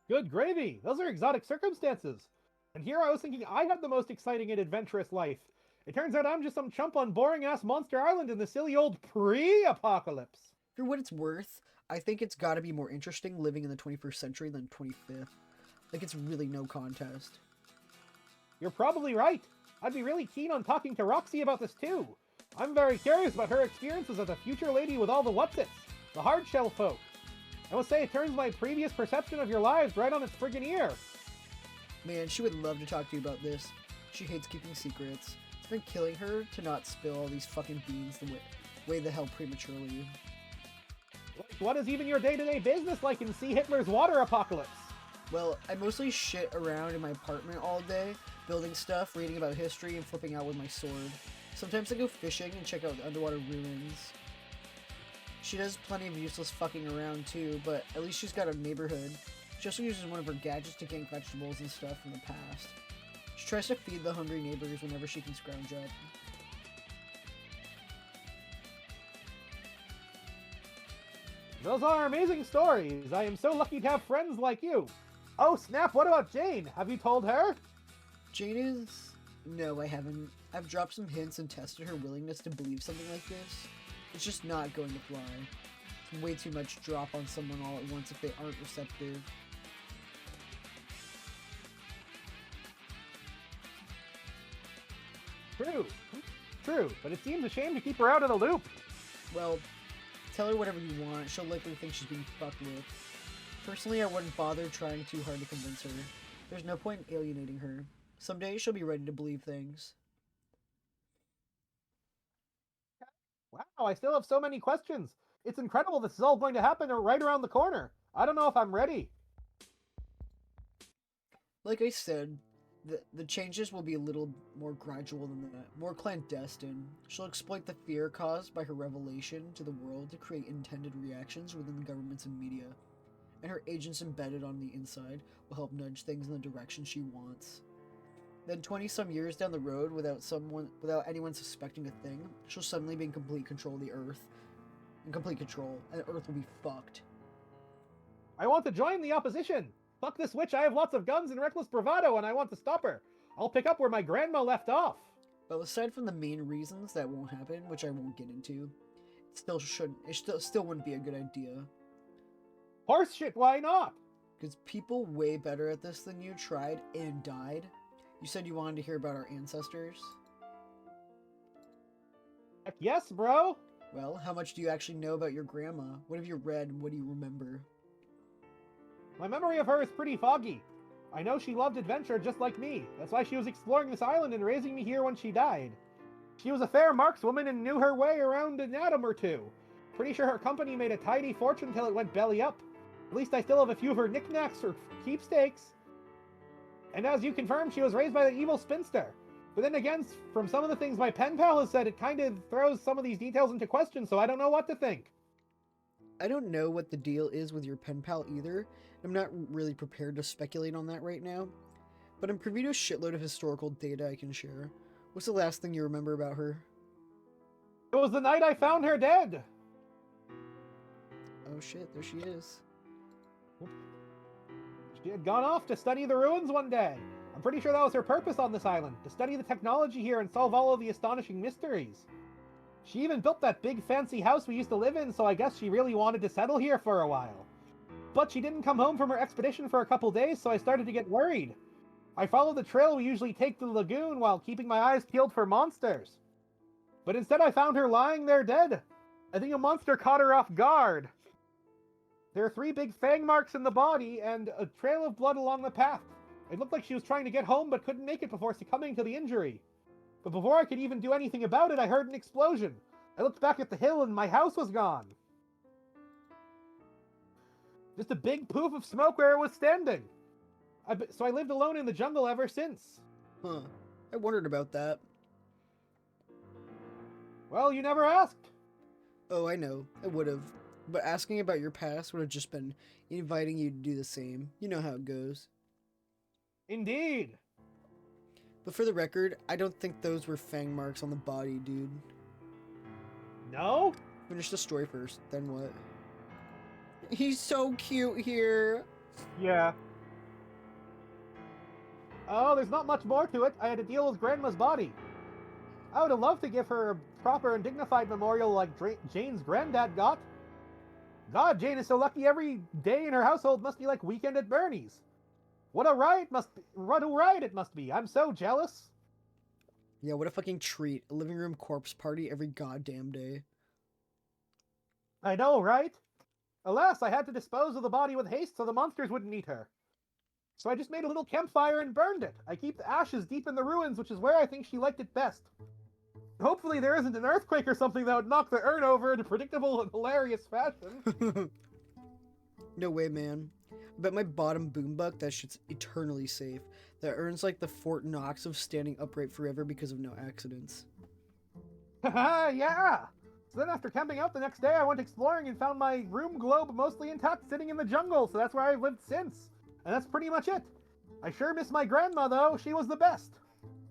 Good gravy! Those are exotic circumstances. And here I was thinking I had the most exciting and adventurous life. It turns out I'm just some chump on boring-ass Monster Island in the silly old pre-apocalypse. For what it's worth, I think it's gotta be more interesting living in the 21st century than 25th. Like, it's really no contest. You're probably right. I'd be really keen on talking to Roxy about this too. I'm very curious about her experiences as a future lady with all the what's-its, the hard-shell folk. I must say, it turns my previous perception of your lives right on its friggin' ear. Man, she would love to talk to you about this. She hates keeping secrets. It's been killing her to not spill all these fucking beans the way the hell prematurely. What is even your day-to-day business like in See Hitler's water apocalypse? Well, I mostly shit around in my apartment all day, building stuff, reading about history, and flipping out with my sword. Sometimes I go fishing and check out the underwater ruins. She does plenty of useless fucking around too, but at least she's got a neighborhood. She also uses one of her gadgets to gank vegetables and stuff from the past. She tries to feed the hungry neighbors whenever she can scrounge up. Those are amazing stories. I am so lucky to have friends like you. Oh snap, what about Jane? Have you told her? Jane is... No, I haven't. I've dropped some hints and tested her willingness to believe something like this. It's just not going to fly. It's way too much drop on someone all at once if they aren't receptive. True, but it seems a shame to keep her out of the loop. Well, tell her whatever you want. She'll likely think she's being fucked with. Personally, I wouldn't bother trying too hard to convince her. There's no point in alienating her. Someday she'll be ready to believe things. Wow, I still have so many questions. It's incredible this is all going to happen right around the corner. I don't know if I'm ready. Like I said, the changes will be a little more gradual than that, more clandestine. She'll exploit the fear caused by her revelation to the world to create intended reactions within the governments and media. And her agents embedded on the inside will help nudge things in the direction she wants. Then 20-some years down the road, without anyone suspecting a thing, she'll suddenly be in complete control of the Earth. In complete control, and Earth will be fucked. I want to join the opposition. Fuck this witch, I have lots of guns and reckless bravado, and I want to stop her. I'll pick up where my grandma left off. But aside from the main reasons that won't happen, which I won't get into, it still wouldn't be a good idea. Horse shit, why not? Because people way better at this than you tried and died. You said you wanted to hear about our ancestors? Heck yes, bro. Well, how much do you actually know about your grandma? What have you read and what do you remember? My memory of her is pretty foggy. I know she loved adventure just like me. That's why she was exploring this island and raising me here when she died. She was a fair markswoman and knew her way around an atom or two. Pretty sure her company made a tidy fortune till it went belly up. At least I still have a few of her knickknacks or keepsakes. And as you confirmed, she was raised by the evil spinster. But then again, from some of the things my pen pal has said, it kind of throws some of these details into question, so I don't know what to think. I don't know what the deal is with your pen pal either. I'm not really prepared to speculate on that right now. But I'm privy to a shitload of historical data I can share. What's the last thing you remember about her? It was the night I found her dead. Oh shit, there she is. She had gone off to study the ruins one day. I'm pretty sure that was her purpose on this island, to study the technology here and solve all of the astonishing mysteries. She even built that big fancy house we used to live in, so I guess she really wanted to settle here for a while. But she didn't come home from her expedition for a couple days, so I started to get worried. I followed the trail we usually take to the lagoon while keeping my eyes peeled for monsters. But instead I found her lying there dead. I think a monster caught her off guard. There are 3 big fang marks in the body and a trail of blood along the path. It looked like she was trying to get home but couldn't make it before succumbing to the injury. But before I could even do anything about it, I heard an explosion. I looked back at the hill and my house was gone. Just a big poof of smoke where it was standing. So I lived alone in the jungle ever since. Huh. I wondered about that. Well, you never asked. Oh, I know. I would've. But asking about your past would have just been inviting you to do the same. You know how it goes. Indeed. But for the record, I don't think those were fang marks on the body, dude. No? Finish the story first, then what? He's so cute here. Yeah. Oh, there's not much more to it. I had to deal with Grandma's body. I would have loved to give her a proper and dignified memorial like Jane's granddad got. God, Jane is so lucky every day in her household must be like weekend at Bernie's. What a riot it must be. I'm so jealous. Yeah, what a fucking treat. A living room corpse party every goddamn day. I know, right? Alas, I had to dispose of the body with haste so the monsters wouldn't eat her. So I just made a little campfire and burned it. I keep the ashes deep in the ruins, which is where I think she liked it best. Hopefully there isn't an earthquake or something that would knock the urn over in a predictable and hilarious fashion. No way, man. I bet my bottom boombuck, that shit's eternally safe. That earns like the Fort Knox of standing upright forever because of no accidents. Haha, yeah! So then after camping out the next day, I went exploring and found my room globe mostly intact sitting in the jungle, so that's where I've lived since. And that's pretty much it. I sure miss my grandma, though. She was the best.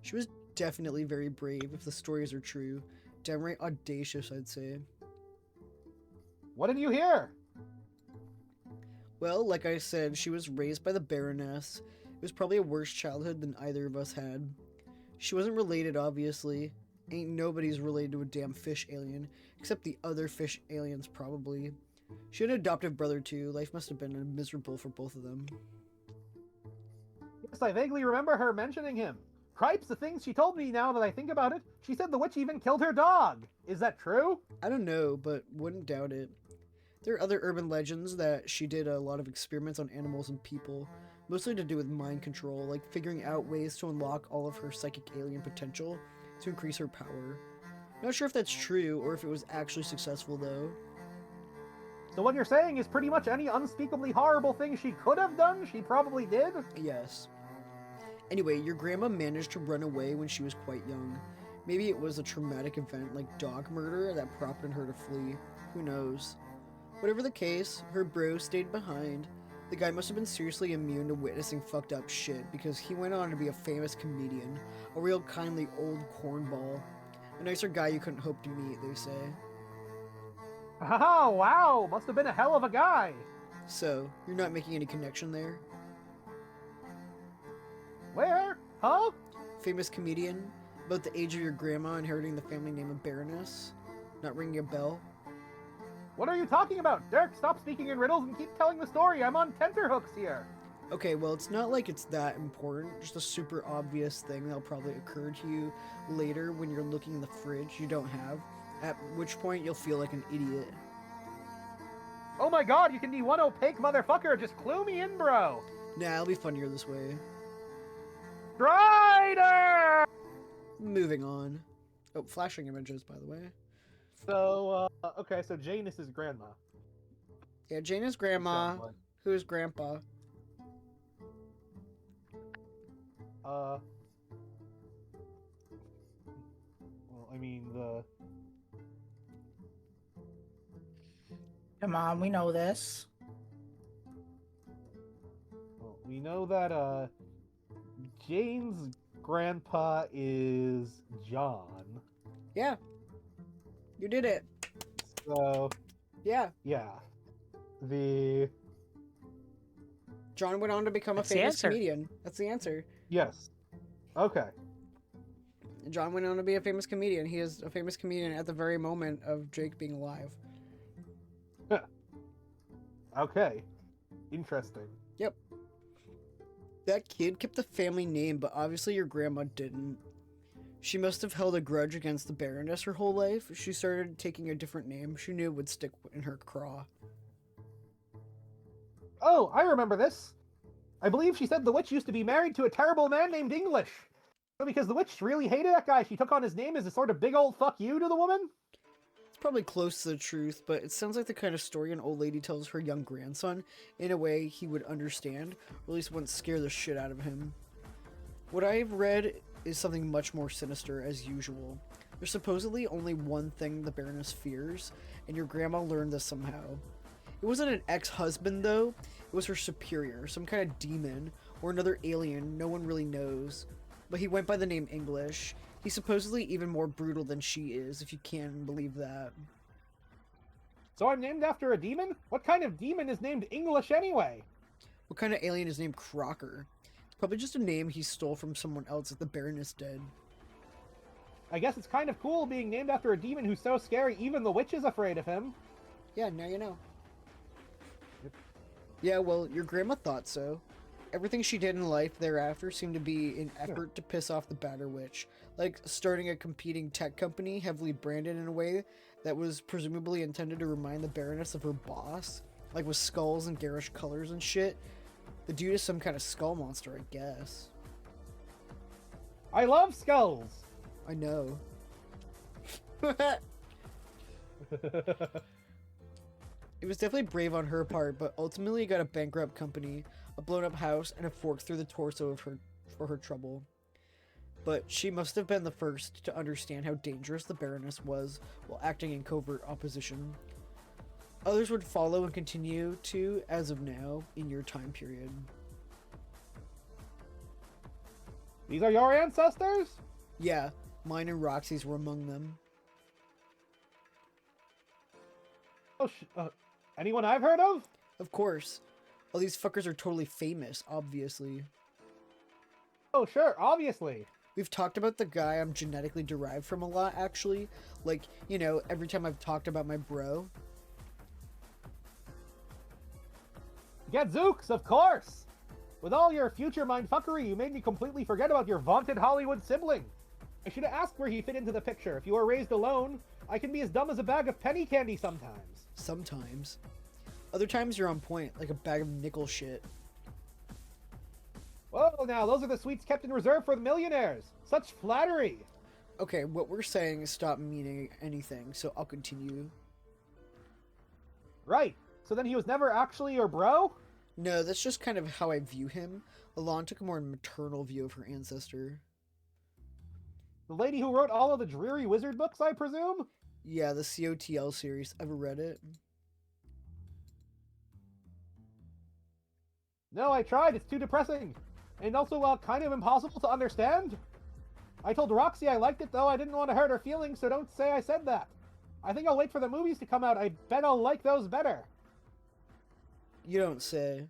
She was definitely very brave, if the stories are true. Downright audacious, I'd say. What did you hear? Well, like I said, she was raised by the Baroness. It was probably a worse childhood than either of us had. She wasn't related, obviously. Ain't nobody's related to a damn fish alien, except the other fish aliens, probably. She had an adoptive brother, too. Life must have been miserable for both of them. Yes, I vaguely remember her mentioning him. Cripes, the things she told me now that I think about it. She said the witch even killed her dog. Is that true? I don't know, but wouldn't doubt it. There are other urban legends that she did a lot of experiments on animals and people, mostly to do with mind control, like figuring out ways to unlock all of her psychic alien potential to increase her power. Not sure if that's true or if it was actually successful, though. So what you're saying is pretty much any unspeakably horrible thing she could have done, she probably did? Yes. Anyway, your grandma managed to run away when she was quite young. Maybe it was a traumatic event like dog murder that prompted her to flee. Who knows? Whatever the case, her bro stayed behind. The guy must have been seriously immune to witnessing fucked up shit because he went on to be a famous comedian, a real kindly old cornball. A nicer guy you couldn't hope to meet, they say. Oh, wow! Must have been a hell of a guy! So, you're not making any connection there? Where? Huh? Famous comedian, about the age of your grandma inheriting the family name of Baroness? Not ringing a bell? What are you talking about? Dirk, stop speaking in riddles and keep telling the story. I'm on tenterhooks here. Okay, well, it's not like it's that important. Just a super obvious thing that'll probably occur to you later when you're looking in the fridge you don't have, at which point you'll feel like an idiot. Oh my god, you can be one opaque motherfucker. Just clue me in, bro. Nah, it'll be funnier this way. Strider! Moving on. Oh, flashing images, by the way. So, okay, so Jane is his grandma. Yeah, Jane is grandma. Who is grandpa? Well, I mean, Come on, we know this. well, we know that, Jane's grandpa is John. Yeah. You did it. So, Yeah. yeah. John went on to become That's a the famous answer. comedian. That's the answer. Yes. Okay. John went on to be a famous comedian. He is a famous comedian at the very moment of Jake being alive. Okay. Interesting. Yep. That kid kept the family name, but obviously your grandma didn't. She must have held a grudge against the Baroness her whole life. She started taking a different name. She knew it would stick in her craw. Oh, I remember this. I believe she said the witch used to be married to a terrible man named English. So because the witch really hated that guy, she took on his name as a sort of big old fuck you to the woman? It's probably close to the truth, but it sounds like the kind of story an old lady tells her young grandson in a way he would understand, or at least wouldn't scare the shit out of him. What I've read is something much more sinister, as usual. There's supposedly only one thing the Baroness fears, and your grandma learned this somehow. It wasn't an ex-husband, though. It was her superior, some kind of demon, or another alien, no one really knows. But he went by the name English. He's supposedly even more brutal than she is, if you can believe that. So I'm named after a demon? What kind of demon is named English anyway? What kind of alien is named Crocker? Probably just a name he stole from someone else if the Baroness did. I guess it's kind of cool being named after a demon who's so scary even the witch is afraid of him. Yeah, now you know. Yeah, well, your grandma thought so. Everything she did in life thereafter seemed to be an effort to piss off the Batter Witch, like starting a competing tech company heavily branded in a way that was presumably intended to remind the Baroness of her boss, like with skulls and garish colors and shit. The dude is some kind of skull monster, I guess. I love skulls! I know. It was definitely brave on her part, but ultimately got a bankrupt company, a blown-up house, and a fork through the torso of her for her trouble. But she must have been the first to understand how dangerous the Baroness was while acting in covert opposition. Others would follow and continue to, as of now, in your time period. These are your ancestors? Yeah, mine and Roxy's were among them. Oh, anyone I've heard of? Of course. All these fuckers are totally famous, obviously. Oh, sure, obviously. We've talked about the guy I'm genetically derived from a lot, actually. Like, you know, every time I've talked about my bro. Gadzooks, of course! With all your future mindfuckery, you made me completely forget about your vaunted Hollywood sibling. I should have asked where he fit into the picture. If you were raised alone, I can be as dumb as a bag of penny candy sometimes. Sometimes. Other times you're on point, like a bag of nickel shit. Whoa, now, those are the sweets kept in reserve for the millionaires. Such flattery. Okay, what we're saying is stop meaning anything, so I'll continue. Right. So then he was never actually your bro? No, that's just kind of how I view him. Alon took a more maternal view of her ancestor. The lady who wrote all of the dreary wizard books, I presume? Yeah, the COTL series. Ever read it? No, I tried. It's too depressing. And also, kind of impossible to understand. I told Roxy I liked it, though. I didn't want to hurt her feelings, so don't say I said that. I think I'll wait for the movies to come out. I bet I'll like those better. You don't say.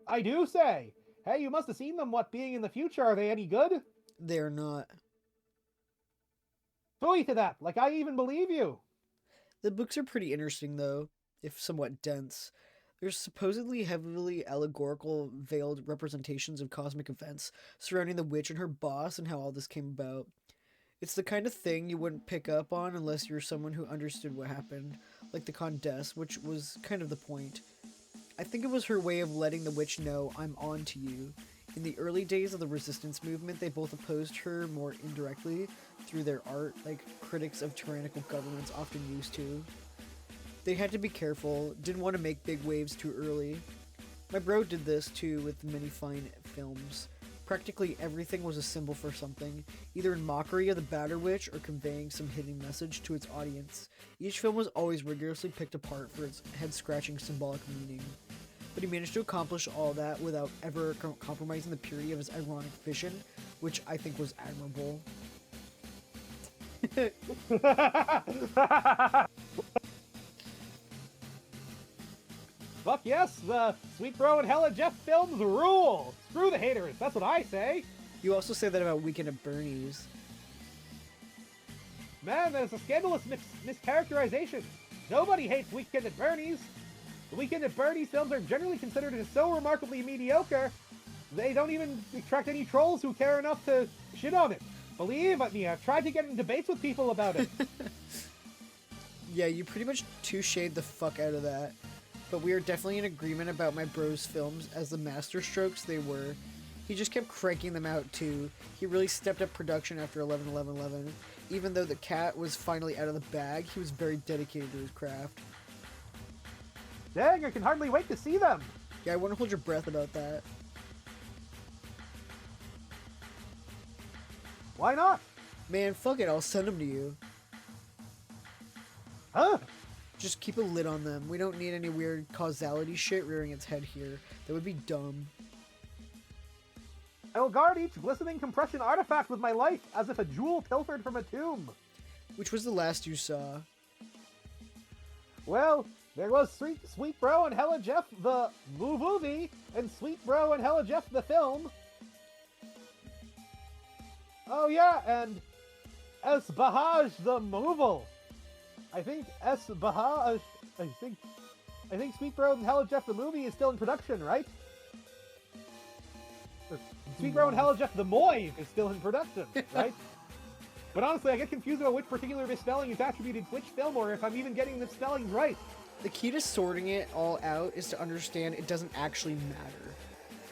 I do say. Hey, you must have seen them. What, being in the future, are they any good? They're not. Phooey to that. Like, I even believe you. The books are pretty interesting, though, if somewhat dense. There's supposedly heavily allegorical, veiled representations of cosmic events surrounding the witch and her boss and how all this came about. It's the kind of thing you wouldn't pick up on unless you're someone who understood what happened, like the Condess, which was kind of the point. I think it was her way of letting the witch know, I'm on to you. In the early days of the resistance movement, they both opposed her more indirectly through their art, like critics of tyrannical governments often used to. They had to be careful, didn't want to make big waves too early. My bro did this too with many fine films. Practically everything was a symbol for something, either in mockery of the Batter Witch or conveying some hidden message to its audience. Each film was always rigorously picked apart for its head-scratching symbolic meaning. But he managed to accomplish all that without ever compromising the purity of his ironic vision, which I think was admirable. Fuck yes, the Sweet Bro and Hella Jeff films rule! Screw the haters, that's what I say! You also say that about Weekend at Bernie's. Man, that is a scandalous mischaracterization. Nobody hates Weekend at Bernie's. The Weekend at Bernie's films are generally considered as so remarkably mediocre, they don't even attract any trolls who care enough to shit on it. Believe me, I've tried to get in debates with people about it. Yeah, you pretty much two-shade the fuck out of that. But we are definitely in agreement about my bro's films as the masterstrokes they were. He just kept cranking them out too. He really stepped up production after 11/11/11. Even though the cat was finally out of the bag, he was very dedicated to his craft. Dang, I can hardly wait to see them! Yeah, I wouldn't hold your breath about that. Why not? Man, fuck it, I'll send them to you. Huh? Just keep a lid on them. We don't need any weird causality shit rearing its head here. That would be dumb. I will guard each glistening compression artifact with my life, as if a jewel pilfered from a tomb. Which was the last you saw? Well, There was Sweet Bro and Hella Jeff the movie, and Sweet Bro and Hella Jeff the film. Oh yeah, and S. Bahaj the Moval. I think S. Bahaj. I think Sweet Bro and Hella Jeff the movie is still in production, right? Or Sweet Bro and Hella Jeff the Moy is still in production, right? But honestly, I get confused about which particular misspelling is attributed to which film, or if I'm even getting the spelling right. The key to sorting it all out is to understand it doesn't actually matter.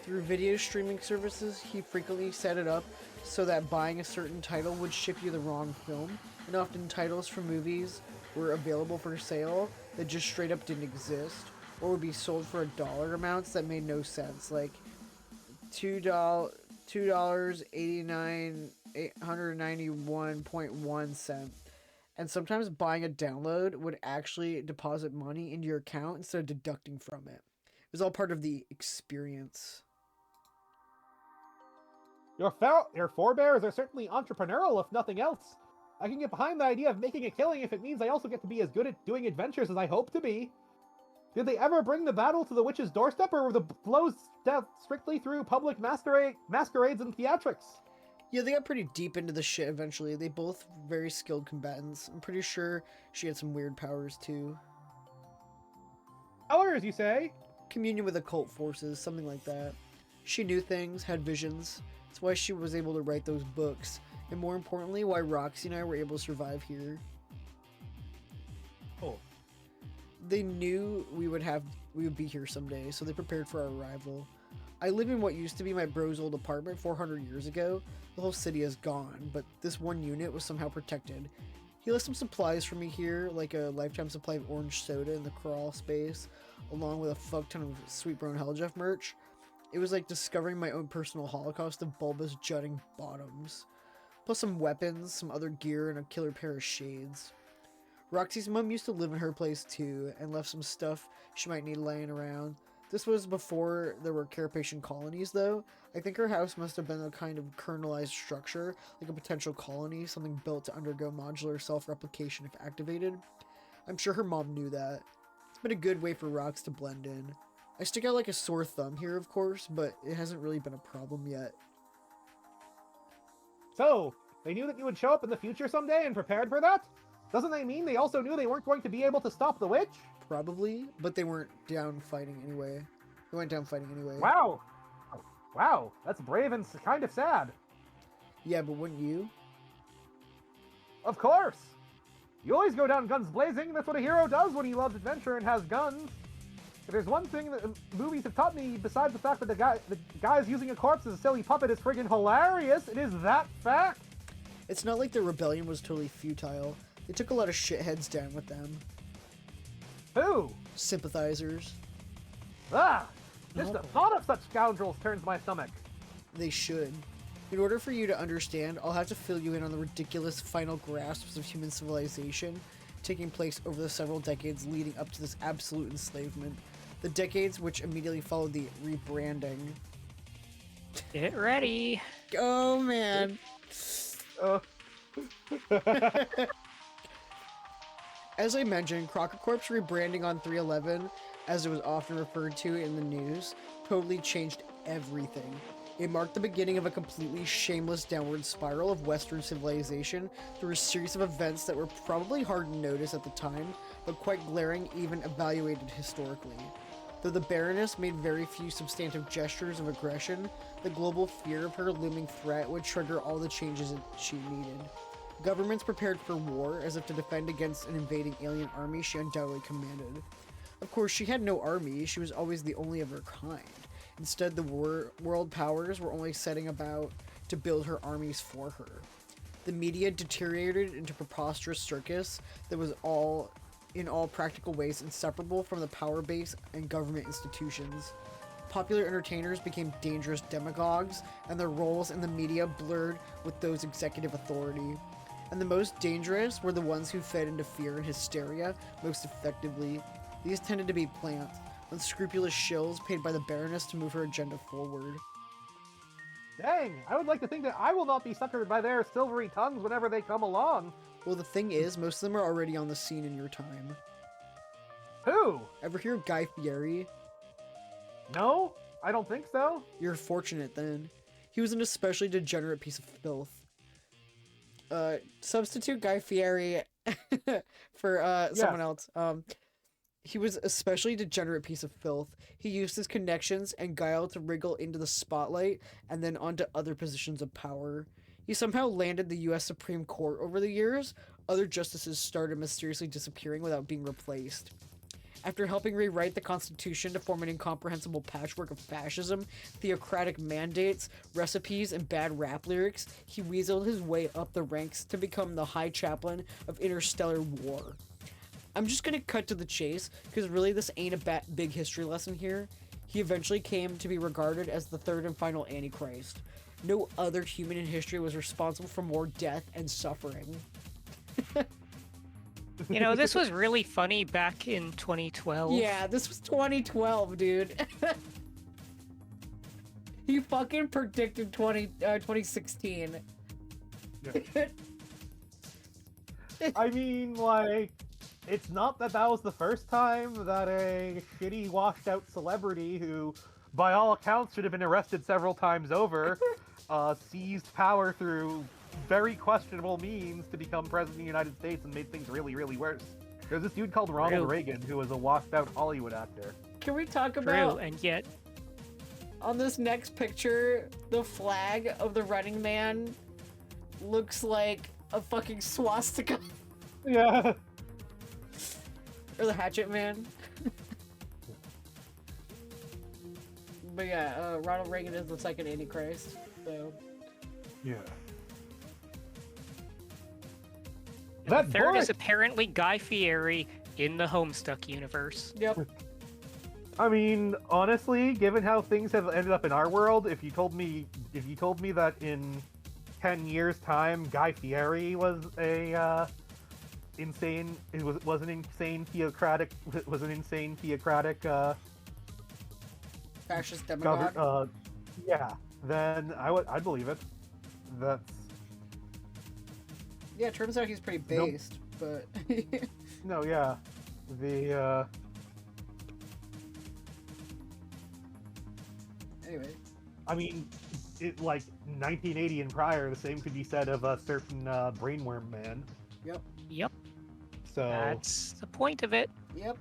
Through video streaming services, he frequently set it up so that buying a certain title would ship you the wrong film, and often titles from movies were available for sale that just straight up didn't exist, or would be sold for dollar amounts that made no sense, like $2.89 $891.1 and sometimes buying a download would actually deposit money into your account instead of deducting from it. It was all part of the experience. Your forebears are certainly entrepreneurial, if nothing else. I can get behind the idea of making a killing if it means I also get to be as good at doing adventures as I hope to be. Did they ever bring the battle to the witch's doorstep, or were the blows dealt strictly through public masquerades and theatrics? Yeah, they got pretty deep into the shit eventually. They both very skilled combatants. I'm pretty sure she had some weird powers too. Powers, you say? Communion with occult forces, something like that. She knew things, had visions. That's why she was able to write those books. And more importantly, why Roxy and I were able to survive here. Oh. They knew we would be here someday, so they prepared for our arrival. I live in what used to be my bro's old apartment 400 years ago. The whole city is gone, but this one unit was somehow protected. He left some supplies for me here, like a lifetime supply of orange soda in the crawl space, along with a fuck ton of Sweet Bro and Hell Jeff merch. It was like discovering my own personal holocaust of bulbous jutting bottoms. Plus some weapons, some other gear, and a killer pair of shades. Roxy's mom used to live in her place too, and left some stuff she might need laying around. This was before there were carapacian colonies though. I think her house must have been a kind of kernelized structure, like a potential colony, something built to undergo modular self-replication if activated. I'm sure her mom knew that. It's been a good way for Rox to blend in. I stick out like a sore thumb here, of course, but it hasn't really been a problem yet. So, they knew that you would show up in the future someday and prepared for that? Doesn't that mean they also knew they weren't going to be able to stop the witch? Probably, but they weren't down fighting anyway. They went down fighting anyway. Wow. Wow, that's brave and kind of sad. Yeah, but wouldn't you? Of course. You always go down guns blazing. That's what a hero does when he loves adventure and has guns. If there's one thing that movies have taught me, besides the fact that the guys using a corpse as a silly puppet is friggin' hilarious, it is that fact. It's not like the rebellion was totally futile. They took a lot of shitheads down with them. Who? Sympathizers. Ah! Just the thought of such scoundrels turns my stomach. They should. In order for you to understand, I'll have to fill you in on the ridiculous final grasps of human civilization taking place over the several decades leading up to this absolute enslavement. The decades which immediately followed the rebranding. Get ready. Oh, man. As I mentioned, Crocker Corp's rebranding on 3/11, as it was often referred to in the news, totally changed everything. It marked the beginning of a completely shameless downward spiral of Western civilization through a series of events that were probably hard to notice at the time, but quite glaring even evaluated historically. Though the Baroness made very few substantive gestures of aggression, the global fear of her looming threat would trigger all the changes she needed. Governments prepared for war as if to defend against an invading alien army she undoubtedly commanded. Of course, she had no army, she was always the only of her kind. Instead, the world powers were only setting about to build her armies for her. The media deteriorated into a preposterous circus that was in all practical ways inseparable from the power base and government institutions. Popular entertainers became dangerous demagogues, and their roles in the media blurred with those executive authority. And the most dangerous were the ones who fed into fear and hysteria most effectively. These tended to be plants, unscrupulous shills paid by the Baroness to move her agenda forward. Dang, I would like to think that I will not be suckered by their silvery tongues whenever they come along. Well, the thing is, most of them are already on the scene in your time. Who? Ever hear of Guy Fieri? No, I don't think so. You're fortunate then. He was an especially degenerate piece of filth. Substitute Guy Fieri for someone else. He was especially degenerate piece of filth. He used his connections and guile to wriggle into the spotlight and then onto other positions of power. He somehow landed the U.S. Supreme Court over the years. Other justices started mysteriously disappearing without being replaced. After helping rewrite the Constitution to form an incomprehensible patchwork of fascism, theocratic mandates, recipes, and bad rap lyrics, he weaseled his way up the ranks to become the High Chaplain of Interstellar War. I'm just gonna cut to the chase, because really this ain't a big history lesson here. He eventually came to be regarded as the third and final Antichrist. No other human in history was responsible for more death and suffering. You know, this was really funny back in 2012. Yeah, this was 2012, dude. He fucking predicted 2016. Yeah. I mean, like, it's not that that was the first time that a shitty, washed-out celebrity who, by all accounts, should have been arrested several times over, seized power through very questionable means to become president of the United States and made things really, really worse. There's this dude called Ronald Reagan who was a washed-out Hollywood actor. Can we talk True, about... and yet... On this next picture, the flag of the Running Man looks like a fucking swastika. Yeah. Or the Hatchet Man. But yeah, Ronald Reagan is the second Antichrist, so... Yeah. The third is apparently Guy Fieri in the Homestuck universe. Yep. I mean, honestly, given how things have ended up in our world, if you told me that in 10 years' time Guy Fieri was an insane theocratic Fascist demagogue. Yeah, then I'd believe it. That's... Yeah, it turns out he's pretty based, but... No, yeah. Anyway. I mean, like, 1980 and prior, the same could be said of a certain brainworm man. Yep. Yep. So... That's the point of it. Yep.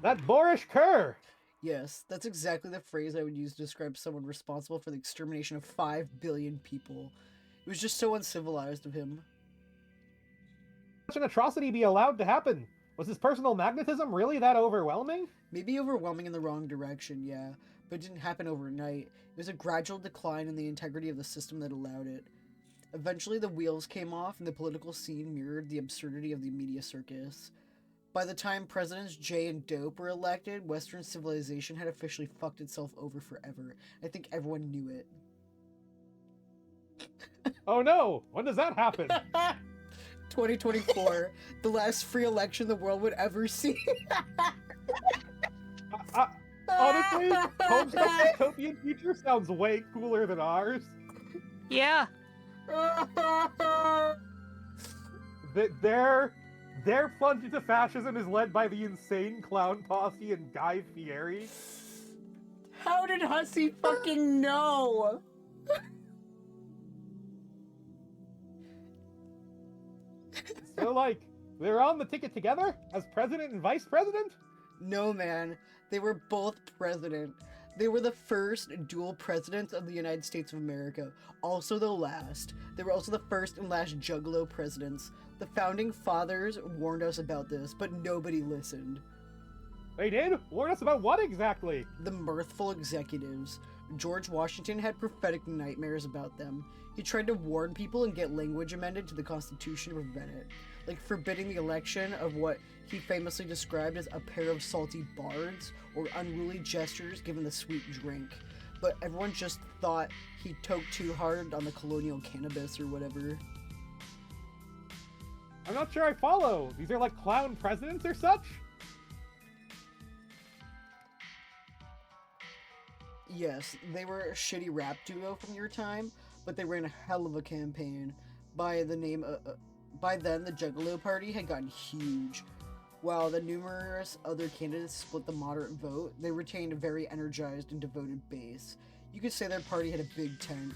That boorish cur! Yes, that's exactly the phrase I would use to describe someone responsible for the extermination of 5 billion people. It was just so uncivilized of him. Such an atrocity be allowed to happen? Was his personal magnetism really that overwhelming? Maybe overwhelming in the wrong direction, yeah, but it didn't happen overnight. It was a gradual decline in the integrity of the system that allowed it. Eventually the wheels came off and the political scene mirrored the absurdity of the media circus. By the time Presidents Jay and Dope were elected, Western civilization had officially fucked itself over forever. I think everyone knew it. Oh no! When does that happen? 2024, the last free election the world would ever see. Honestly, Homestuck's utopian future sounds way cooler than ours. Yeah. Their plunge into fascism is led by the insane clown posse and Guy Fieri. How did Hussey fucking know? So, like, they're on the ticket together as president and vice president? No, man. They were both president. They were the first dual presidents of the United States of America. Also the last. They were also the first and last Juggalo presidents. The founding fathers warned us about this, but nobody listened. They did? Warn us about what exactly? The mirthful executives. George Washington had prophetic nightmares about them. He tried to warn people and get language amended to the Constitution to prevent it, like forbidding the election of what he famously described as a pair of salty bards, or unruly gestures given the sweet drink. But everyone just thought he toked too hard on the colonial cannabis or whatever. I'm not sure I follow. These are like clown presidents or such? Yes, they were a shitty rap duo from your time, but they ran a hell of a campaign. By then, the Juggalo Party had gotten huge. While the numerous other candidates split the moderate vote, they retained a very energized and devoted base. You could say their party had a big tent.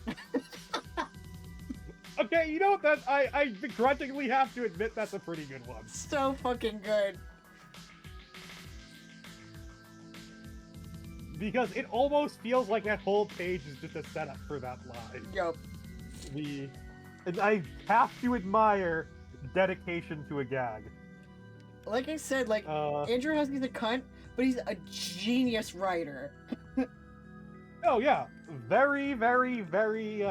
Okay, you know what? That I begrudgingly have to admit that's a pretty good one. So fucking good. Because it almost feels like that whole page is just a setup for that line. Yup. And I have to admire dedication to a gag. Like I said, like, Andrew Husky's a cunt, but he's a genius writer. Oh yeah, very, very, very,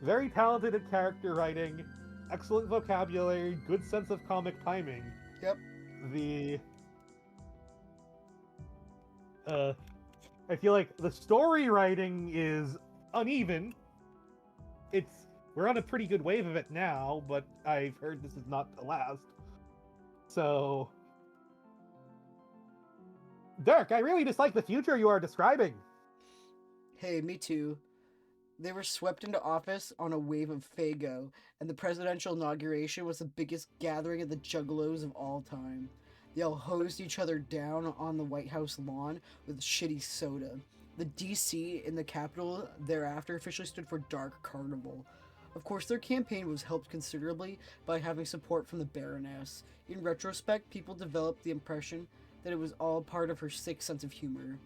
very talented at character writing, excellent vocabulary, good sense of comic timing. Yep. I feel like the story writing is uneven. We're on a pretty good wave of it now, but I've heard this is not the last. So, Dirk, I really dislike the future you are describing. Hey, me too. They were swept into office on a wave of Fago, and the presidential inauguration was the biggest gathering of the juggalos of all time. They all hosed each other down on the White House lawn with shitty soda. The DC in the Capitol thereafter officially stood for Dark Carnival. Of course, their campaign was helped considerably by having support from the Baroness. In retrospect, people developed the impression that it was all part of her sick sense of humor.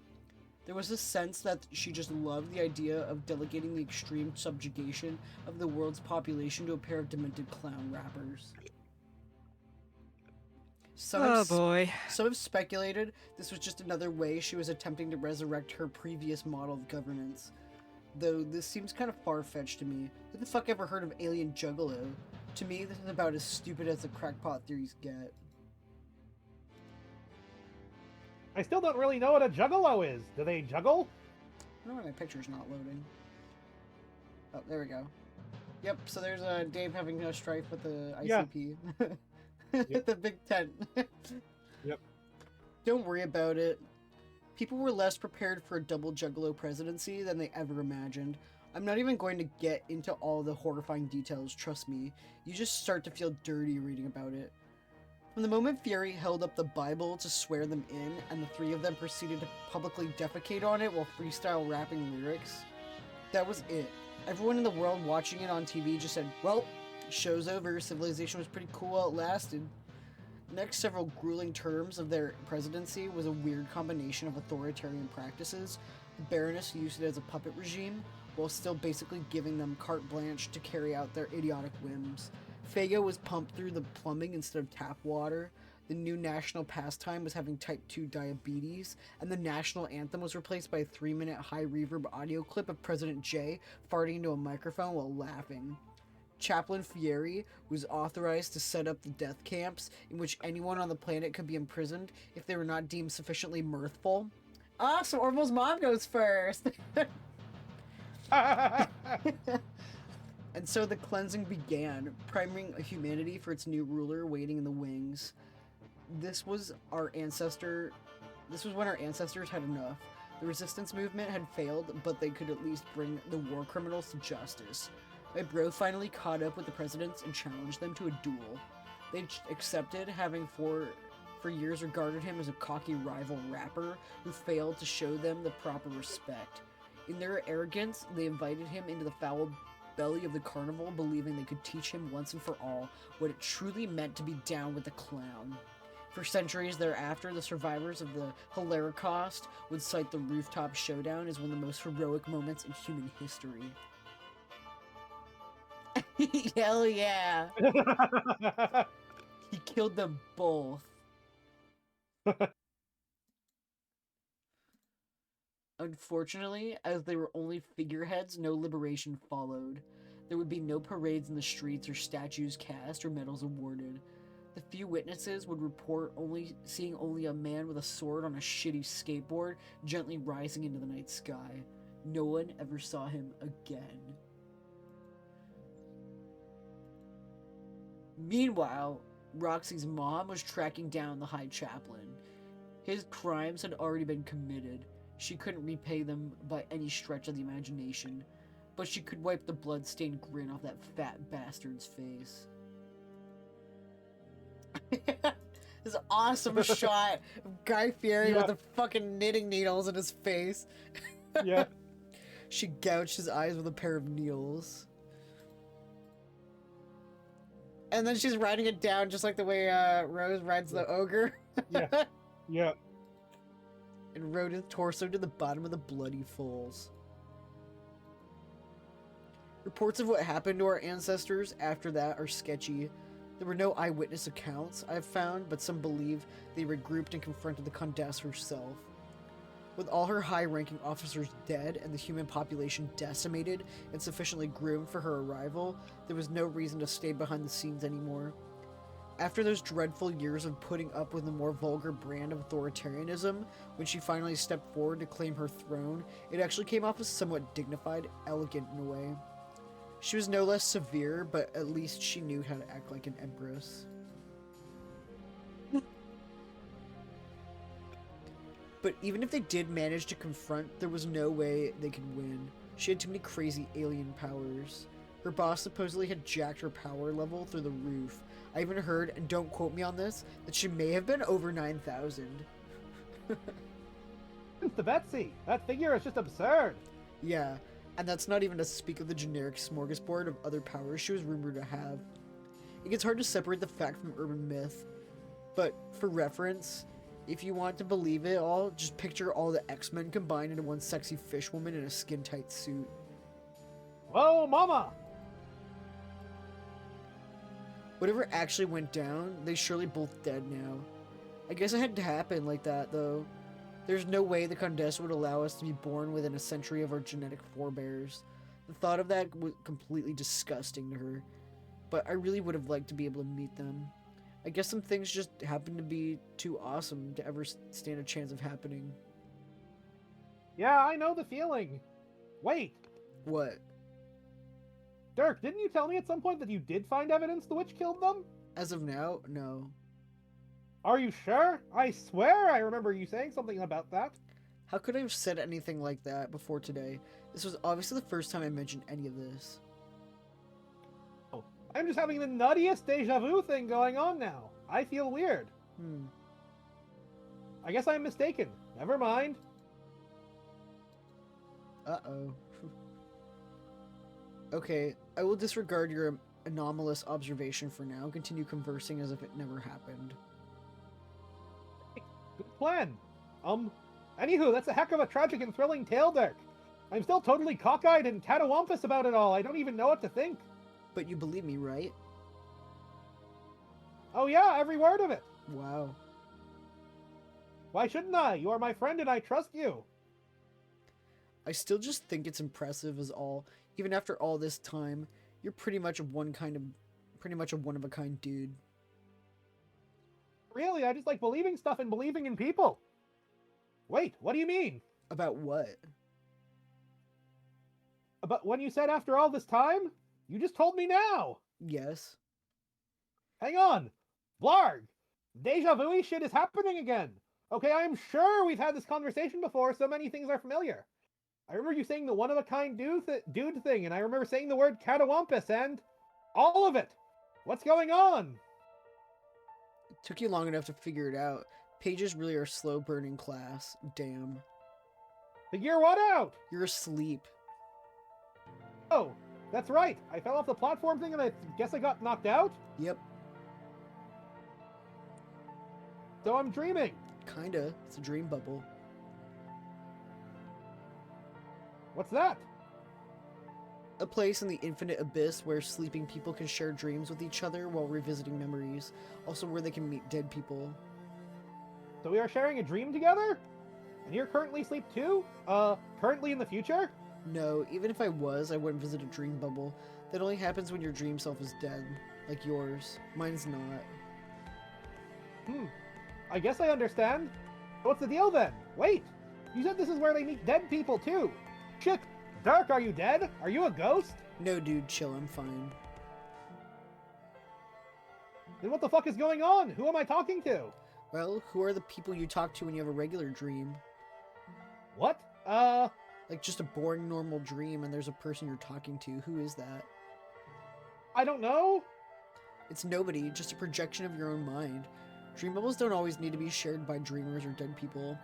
There was a sense that she just loved the idea of delegating the extreme subjugation of the world's population to a pair of demented clown rappers. Some have speculated this was just another way she was attempting to resurrect her previous model of governance. Though this seems kind of far-fetched to me. Who the fuck ever heard of Alien Juggalo? To me, this is about as stupid as the crackpot theories get. I still don't really know what a juggalo is. Do they juggle? I don't know why my picture's not loading. Oh, there we go. Yep, so there's Dave having a strife with the ICP. Yep. The big tent. Yep. Don't worry about it. People were less prepared for a double juggalo presidency than they ever imagined. I'm not even going to get into all the horrifying details, trust me. You just start to feel dirty reading about it. From the moment Fury held up the Bible to swear them in, and the three of them proceeded to publicly defecate on it while freestyle rapping lyrics, that was it. Everyone in the world watching it on TV just said, well, show's over, civilization was pretty cool while it lasted. The next several grueling terms of their presidency was a weird combination of authoritarian practices. The Baroness used it as a puppet regime, while still basically giving them carte blanche to carry out their idiotic whims. Fago was pumped through the plumbing instead of tap water. The new national pastime was having type 2 diabetes, and the national anthem was replaced by a 3-minute high reverb audio clip of President J farting into a microphone while laughing. Chaplain Fieri was authorized to set up the death camps in which anyone on the planet could be imprisoned if they were not deemed sufficiently mirthful. Ah, so Orville's mom goes first! And so the cleansing began, priming humanity for its new ruler waiting in the wings. This was when our ancestors had enough. The resistance movement had failed, but they could at least bring the war criminals to justice. My bro finally caught up with the presidents and challenged them to a duel. They accepted, having for years regarded him as a cocky rival rapper who failed to show them the proper respect. In their arrogance, they invited him into the foul belly of the carnival, believing they could teach him once and for all what it truly meant to be down with the clown. For centuries thereafter, the survivors of the Holocaust would cite the rooftop showdown as one of the most heroic moments in human history. Hell yeah! He killed them both. Unfortunately, as they were only figureheads, no liberation followed. There would be no parades in the streets or statues cast or medals awarded. The few witnesses would report seeing only a man with a sword on a shitty skateboard gently rising into the night sky. No one ever saw him again. Meanwhile, Roxy's mom was tracking down the High Chaplain. His crimes had already been committed. She couldn't repay them by any stretch of the imagination, but she could wipe the blood-stained grin off that fat bastard's face. This awesome shot of Guy Fieri Yeah. with the fucking knitting needles in his face. Yeah. She gouged his eyes with a pair of needles. And then she's writing it down just like the way Rose rides the ogre. Yeah. Yeah. And rode his torso to the bottom of the bloody falls. Reports of what happened to our ancestors after that are sketchy. There were no eyewitness accounts I've found, but some believe they regrouped and confronted the Condess herself. With all her high-ranking officers dead and the human population decimated and sufficiently groomed for her arrival, there was no reason to stay behind the scenes anymore. After those dreadful years of putting up with a more vulgar brand of authoritarianism, when she finally stepped forward to claim her throne, it actually came off as somewhat dignified, elegant in a way. She was no less severe, but at least she knew how to act like an empress. But even if they did manage to confront, there was no way they could win. She had too many crazy alien powers. Her boss supposedly had jacked her power level through the roof. I even heard, and don't quote me on this, that she may have been over 9,000. The Betsy. That figure is just absurd. Yeah, and that's not even to speak of the generic smorgasbord of other powers she was rumored to have. It gets hard to separate the fact from urban myth. But, for reference, if you want to believe it all, just picture all the X-Men combined into one sexy fish woman in a skin-tight suit. Whoa, mama! Whatever actually went down, they surely both dead now. I guess it had to happen like that, though. There's no way the Condessa would allow us to be born within a century of our genetic forebears. The thought of that was completely disgusting to her. But I really would have liked to be able to meet them. I guess some things just happen to be too awesome to ever stand a chance of happening. Yeah, I know the feeling. Wait, What? Dirk, didn't you tell me at some point that you did find evidence the witch killed them? As of now, no. Are you sure? I swear I remember you saying something about that. How could I have said anything like that before today? This was obviously the first time I mentioned any of this. Oh, I'm just having the nuttiest deja vu thing going on now. I feel weird. I guess I'm mistaken. Never mind. Uh-oh. Okay, I will disregard your anomalous observation for now. Continue conversing as if it never happened. Good plan. Anywho, that's a heck of a tragic and thrilling tale, Dirk. I'm still totally cockeyed and catawampus about it all. I don't even know what to think. But you believe me, right? Oh yeah, every word of it. Wow. Why shouldn't I? You are my friend and I trust you. I still just think it's impressive as all. Even after all this time, you're pretty much a one-of-a-kind dude. Really, I just like believing stuff and believing in people. Wait, what do you mean? About what? About when you said after all this time? You just told me now. Yes. Hang on. Blarg. Deja vu shit is happening again. Okay, I am sure we've had this conversation before, so many things are familiar. I remember you saying the one-of-a-kind dude thing, and I remember saying the word catawampus, and all of it. What's going on? It took you long enough to figure it out. Pages really are slow-burning class. Damn. Figure what out? You're asleep. Oh, that's right. I fell off the platform thing and I guess I got knocked out? Yep. So I'm dreaming. Kinda. It's a dream bubble. What's that? A place in the infinite abyss where sleeping people can share dreams with each other while revisiting memories. Also where they can meet dead people. So we are sharing a dream together? And you're currently asleep too? Currently in the future? No, even if I was, I wouldn't visit a dream bubble. That only happens when your dream self is dead. Like yours. Mine's not. I guess I understand. What's the deal then? Wait! You said this is where they meet dead people too! Shit! Dirk, are you dead? Are you a ghost? No, dude, chill, I'm fine. Then what the fuck is going on? Who am I talking to? Well, who are the people you talk to when you have a regular dream? What? Like just a boring normal dream and there's a person you're talking to. Who is that? I don't know. It's nobody, just a projection of your own mind. Dream bubbles don't always need to be shared by dreamers or dead people.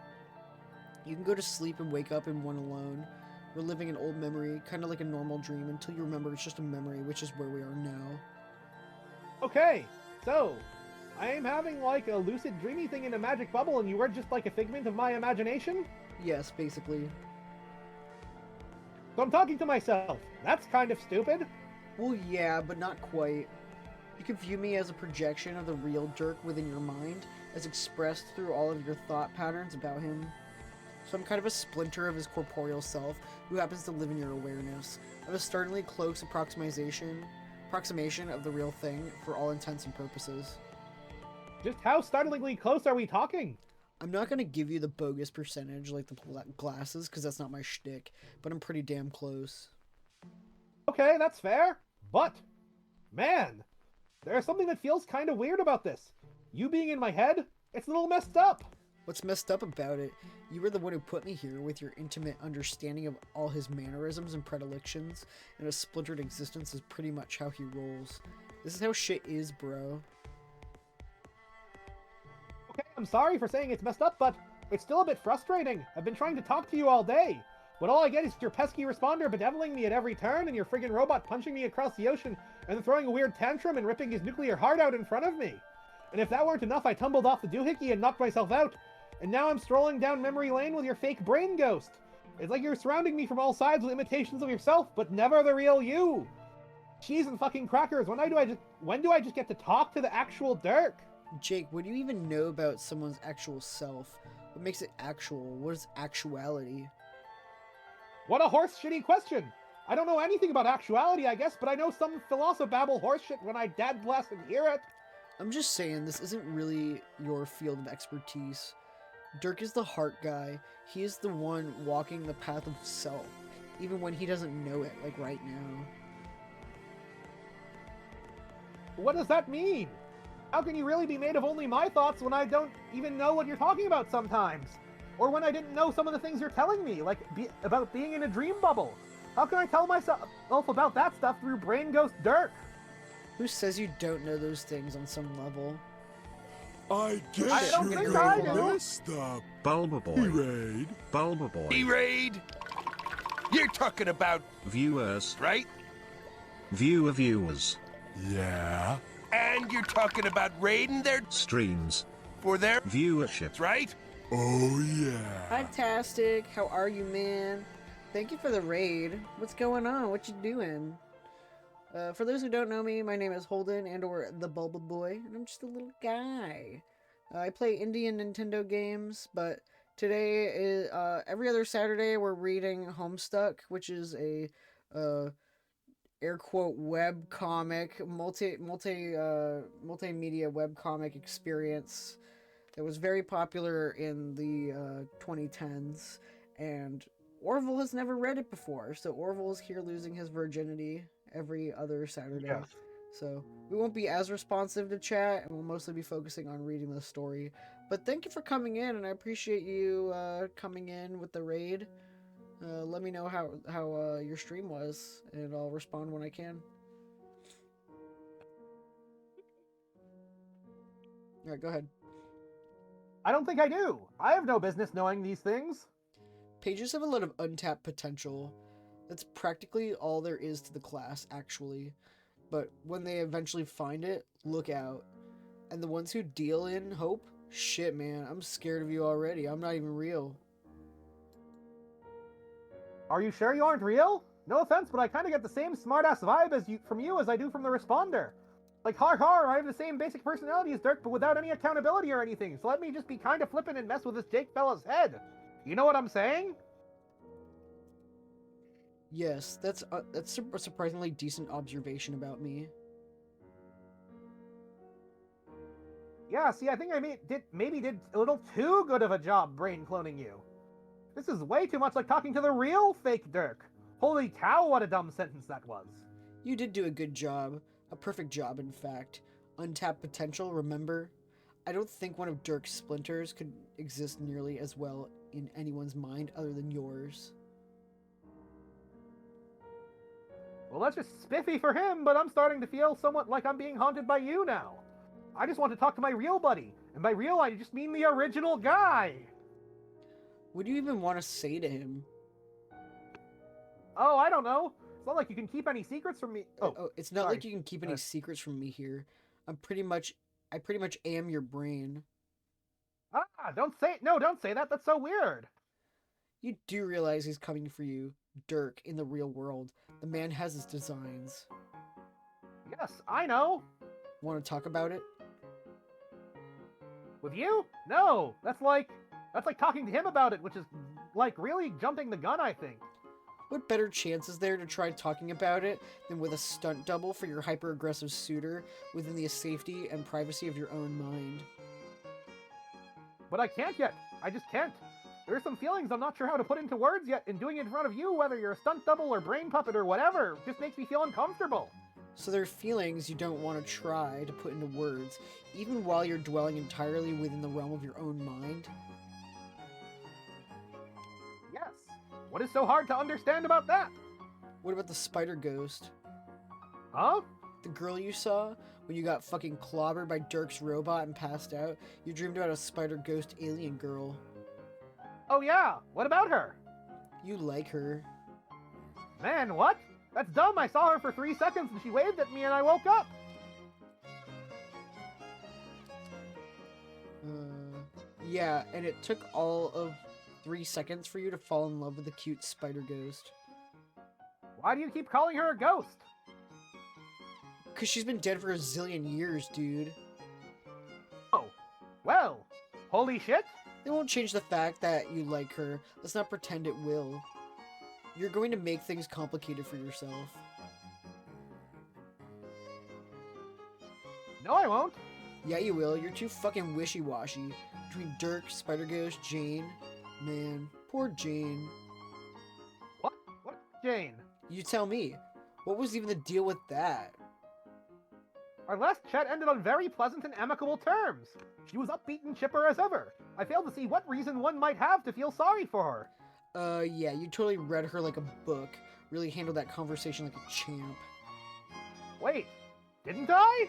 You can go to sleep and wake up in one alone, reliving an old memory, kind of like a normal dream, until you remember it's just a memory, which is where we are now. Okay, so I am having like a lucid dreamy thing in a magic bubble and you are just like a figment of my imagination? Yes, basically. So I'm talking to myself. That's kind of stupid. Well, yeah, but not quite. You can view me as a projection of the real Dirk within your mind, as expressed through all of your thought patterns about him. So I'm kind of a splinter of his corporeal self, who happens to live in your awareness. I have a startlingly close approximation of the real thing, for all intents and purposes. Just how startlingly close are we talking? I'm not going to give you the bogus percentage like the glasses, because that's not my shtick, but I'm pretty damn close. Okay, that's fair. But, man, there's something that feels kind of weird about this. You being in my head, it's a little messed up. What's messed up about it? You were the one who put me here with your intimate understanding of all his mannerisms and predilections, and a splintered existence is pretty much how he rolls. This is how shit is, bro. Okay, I'm sorry for saying it's messed up, but it's still a bit frustrating. I've been trying to talk to you all day, but all I get is your pesky responder bedeviling me at every turn, and your friggin' robot punching me across the ocean, and then throwing a weird tantrum and ripping his nuclear heart out in front of me. And if that weren't enough, I tumbled off the doohickey and knocked myself out, and now I'm strolling down memory lane with your fake brain ghost. It's like you're surrounding me from all sides with imitations of yourself, but never the real you. Cheese and fucking crackers, when do I just get to talk to the actual Dirk? Jake, what do you even know about someone's actual self? What makes it actual? What is actuality? What a horse shitty question. I don't know anything about actuality, I guess, but I know some philosophobabble horse shit when I dad blast and hear it. I'm just saying, this isn't really your field of expertise. Dirk is the heart guy. He is the one walking the path of self, even when he doesn't know it, like right now. What does that mean? How can you really be made of only my thoughts when I don't even know what you're talking about sometimes? Or when I didn't know some of the things you're telling me, like about being in a dream bubble? How can I tell myself about that stuff through Brain Ghost Dirk? Who says you don't know those things on some level? I guess I don't you're think I gonna do. messed up. Bulba Boy. Raid. Bulba Boy. E-Raid? You're talking about, Viewers. right? Viewers. Yeah. And you're talking about raiding their Streams. for their Viewership. right? Oh yeah. Fantastic. How are you, man? Thank you for the raid. What's going on? What you doing? For those who don't know me, my name is Holden, or the Bulba Boy, and I'm just a little guy. I play indie and Nintendo games, but today is every other Saturday we're reading Homestuck, which is a air quote web comic, multimedia web comic experience that was very popular in the 2010s, and Orville has never read it before, so Orville is here losing his virginity every other Saturday. Yes. So we won't be as responsive to chat, and we'll mostly be focusing on reading the story. But thank you for coming in, and I appreciate you coming in with the raid. Let me know how your stream was, and I'll respond when I can. Alright, go ahead. I don't think I do. I have no business knowing these things. Pages have a lot of untapped potential. That's practically all there is to the class, actually. But when they eventually find it, look out. And the ones who deal in hope, shit, man, I'm scared of you already. I'm not even real. Are you sure you aren't real? No offense, but I kind of get the same smartass vibe from you as I do from the responder. Like, I have the same basic personality as Dirk, but without any accountability or anything, so let me just be kind of flippant and mess with this Jake fella's head. You know what I'm saying? Yes, that's a surprisingly decent observation about me. Yeah, see, I think I maybe did a little too good of a job brain cloning you. This is way too much like talking to the real fake Dirk. Holy cow, what a dumb sentence that was. You did do a good job. A perfect job, in fact. Untapped potential, remember? I don't think one of Dirk's splinters could exist nearly as well in anyone's mind other than yours. Well, that's just spiffy for him, but I'm starting to feel somewhat like I'm being haunted by you now. I just want to talk to my real buddy, And by real, I just mean the original guy. What do you even want to say to him? Oh, I don't know. It's not like you can keep any secrets from me. Oh, it's not sorry. like you can keep any secrets from me here. I pretty much am your brain. Ah, don't say it. No, don't say that. That's so weird. You do realize he's coming for you, Dirk, in the real world. The man has his designs. Yes, I know. Want to talk about it? With you? No, that's like talking to him about it, which is like really jumping the gun, I think. What better chance is there to try talking about it than with a stunt double for your hyper-aggressive suitor within the safety and privacy of your own mind? But I can't yet. I just can't. There's some feelings I'm not sure how to put into words yet, and doing it in front of you, whether you're a stunt double or brain puppet or whatever, just makes me feel uncomfortable. So there are feelings you don't want to try to put into words, even while you're dwelling entirely within the realm of your own mind? Yes. What is so hard to understand about that? What about the spider ghost? Huh? The girl you saw? When you got fucking clobbered by Dirk's robot and passed out, you dreamed about a spider ghost alien girl. Oh yeah, what about her? You like her. Man, what? That's dumb. I saw her for 3 seconds and she waved at me and I woke up. Yeah, and it took all of 3 seconds for you to fall in love with the cute spider ghost. Why do you keep calling her a ghost? Because she's been dead for a zillion years, dude. Oh, well, holy shit. It won't change the fact that you like her. Let's not pretend it will. You're going to make things complicated for yourself. No, I won't. Yeah, you will. You're too fucking wishy-washy. Between Dirk, Spider-Ghost, Jane. Man, poor Jane. What? What, Jane? You tell me. What was even the deal with that? Our last chat ended on very pleasant and amicable terms. She was upbeat and chipper as ever. I fail to see what reason one might have to feel sorry for her. Yeah, you totally read her like a book. Really handled that conversation like a champ. Wait, didn't I?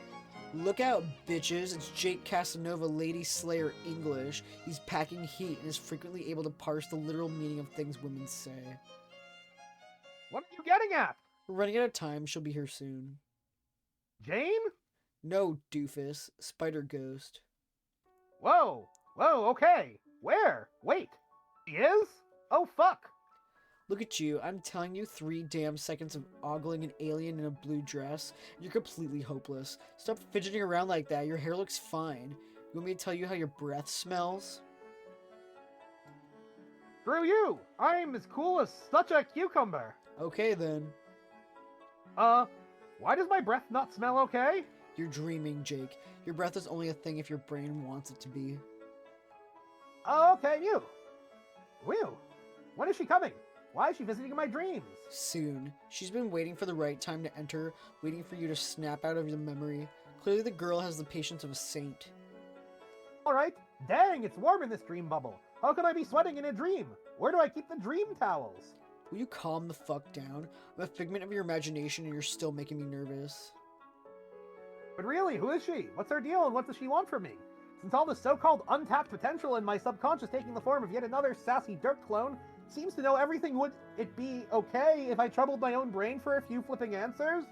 Look out, bitches. It's Jake Casanova, Lady Slayer English. He's packing heat and is frequently able to parse the literal meaning of things women say. What are you getting at? We're running out of time. She'll be here soon. Jane? No, doofus. Spider Ghost. Whoa, okay. Where? Wait, she is? Oh, fuck. Look at you. I'm telling you, 3 damn seconds of ogling an alien in a blue dress, and you're completely hopeless. Stop fidgeting around like that. Your hair looks fine. You want me to tell you how your breath smells? Screw you. I'm as cool as such a cucumber. Okay, then. Why does my breath not smell okay? You're dreaming, Jake. Your breath is only a thing if your brain wants it to be. Okay, you. When is she coming? Why is she visiting in my dreams? Soon. She's been waiting for the right time to enter, waiting for you to snap out of the memory. Clearly the girl has the patience of a saint. Alright. Dang, it's warm in this dream bubble. How can I be sweating in a dream? Where do I keep the dream towels? Will you calm the fuck down? I'm a figment of your imagination and you're still making me nervous. But really, who is she? What's her deal and what does she want from me? Since all the so-called untapped potential in my subconscious taking the form of yet another sassy Dirk clone seems to know everything, would it be okay if I troubled my own brain for a few flipping answers?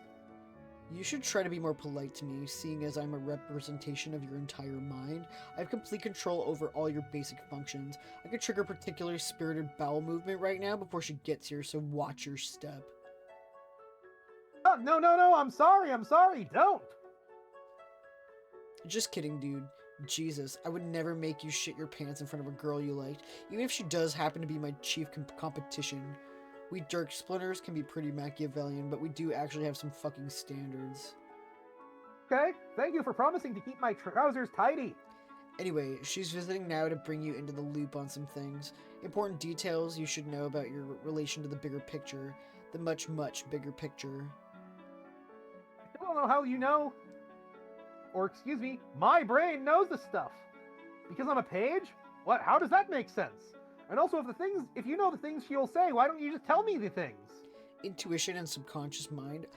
You should try to be more polite to me, seeing as I'm a representation of your entire mind. I have complete control over all your basic functions. I could trigger a particularly spirited bowel movement right now before she gets here, so watch your step. Oh, no, I'm sorry, don't! Just kidding, dude. Jesus, I would never make you shit your pants in front of a girl you liked, even if she does happen to be my chief competition. We Dirk Splinters can be pretty Machiavellian, but we do actually have some fucking standards. Okay, thank you for promising to keep my trousers tidy. Anyway, she's visiting now to bring you into the loop on some things. Important details you should know about your relation to the bigger picture. The much, much bigger picture. I don't know how you know. Or, excuse me, my brain knows this stuff. Because I'm a page? What? How does that make sense? And also, if you know the things she'll say, why don't you just tell me the things? Intuition and subconscious mind.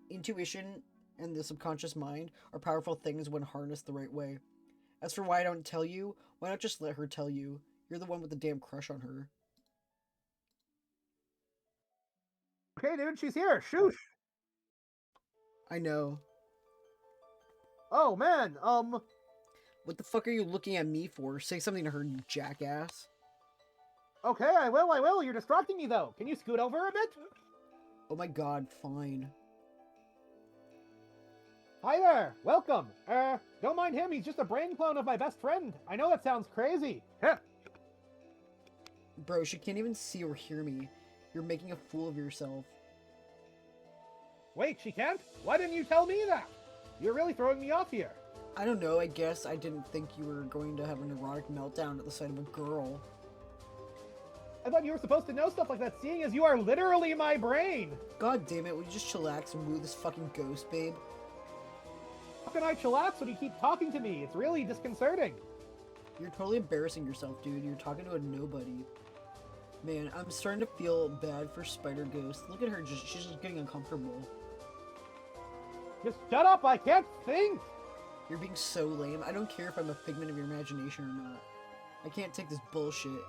Intuition and the subconscious mind are powerful things when harnessed the right way. As for why I don't tell you, why not just let her tell you? You're the one with the damn crush on her. Okay, dude, she's here. Shoosh. I know. Oh man, What the fuck are you looking at me for? Say something to her, you jackass. okay, I will. You're distracting me though. Can you scoot over a bit? Oh my god, fine. Hi there, welcome. Don't mind him, he's just a brain clone of my best friend. I know that sounds crazy. Heh. Bro, she can't even see or hear me. You're making a fool of yourself. Wait, she can't? Why didn't you tell me that? You're really throwing me off here. I don't know, I guess I didn't think you were going to have a neurotic meltdown at the sight of a girl. I thought you were supposed to know stuff like that, seeing as you are literally my brain. God damn it, will you just chillax and woo this fucking ghost, babe? How can I chillax when you keep talking to me? It's really disconcerting. You're totally embarrassing yourself, dude. You're talking to a nobody. Man, I'm starting to feel bad for Spider Ghost. Look at her, she's just getting uncomfortable. Just shut up, I can't think! You're being so lame. I don't care if I'm a figment of your imagination or not. I can't take this bullshit.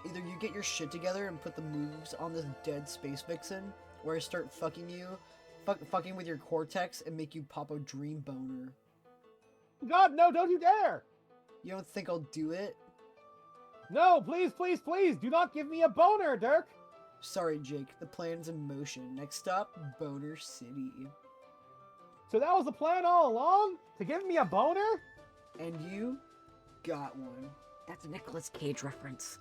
Either you get your shit together and put the moves on this dead space vixen, or I start fucking you, fucking with your cortex and make you pop a dream boner. God, no, don't you dare! You don't think I'll do it? No, please, do not give me a boner, Dirk! Sorry, Jake. The plan's in motion. Next stop, Boner City. So that was the plan all along? To give me a boner? And you got one. That's a Nicolas Cage reference.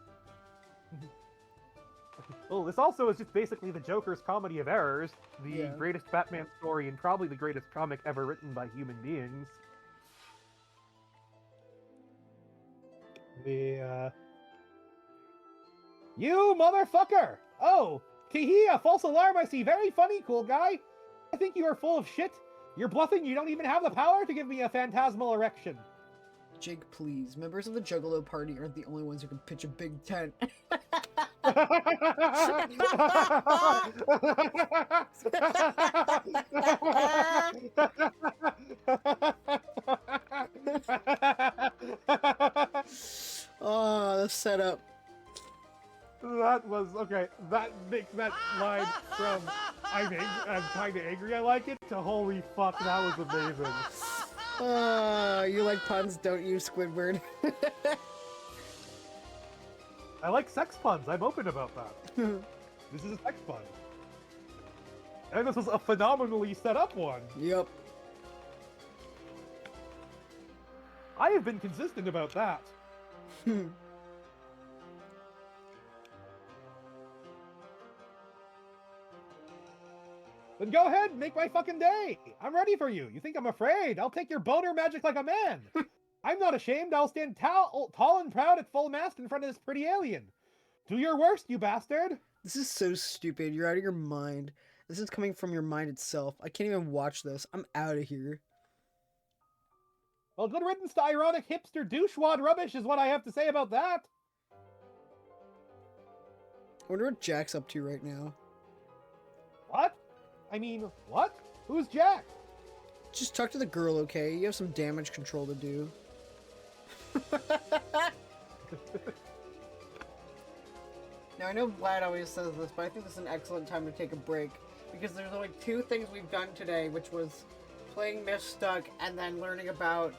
Well, this also is just basically the Joker's Comedy of Errors, the greatest Batman story and probably the greatest comic ever written by human beings. You motherfucker! Oh, tee-hee, a false alarm, I see. Very funny, cool guy. I think you are full of shit. You're bluffing, you don't even have the power to give me a phantasmal erection. Jake, please. Members of the Juggalo party aren't the only ones who can pitch a big tent. Oh, the setup. That was okay. That makes that line from I'm kind of angry I like it to holy fuck, that was amazing. You like puns, don't you, Squidward? I like sex puns. I'm open about that. This is a sex pun. And this was a phenomenally set up one. Yep. I have been consistent about that. Then go ahead, make my fucking day. I'm ready for you. You think I'm afraid? I'll take your boner magic like a man. I'm not ashamed. I'll stand tall and proud at full mast in front of this pretty alien. Do your worst, you bastard. This is so stupid. You're out of your mind. This is coming from your mind itself. I can't even watch this. I'm out of here. Well, good riddance to ironic hipster douchewad rubbish is what I have to say about that. I wonder what Jack's up to right now. What? I mean, what? Who's Jack? Just talk to the girl, okay? You have some damage control to do. Now, I know Vlad always says this, but I think this is an excellent time to take a break. Because there's only two things we've done today, which was playing Homestuck and then learning about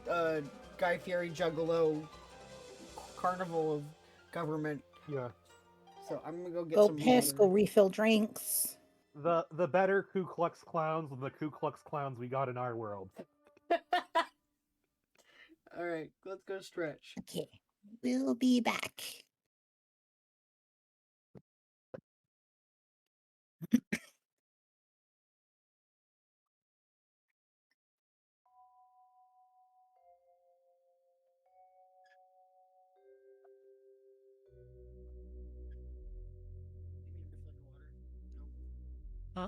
Guy Fieri Juggalo Carnival of Government. Yeah. So I'm gonna go get Go some piss, water. go refill drinks. The better Ku Klux Clowns than the Ku Klux Clowns we got in our world. Alright, let's go stretch. Okay, we'll be back. Huh?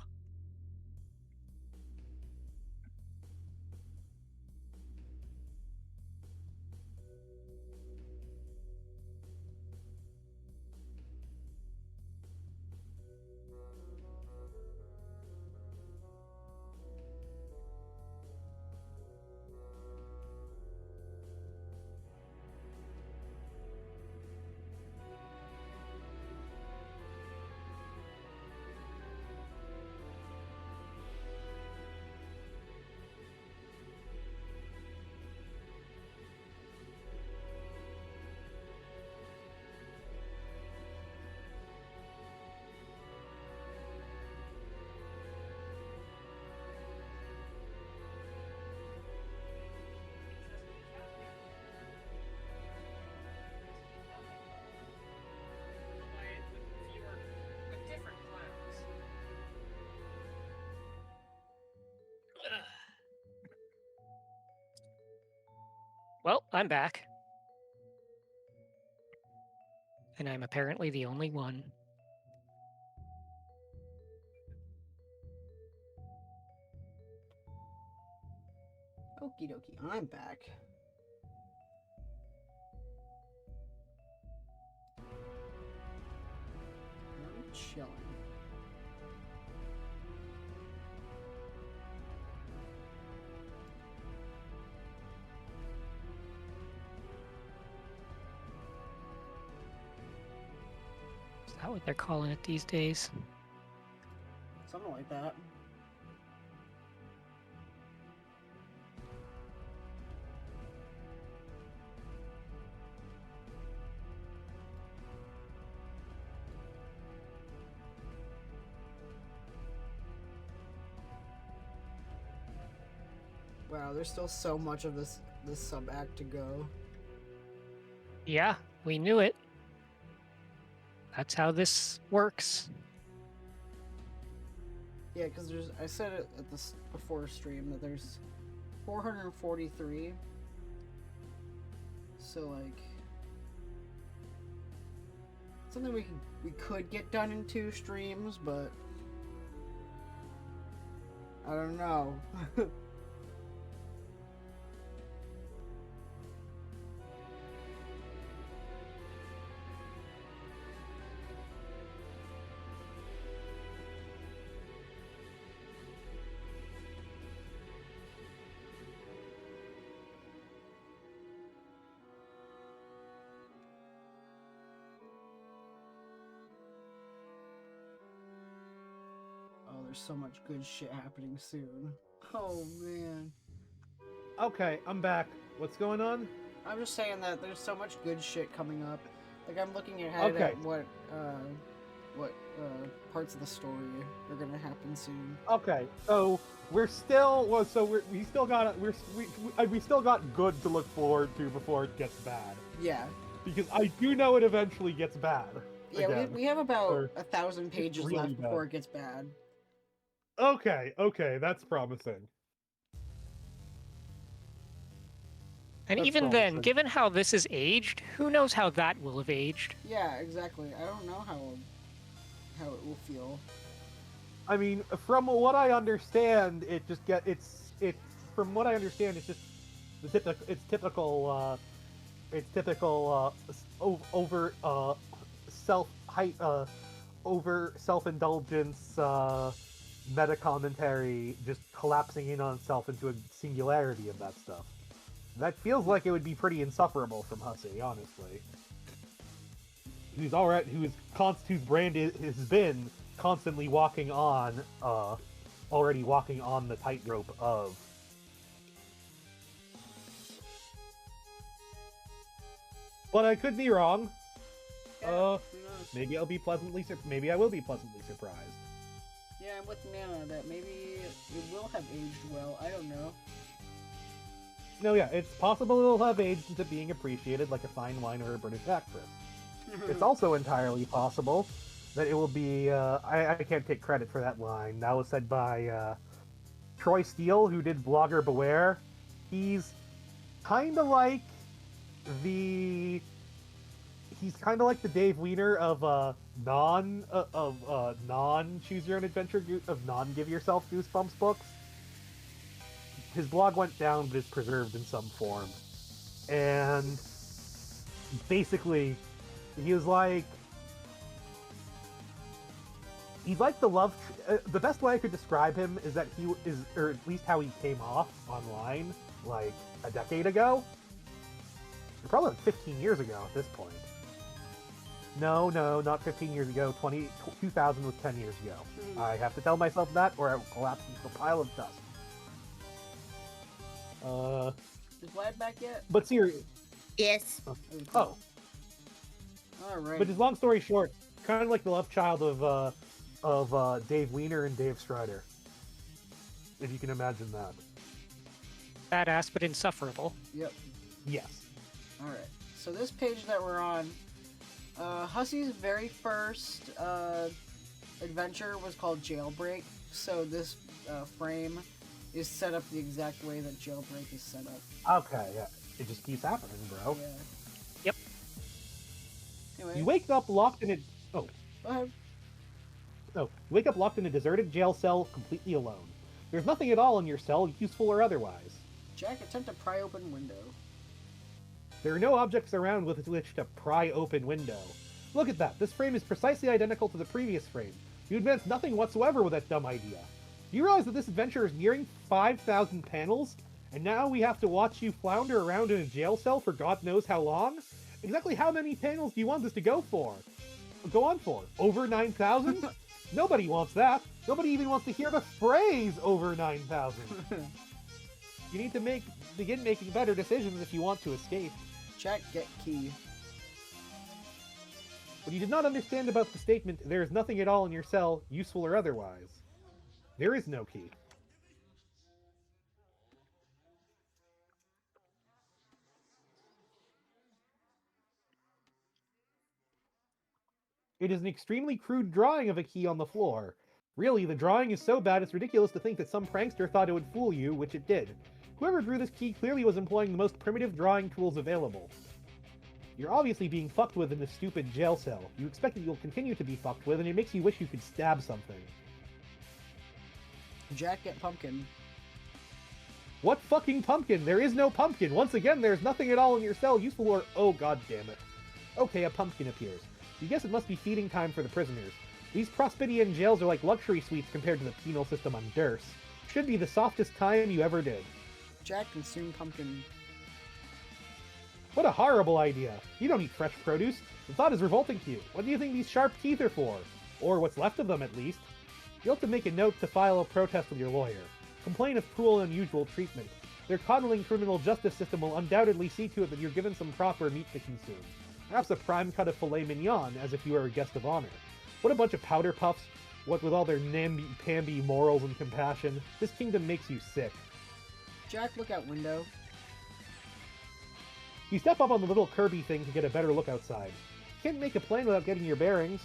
Well, I'm back. And I'm apparently the only one. Okie dokie, I'm back. I'm chilling. Is that what they're calling it these days? Something like that. Wow, there's still so much of this sub-act to go. Yeah, we knew it. That's how this works. Yeah, because I said it at this before stream that there's 443. So like something we could get done in 2 streams, but I don't know. Oh, there's so much good shit happening soon. Oh man. Okay, I'm back. What's going on? I'm just saying that there's so much good shit coming up. Like I'm looking ahead Okay. at what parts of the story are gonna happen soon. Okay, so we still got good to look forward to before it gets bad. Yeah. Because I do know it eventually gets bad. Yeah, again. we have about Or 1,000 pages really left before bad. it gets bad. Okay, that's promising. And That's even then, promising. given how this is aged, who knows how that will have aged? Yeah, exactly. I don't know how it will feel. I mean, from what I understand, it's just the typical over self-indulgence meta commentary, just collapsing in on itself into a singularity of that stuff. That feels like it would be pretty insufferable from Hussey, honestly. Whose brand has been constantly already walking on the tightrope of. But I could be wrong. Yeah, who knows? Maybe I will be pleasantly surprised. Yeah, I'm with Nana that maybe it will have aged well. I don't know. No, yeah, it's possible it'll have aged into being appreciated like a fine wine or a British actress. It's also entirely possible that it will be, I can't take credit for that line. That was said by Troy Steele, who did Blogger Beware. He's kind of like the Dave Weiner of non Choose Your Own Adventure, of non Give Yourself Goosebumps books. His blog went down, but is preserved in some form. And basically, he's like the best way I could describe him is that he is, or at least how he came off online, like a decade ago. Probably like 15 years ago at this point. No, not 15 years ago. 2000 was 10 years ago. I have to tell myself that, or I will collapse into a pile of dust. Is Vlad back yet? But seriously. Yes. Oh. Alright. But just long story short, kind of like the love child of Dave Weiner and Dave Strider. If you can imagine that. Badass but insufferable. Yep. Yes. Alright. So this page that we're on, Hussey's very first adventure was called Jailbreak. So this frame is set up the exact way that Jailbreak is set up. Okay, yeah. It just keeps happening, bro. Yeah. Yep. Anyway, You wake up locked in a... Oh. go ahead. Oh. You wake up locked in a deserted jail cell, completely alone. There's nothing at all in your cell, useful or otherwise. Jack, attempt to pry open window. There are no objects around with which to pry open window. Look at that. This frame is precisely identical to the previous frame. You advanced nothing whatsoever with that dumb idea. Do you realize that this adventure is nearing 5,000 panels? And now we have to watch you flounder around in a jail cell for God knows how long? Exactly how many panels do you want this to go for? Go on for? Over 9,000? Nobody wants that. Nobody even wants to hear the phrase over 9,000. You need to begin making better decisions if you want to escape. Jack, get key. What you did not understand about the statement, there is nothing at all in your cell, useful or otherwise. There is no key. It is an extremely crude drawing of a key on the floor. Really, the drawing is so bad it's ridiculous to think that some prankster thought it would fool you, which it did. Whoever drew this key clearly was employing the most primitive drawing tools available. You're obviously being fucked with in this stupid jail cell. You expect that you'll continue to be fucked with, and it makes you wish you could stab something. Jack, get pumpkin. What fucking pumpkin? There is no pumpkin! Once again, there's nothing at all in your cell useful or... Oh, god damn it. Okay, a pumpkin appears. You guess it must be feeding time for the prisoners. These Prospidian jails are like luxury suites compared to the penal system on Durst. Should be the softest time you ever did. Jack, consume pumpkin. What a horrible idea. You don't eat fresh produce. The thought is revolting to you. What do you think these sharp teeth are for? Or what's left of them, at least. You'll have to make a note to file a protest with your lawyer. Complain of cruel and unusual treatment. Their coddling criminal justice system will undoubtedly see to it that you're given some proper meat to consume. Perhaps a prime cut of filet mignon, as if you were a guest of honor. What a bunch of powder puffs, what with all their namby-pamby morals and compassion. This kingdom makes you sick. Jack, look out window. You step up on the little Kirby thing to get a better look outside. You can't make a plan without getting your bearings.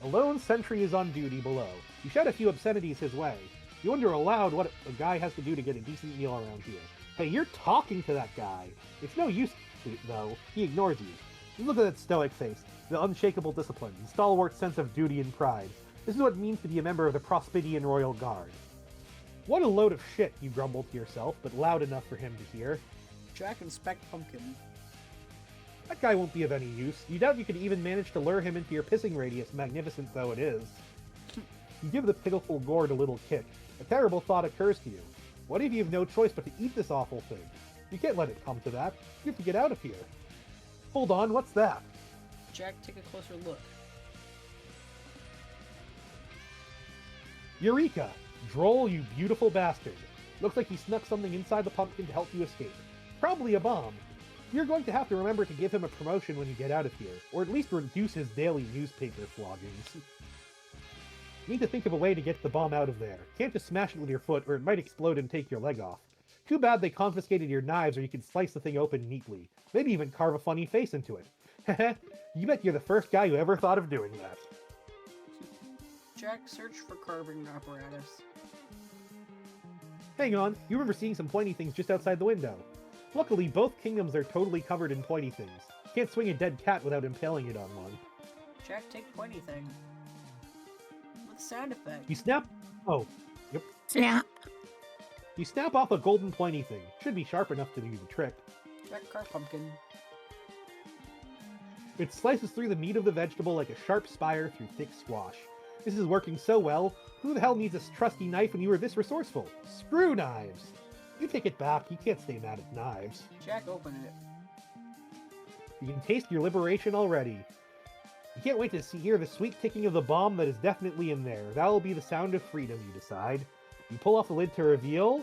A lone sentry is on duty below. You shout a few obscenities his way. You wonder aloud what a guy has to do to get a decent meal around here. Hey, you're talking to that guy. It's no use, though. He ignores you. You look at that stoic face, the unshakable discipline, the stalwart sense of duty and pride. This is what it means to be a member of the Prospidian Royal Guard. What a load of shit, you grumble to yourself, but loud enough for him to hear. Jack, inspect pumpkin. That guy won't be of any use. You doubt you could even manage to lure him into your pissing radius, magnificent though it is. You give the pitiful gourd a little kick. A terrible thought occurs to you. What if you have no choice but to eat this awful thing? You can't let it come to that. You have to get out of here. Hold on, what's that? Jack, take a closer look. Eureka! Droll, you beautiful bastard. Looks like he snuck something inside the pumpkin to help you escape. Probably a bomb. You're going to have to remember to give him a promotion when you get out of here, or at least reduce his daily newspaper floggings. You need to think of a way to get the bomb out of there. Can't just smash it with your foot, or it might explode and take your leg off. Too bad they confiscated your knives, or you could slice the thing open neatly. Maybe even carve a funny face into it. Heh. You bet you're the first guy who ever thought of doing that. Jack, search for carving apparatus. Hang on, you remember seeing some pointy things just outside the window. Luckily, both kingdoms are totally covered in pointy things. Can't swing a dead cat without impaling it on one. Jack, take pointy thing. With sound effect. You snap... Oh, yep. Snap. You snap off a golden pointy thing. Should be sharp enough to do the trick. Jack, carve pumpkin. It slices through the meat of the vegetable like a sharp spire through thick squash. This is working so well. Who the hell needs a trusty knife when you were this resourceful? Screw knives! You take it back. You can't stay mad at knives. Jack, open it. You can taste your liberation already. You can't wait to hear the sweet ticking of the bomb that is definitely in there. That'll be the sound of freedom, you decide. You pull off the lid to reveal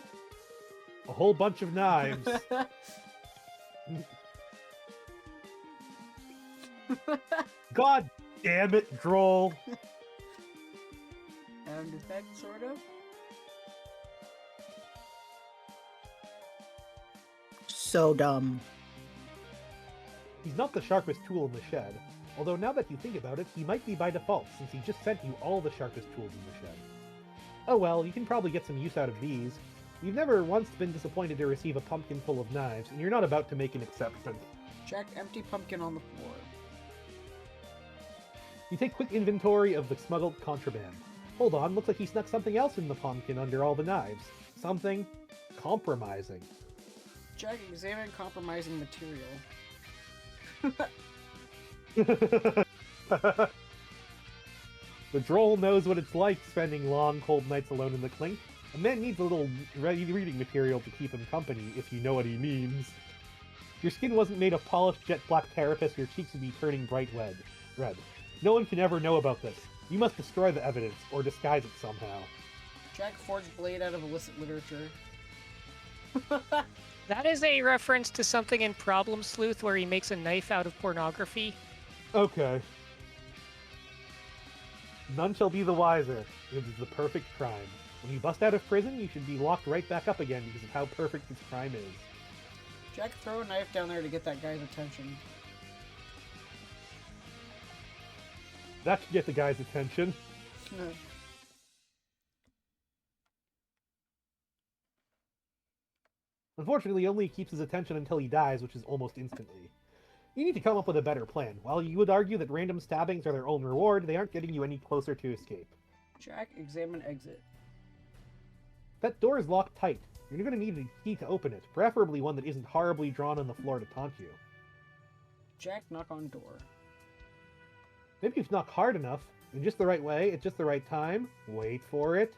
a whole bunch of knives. God damn it, Droll. Sound effect, sort of? So dumb. He's not the sharpest tool in the shed. Although now that you think about it, he might be by default, since he just sent you all the sharpest tools in the shed. Oh well, you can probably get some use out of these. You've never once been disappointed to receive a pumpkin full of knives, and you're not about to make an exception. Jack, empty pumpkin on the floor. You take quick inventory of the smuggled contraband. Hold on, looks like he snuck something else in the pumpkin under all the knives. Something compromising. Jack, examine compromising material. The droll knows what it's like spending long, cold nights alone in the clink. A man needs a little reading material to keep him company, if you know what he means. Your skin wasn't made of polished jet black carapace, your cheeks would be turning bright red. No one can ever know about this. You must destroy the evidence, or disguise it somehow. Jack forged blade out of illicit literature. That is a reference to something in Problem Sleuth where he makes a knife out of pornography. Okay. None shall be the wiser. It is the perfect crime. When you bust out of prison, you should be locked right back up again because of how perfect this crime is. Jack, throw a knife down there to get that guy's attention. That should get the guy's attention. Unfortunately, he only keeps his attention until he dies, which is almost instantly. You need to come up with a better plan. While you would argue that random stabbings are their own reward, they aren't getting you any closer to escape. Jack, examine exit. That door is locked tight. You're going to need a key to open it, preferably one that isn't horribly drawn on the floor to taunt you. Jack, knock on door. Maybe you've knocked hard enough, in just the right way, at just the right time. Wait for it.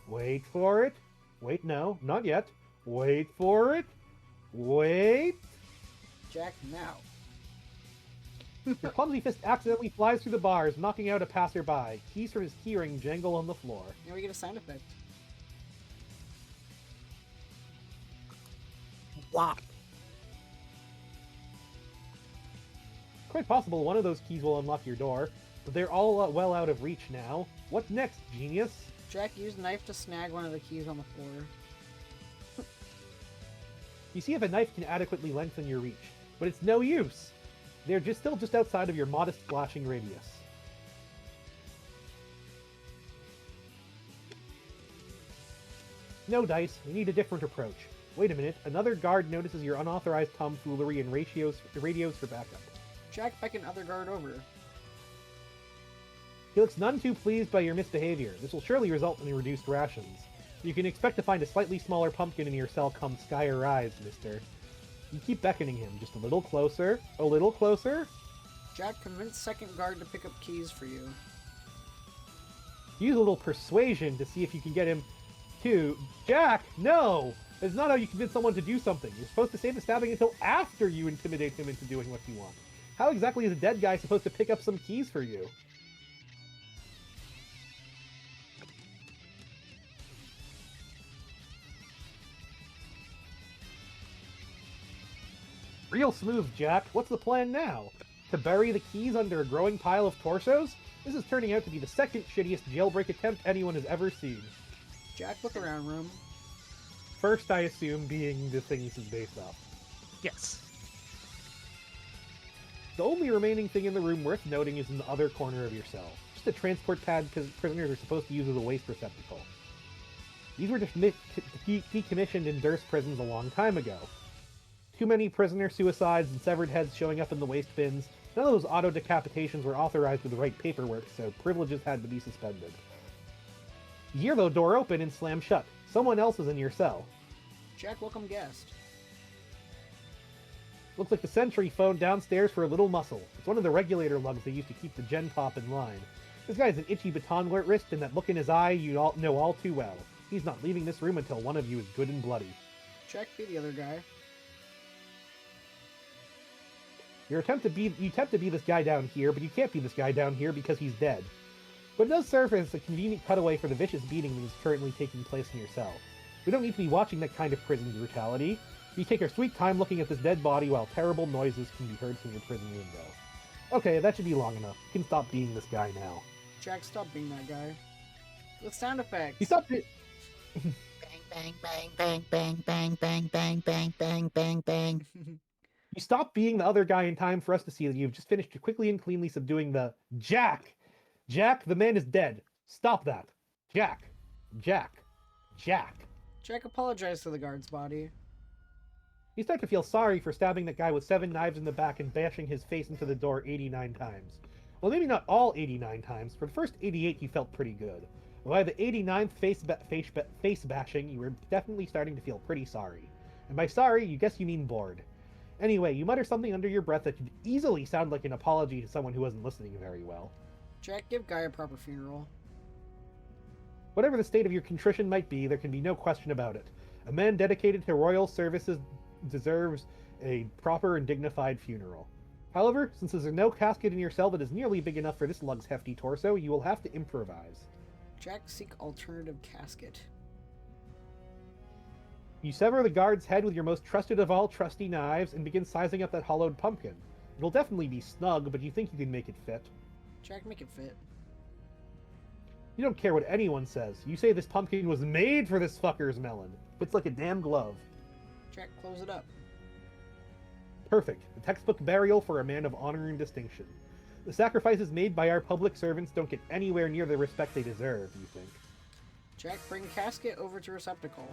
Wait for it. Wait, no, not yet. Wait for it. Wait. Jack, now. Your clumsy fist accidentally flies through the bars, knocking out a passerby. Keys from his keyring jangle on the floor. Now we get a sound effect. Wop. Quite possible one of those keys will unlock your door, but they're all well out of reach now. What's next, genius? Jack, use knife to snag one of the keys on the floor. You see if a knife can adequately lengthen your reach, but it's no use. They're still just outside of your modest flashing radius. No dice, we need a different approach. Wait a minute, another guard notices your unauthorized tomfoolery and radios for backup. Jack, beckon other guard over. He looks none too pleased by your misbehavior. This will surely result in reduced rations. You can expect to find a slightly smaller pumpkin in your cell come sky or rise, mister. You keep beckoning him, just a little closer, a little closer. Jack, convince second guard to pick up keys for you. Use a little persuasion to see if you can get him to... Jack, no! That's not how you convince someone to do something. You're supposed to save the stabbing until after you intimidate him into doing what you want. How exactly is a dead guy supposed to pick up some keys for you? Real smooth, Jack. What's the plan now? To bury the keys under a growing pile of torsos? This is turning out to be the second shittiest jailbreak attempt anyone has ever seen. Jack, look around room. First, I assume, being the thing this is based off. Yes. The only remaining thing in the room worth noting is in the other corner of your cell. Just a transport pad prisoners are supposed to use as a waste receptacle. These were decommissioned in Durst prisons a long time ago. Too many prisoner suicides and severed heads showing up in the waste bins. None of those auto-decapitations were authorized with the right paperwork, so privileges had to be suspended. You hear the door open and slam shut. Someone else is in your cell. Jack, welcome guest. Looks like the sentry phoned downstairs for a little muscle. It's one of the regulator lugs they use to keep the gen pop in line. This guy has an itchy baton wrist and that look in his eye you all know all too well. He's not leaving this room until one of you is good and bloody. Jack, be the other guy. You attempt to be this guy down here, but you can't be this guy down here because he's dead. But it does serve as a convenient cutaway for the vicious beating that is currently taking place in your cell. We don't need to be watching that kind of prison brutality. We take our sweet time looking at this dead body while terrible noises can be heard from your prison window. Okay, that should be long enough. You can stop being this guy now. Jack, stop being that guy. With sound effects. You stopped it. Bang, bang, bang, bang, bang, bang, bang, bang, bang, bang, bang, bang. You stop being the other guy in time for us to see that you've just finished quickly and cleanly subduing the Jack. Jack, the man is dead. Stop that. Jack. Jack. Jack. Jack apologized to the guard's body. You start to feel sorry for stabbing that guy with 7 knives in the back and bashing his face into the door 89 times. Well, maybe not all 89 times. For the first 88, you felt pretty good. But by the 89th face bashing, you were definitely starting to feel pretty sorry. And by sorry, you guess you mean bored. Anyway, you mutter something under your breath that could easily sound like an apology to someone who wasn't listening very well. Jack, give Guy a proper funeral. Whatever the state of your contrition might be, there can be no question about it. A man dedicated to royal services deserves a proper and dignified funeral. However, since there's no casket in your cell that is nearly big enough for this lug's hefty torso, you will have to improvise. Jack, seek alternative casket. You sever the guard's head with your most trusted of all trusty knives and begin sizing up that hollowed pumpkin. It'll definitely be snug, but you think you can make it fit. Jack, make it fit. You don't care what anyone says. You say this pumpkin was made for this fucker's melon. Fits like a damn glove. Jack, close it up. Perfect. The textbook burial for a man of honor and distinction. The sacrifices made by our public servants don't get anywhere near the respect they deserve, you think. Jack, bring casket over to receptacle.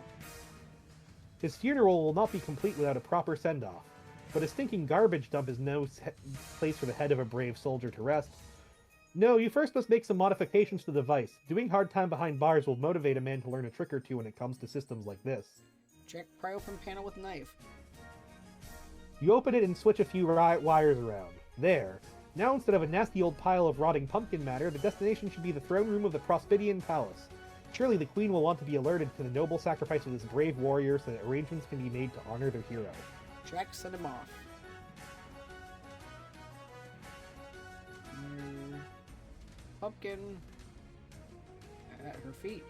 His funeral will not be complete without a proper send-off, but a stinking garbage dump is no place for the head of a brave soldier to rest. No, you first must make some modifications to the device. Doing hard time behind bars will motivate a man to learn a trick or two when it comes to systems like this. Jack, pry open panel with knife. You open it and switch a few wires around. There. Now instead of a nasty old pile of rotting pumpkin matter, the destination should be the throne room of the Prospidian Palace. Surely the Queen will want to be alerted to the noble sacrifice of this brave warrior so that arrangements can be made to honor their hero. Jack, send him off. Pumpkin at her feet.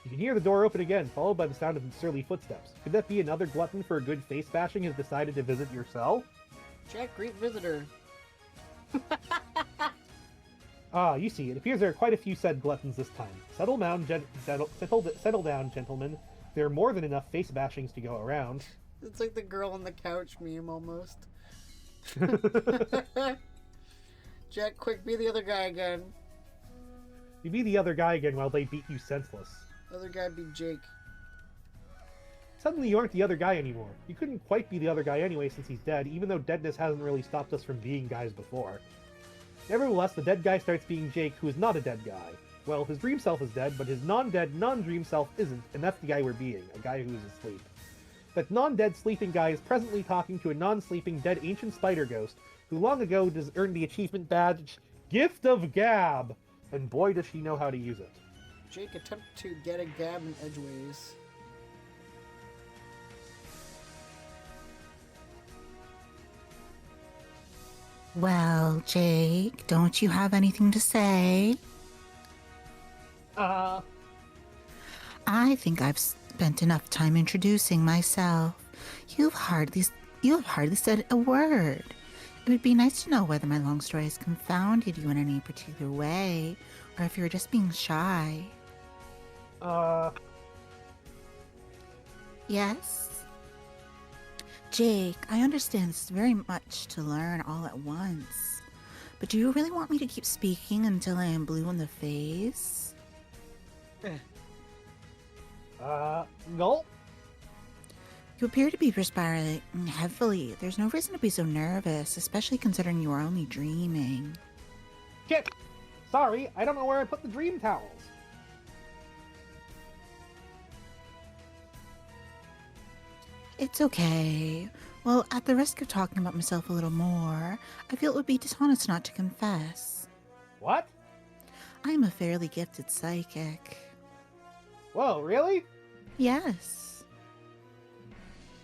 You can hear the door open again, followed by the sound of surly footsteps. Could that be another glutton for a good face bashing has decided to visit your cell? Jack, greet visitor. Ah, you see, it appears there are quite a few said gluttons this time. Settle down, gentlemen. There are more than enough face bashings to go around. It's like the girl on the couch meme, almost. Jack, quick, be the other guy again. You be the other guy again while they beat you senseless. Other guy be Jake. Suddenly you aren't the other guy anymore. You couldn't quite be the other guy anyway since he's dead, even though deadness hasn't really stopped us from being guys before. Nevertheless, the dead guy starts being Jake, who is not a dead guy. Well, his dream self is dead, but his non-dead, non-dream self isn't, and that's the guy we're being, a guy who is asleep. That non-dead sleeping guy is presently talking to a non-sleeping dead ancient spider ghost, who long ago earned the achievement badge, Gift of Gab, and boy does she know how to use it. Jake, attempt to get a gab in edgeways. Well, Jake, don't you have anything to say? I think I've spent enough time introducing myself. You have hardly said a word. It would be nice to know whether my long story has confounded you in any particular way, or if you're just being shy. Yes? Jake, I understand this is very much to learn all at once, but do you really want me to keep speaking until I am blue in the face? Gulp? You appear to be perspiring heavily. There's no reason to be so nervous, especially considering you are only dreaming. Shit! Sorry, I don't know where I put the dream towels. It's okay. Well, at the risk of talking about myself a little more, I feel it would be dishonest not to confess. What? I am a fairly gifted psychic. Whoa, really? Yes.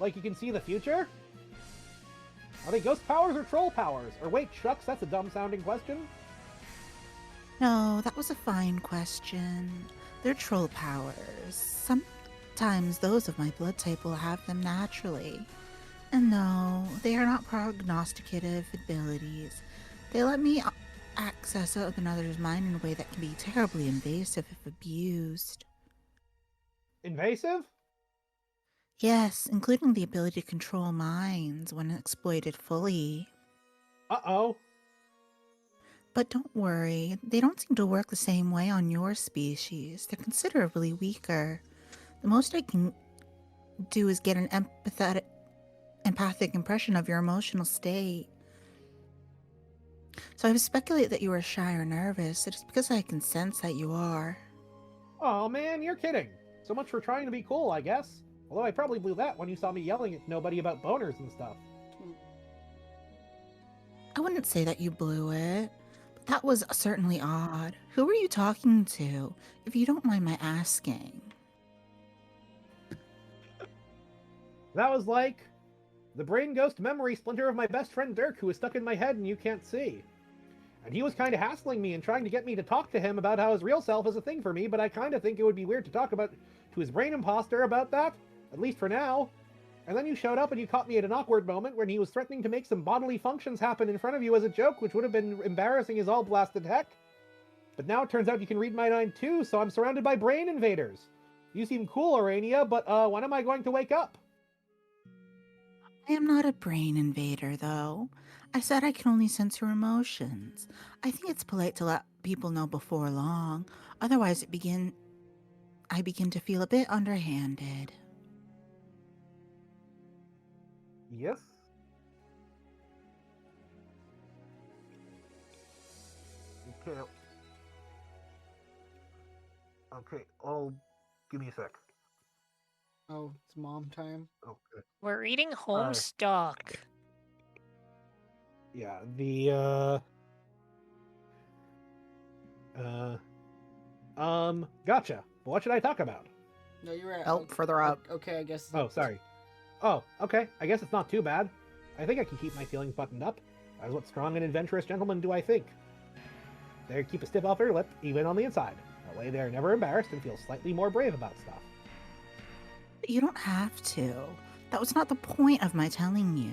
Like you can see the future? Are they ghost powers or troll powers? Or wait, shucks, that's a dumb-sounding question. No, that was a fine question. They're troll powers. Sometimes those of my blood type will have them naturally. And no, they are not prognosticative abilities. They let me access another's mind in a way that can be terribly invasive if abused. Invasive? Yes, including the ability to control minds when exploited fully. Uh-oh. But don't worry, they don't seem to work the same way on your species. They're considerably weaker. The most I can do is get an empathic impression of your emotional state. So I would speculate that you are shy or nervous. It is because I can sense that you are. Oh man, you're kidding. So much for trying to be cool, I guess. Although I probably blew that when you saw me yelling at nobody about boners and stuff. I wouldn't say that you blew it. But that was certainly odd. Who were you talking to, if you don't mind my asking? That was like the brain ghost memory splinter of my best friend Dirk, who was stuck in my head and you can't see. And he was kind of hassling me and trying to get me to talk to him about how his real self is a thing for me, but I kind of think it would be weird to talk about to his brain imposter about that, at least for now. And then you showed up and you caught me at an awkward moment when he was threatening to make some bodily functions happen in front of you as a joke, which would have been embarrassing as all blasted heck. But now it turns out you can read my mind too, so I'm surrounded by brain invaders. You seem cool, Aurania, but when am I going to wake up? I am not a brain invader, though. I said I can only sense your emotions. I think it's polite to let people know before long. Otherwise, I begin to feel a bit underhanded. Yes? Okay. Okay, give me a sec. Oh, it's mom time. Okay. We're eating Homestuck. Yeah, gotcha. But what should I talk about? No, you're right. Help, further up. Okay, I guess. Oh, sorry. Oh, okay. I guess it's not too bad. I think I can keep my feelings buttoned up. As what strong and adventurous gentlemen do I think? They keep a stiff upper lip, even on the inside. That way they're never embarrassed and feel slightly more brave about stuff. But you don't have to. That was not the point of my telling you.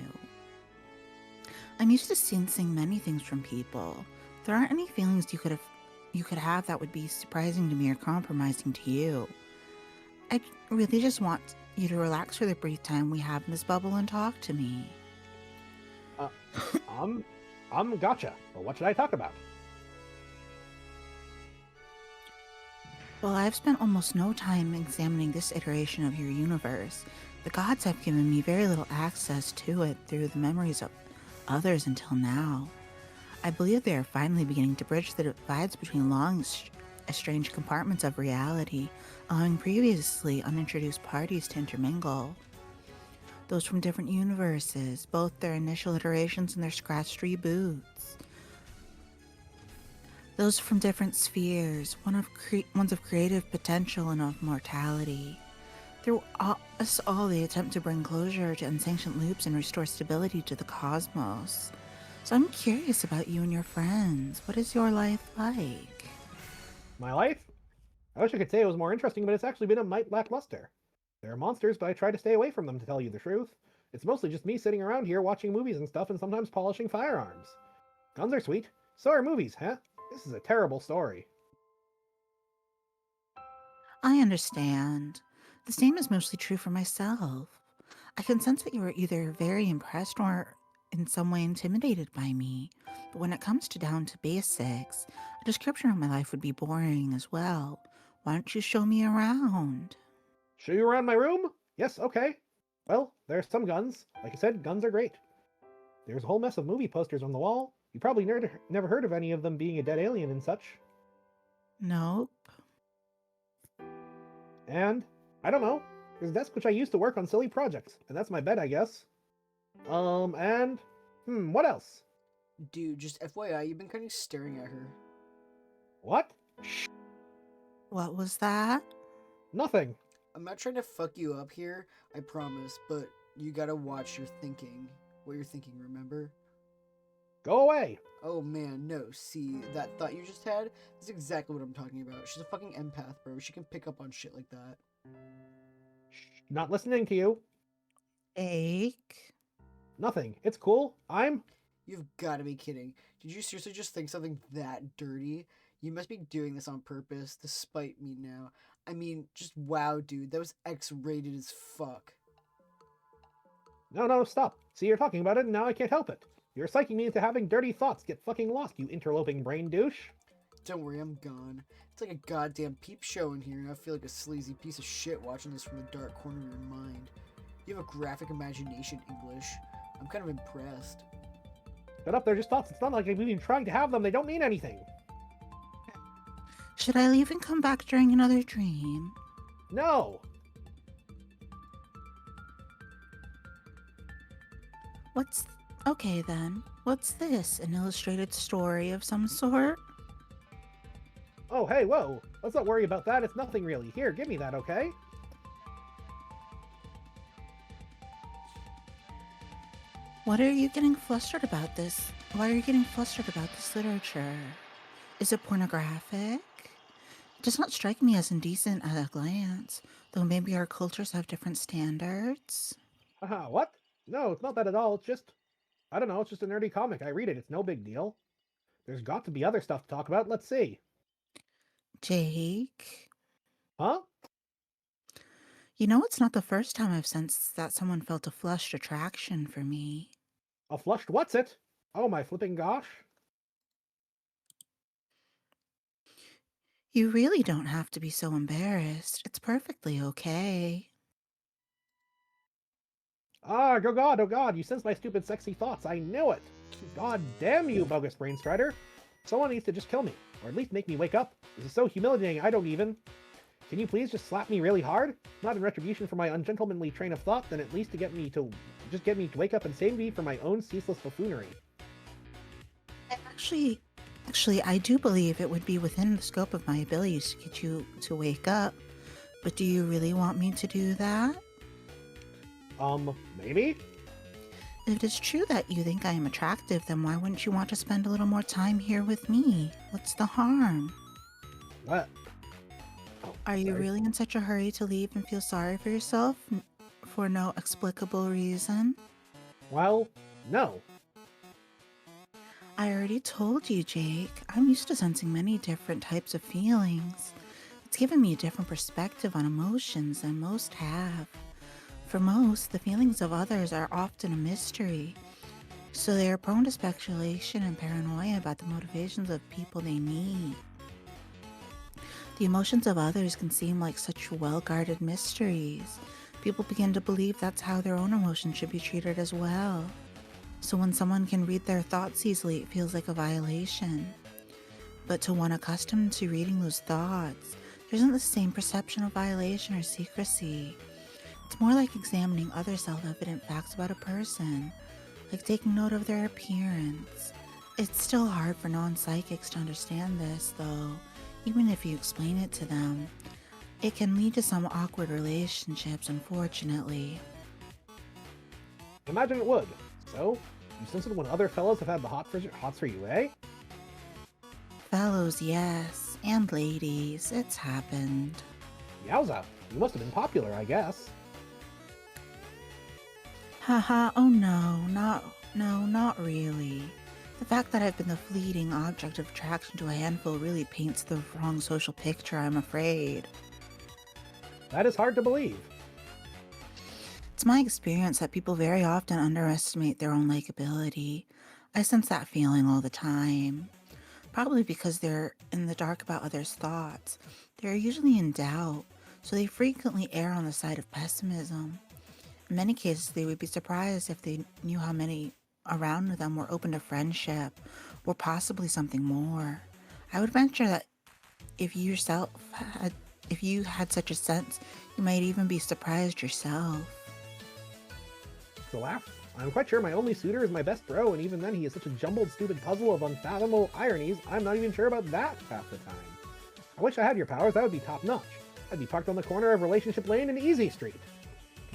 I'm used to sensing many things from people. There aren't any feelings you could have that would be surprising to me or compromising to you. I really just want you to relax for the brief time we have in this bubble and talk to me. Gotcha. But what should I talk about? Well, I've spent almost no time examining this iteration of your universe. The gods have given me very little access to it through the memories of others until now. I believe they are finally beginning to bridge the divides between long, estranged compartments of reality, allowing previously unintroduced parties to intermingle. Those from different universes, both their initial iterations and their scratched reboots. Those from different spheres, ones of creative potential and of mortality. Through us all, they attempt to bring closure to insentient loops and restore stability to the cosmos. So I'm curious about you and your friends. What is your life like? My life? I wish I could say it was more interesting, but it's actually been a mite lackluster. There are monsters, but I try to stay away from them, to tell you the truth. It's mostly just me sitting around here watching movies and stuff and sometimes polishing firearms. Guns are sweet. So are movies, huh? This is a terrible story. I understand. The same is mostly true for myself. I can sense that you are either very impressed or in some way intimidated by me. But when it comes down to basics, a description of my life would be boring as well. Why don't you show me around? Show you around my room? Yes, okay. Well, there are some guns. Like I said, guns are great. There's a whole mess of movie posters on the wall. You probably never heard of any of them being a dead alien and such. Nope. And, I don't know, there's a desk which I used to work on silly projects, and that's my bed, I guess. What else? Dude, just FYI, you've been kind of staring at her. What? What was that? Nothing. I'm not trying to fuck you up here, I promise, but you gotta watch what you're thinking, remember? Go away. Oh man, no, see, that thought you just had? That's exactly what I'm talking about. She's a fucking empath, bro. She can pick up on shit like that. Not listening to you. Ache? Nothing. It's cool. You've gotta be kidding. Did you seriously just think something that dirty? You must be doing this on purpose, to spite me now. I mean, just wow, dude, that was X-rated as fuck. No, stop. See, you're talking about it, and now I can't help it. You're psyching me into having dirty thoughts. Get fucking lost, you interloping brain douche. Don't worry, I'm gone. It's like a goddamn peep show in here, and I feel like a sleazy piece of shit watching this from the dark corner of your mind. You have a graphic imagination, English. I'm kind of impressed. Shut up, they're just thoughts. It's not like I'm even trying to have them. They don't mean anything. Should I leave and come back during another dream? No! Okay then. What's this? An illustrated story of some sort? Oh, hey, whoa. Let's not worry about that. It's nothing really. Here, give me that, okay? What are you getting flustered about this? Why are you getting flustered about this literature? Is it pornographic? It does not strike me as indecent at a glance, though maybe our cultures have different standards. Haha, what? No, it's not that at all. It's just... I don't know, it's just a nerdy comic. I read it. It's no big deal. There's got to be other stuff to talk about. Let's see. Jake? Huh? You know, it's not the first time I've sensed that someone felt a flushed attraction for me. A flushed what's it? Oh my flipping gosh. You really don't have to be so embarrassed. It's perfectly okay. Ah, oh god, you sense my stupid sexy thoughts. I knew it. God damn you, bogus brain strider. Someone needs to just kill me, or at least make me wake up. This is so humiliating, I don't even... Can you please just slap me really hard? Not in retribution for my ungentlemanly train of thought, then at least to get me to wake up and save me from my own ceaseless buffoonery. Actually, I do believe it would be within the scope of my abilities to get you to wake up. But do you really want me to do that? Maybe? If it is true that you think I am attractive, then why wouldn't you want to spend a little more time here with me? What's the harm? What? Are you really in such a hurry to leave and feel sorry for yourself for no explicable reason? Well, no. I already told you, Jake. I'm used to sensing many different types of feelings. It's given me a different perspective on emotions than most have. For most, the feelings of others are often a mystery, so they are prone to speculation and paranoia about the motivations of people they meet. The emotions of others can seem like such well-guarded mysteries. People begin to believe that's how their own emotions should be treated as well. So when someone can read their thoughts easily, it feels like a violation. But to one accustomed to reading those thoughts, there isn't the same perception of violation or secrecy. It's more like examining other self-evident facts about a person, like taking note of their appearance. It's still hard for non-psychics to understand this, though. Even if you explain it to them, it can lead to some awkward relationships, unfortunately. Imagine it would. So, you sense it when other fellows have had the hots for you, eh? Fellows, yes. And ladies. It's happened. Yowza. You must have been popular, I guess. Haha, oh no, not really. The fact that I've been the fleeting object of attraction to a handful really paints the wrong social picture, I'm afraid. That is hard to believe. It's my experience that people very often underestimate their own likability. I sense that feeling all the time. Probably because they're in the dark about others' thoughts. They're usually in doubt, so they frequently err on the side of pessimism. In many cases, they would be surprised if they knew how many around them were open to friendship, or possibly something more. I would venture that if you had such a sense, you might even be surprised yourself. To laugh, I'm quite sure my only suitor is my best bro, and even then he is such a jumbled, stupid puzzle of unfathomable ironies, I'm not even sure about that half the time. I wish I had your powers, that would be top-notch. I'd be parked on the corner of Relationship Lane and Easy Street.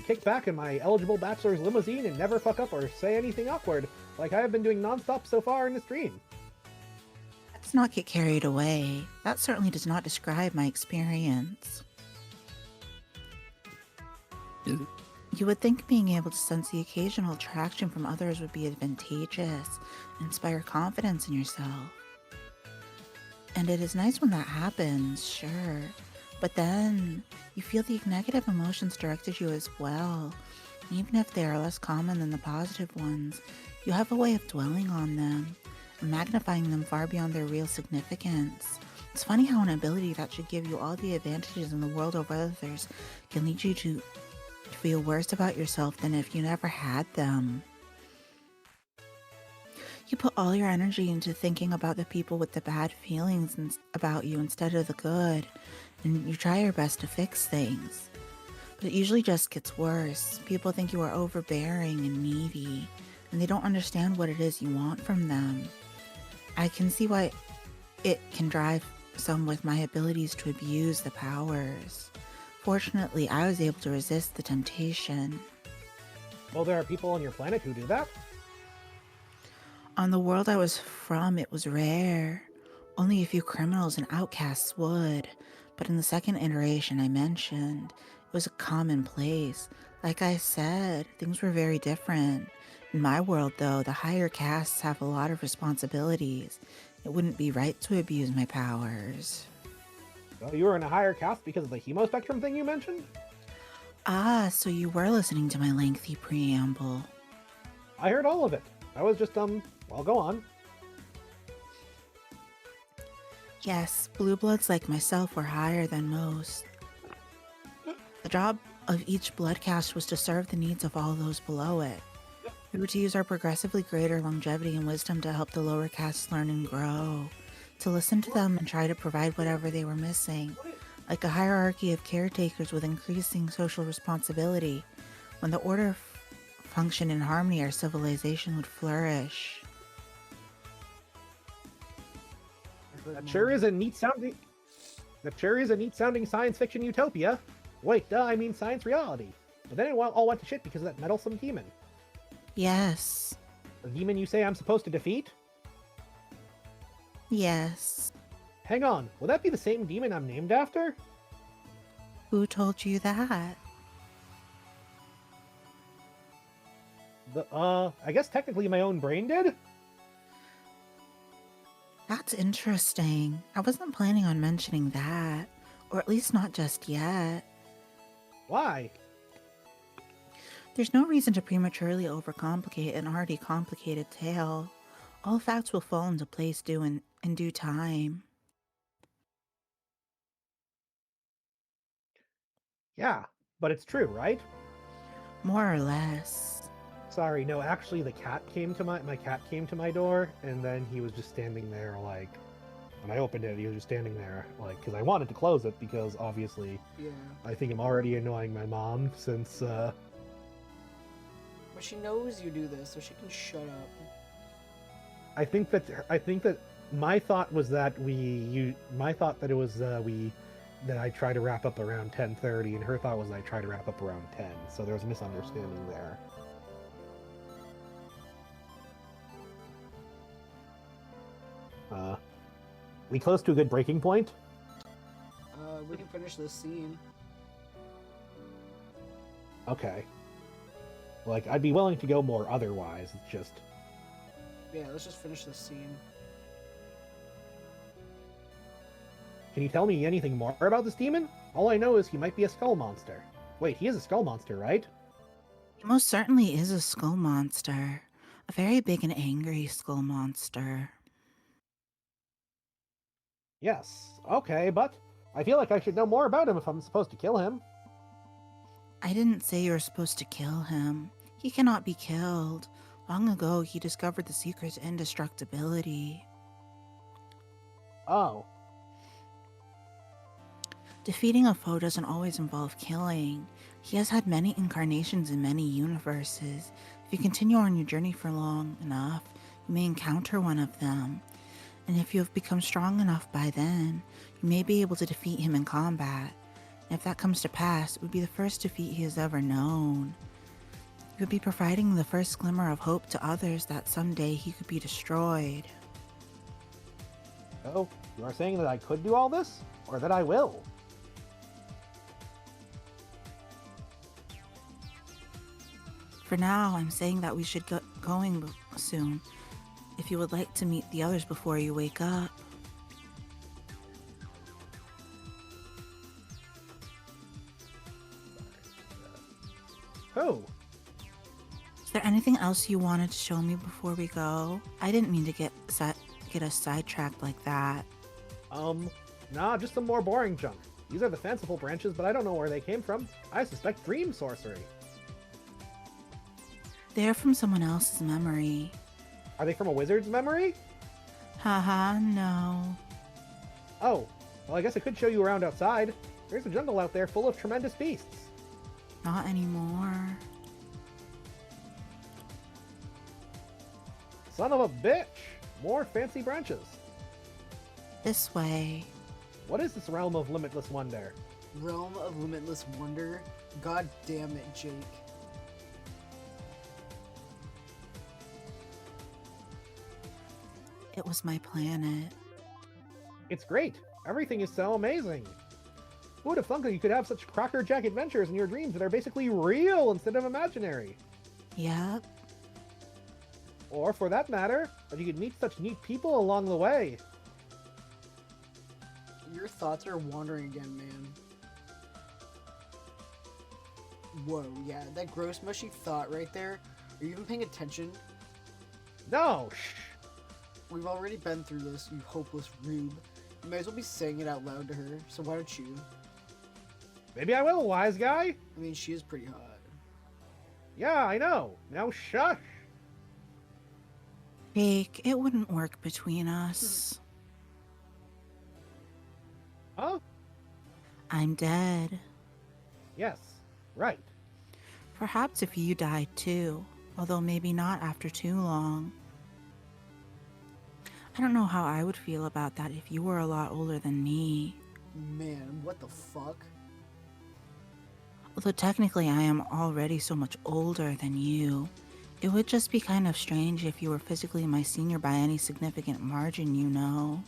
Kicked back in my eligible bachelor's limousine and never fuck up or say anything awkward, like I have been doing non-stop so far in this dream. Let's not get carried away. That certainly does not describe my experience. You would think being able to sense the occasional attraction from others would be advantageous and inspire confidence in yourself. And it is nice when that happens, sure. But then, you feel the negative emotions directed you as well. Even if they are less common than the positive ones, you have a way of dwelling on them and magnifying them far beyond their real significance. It's funny how an ability that should give you all the advantages in the world over others can lead you to feel worse about yourself than if you never had them. You put all your energy into thinking about the people with the bad feelings about you instead of the good, and you try your best to fix things. But it usually just gets worse. People think you are overbearing and needy, and they don't understand what it is you want from them. I can see why it can drive some with my abilities to abuse the powers. Fortunately, I was able to resist the temptation. Well, there are people on your planet who do that. On the world I was from, it was rare. Only a few criminals and outcasts would. But in the second iteration I mentioned, it was a commonplace. Like I said, things were very different. In my world, though, the higher castes have a lot of responsibilities. It wouldn't be right to abuse my powers. So you were in a higher caste because of the hemo spectrum thing you mentioned? Ah, so you were listening to my lengthy preamble. I heard all of it. I was just, well, go on. Yes, blue bloods like myself were higher than most. The job of each blood caste was to serve the needs of all those below it. We were to use our progressively greater longevity and wisdom to help the lower castes learn and grow, to listen to them and try to provide whatever they were missing, like a hierarchy of caretakers with increasing social responsibility. When the order functioned in harmony, our civilization would flourish. That sure is a neat sounding science fiction utopia. Wait, duh, I mean science reality. But then it all went to shit because of that meddlesome demon. Yes. The demon you say I'm supposed to defeat? Yes. Hang on, will that be the same demon I'm named after? Who told you that? I guess technically my own brain did? That's interesting. I wasn't planning on mentioning that. Or at least not just yet. Why? There's no reason to prematurely overcomplicate an already complicated tale. All facts will fall into place in due time. Yeah, but it's true, right? More or less. Sorry, no, actually the cat came to my cat came to my door, and then he was just standing there, like, when I opened it, he was just standing there, like, because I wanted to close it, because obviously, Yeah. I think I'm already annoying my mom, since, But she knows you do this, so she can shut up. I think that my thought was that that I try to wrap up around 10:30, and her thought was I try to wrap up around 10, so there was a misunderstanding there. We close to a good breaking point? We can finish this scene. Okay. Like, I'd be willing to go more otherwise, it's just... Yeah, let's just finish this scene. Can you tell me anything more about this demon? All I know is he might be a skull monster. Wait, he is a skull monster, right? He most certainly is a skull monster. A very big and angry skull monster. Yes, okay, but I feel like I should know more about him if I'm supposed to kill him. I didn't say you were supposed to kill him. He cannot be killed. Long ago, he discovered the Seeker's indestructibility. Oh. Defeating a foe doesn't always involve killing. He has had many incarnations in many universes. If you continue on your journey for long enough, you may encounter one of them. And if you have become strong enough by then, you may be able to defeat him in combat. And if that comes to pass, it would be the first defeat he has ever known. You would be providing the first glimmer of hope to others that someday he could be destroyed. Oh, you are saying that I could do all this? Or that I will? For now, I'm saying that we should get going soon, if you would like to meet the others before you wake up. Oh, Anything else you wanted to show me before we go? I didn't mean to get us sidetracked like that. Nah, just some more boring junk. These are the fanciful branches, but I don't know where they came from. I suspect dream sorcery. They're from someone else's memory. Are they from a wizard's memory? Haha, no. Oh, well, I guess I could show you around outside. There's a jungle out there full of tremendous beasts. Not anymore. Son of a bitch! More fancy branches. This way. What is this realm of limitless wonder? Realm of limitless wonder? God damn it, Jake. It was my planet. It's great. Everything is so amazing. Who would have thunk that you could have such crackerjack adventures in your dreams that are basically real instead of imaginary? Yep. Or, for that matter, that you could meet such neat people along the way. Your thoughts are wandering again, man. Whoa, yeah, that gross mushy thought right there. Are you even paying attention? No! Shh! We've already been through this, you hopeless rube. You might as well be saying it out loud to her, so why don't you? Maybe I will, wise guy! I mean, she is pretty hot. Yeah, I know. Now shush! Jake, it wouldn't work between us. Huh? I'm dead. Yes, right. Perhaps if you died too, although maybe not after too long. I don't know how I would feel about that if you were a lot older than me. Man, what the fuck? Although technically I am already so much older than you. It would just be kind of strange if you were physically my senior by any significant margin, you know.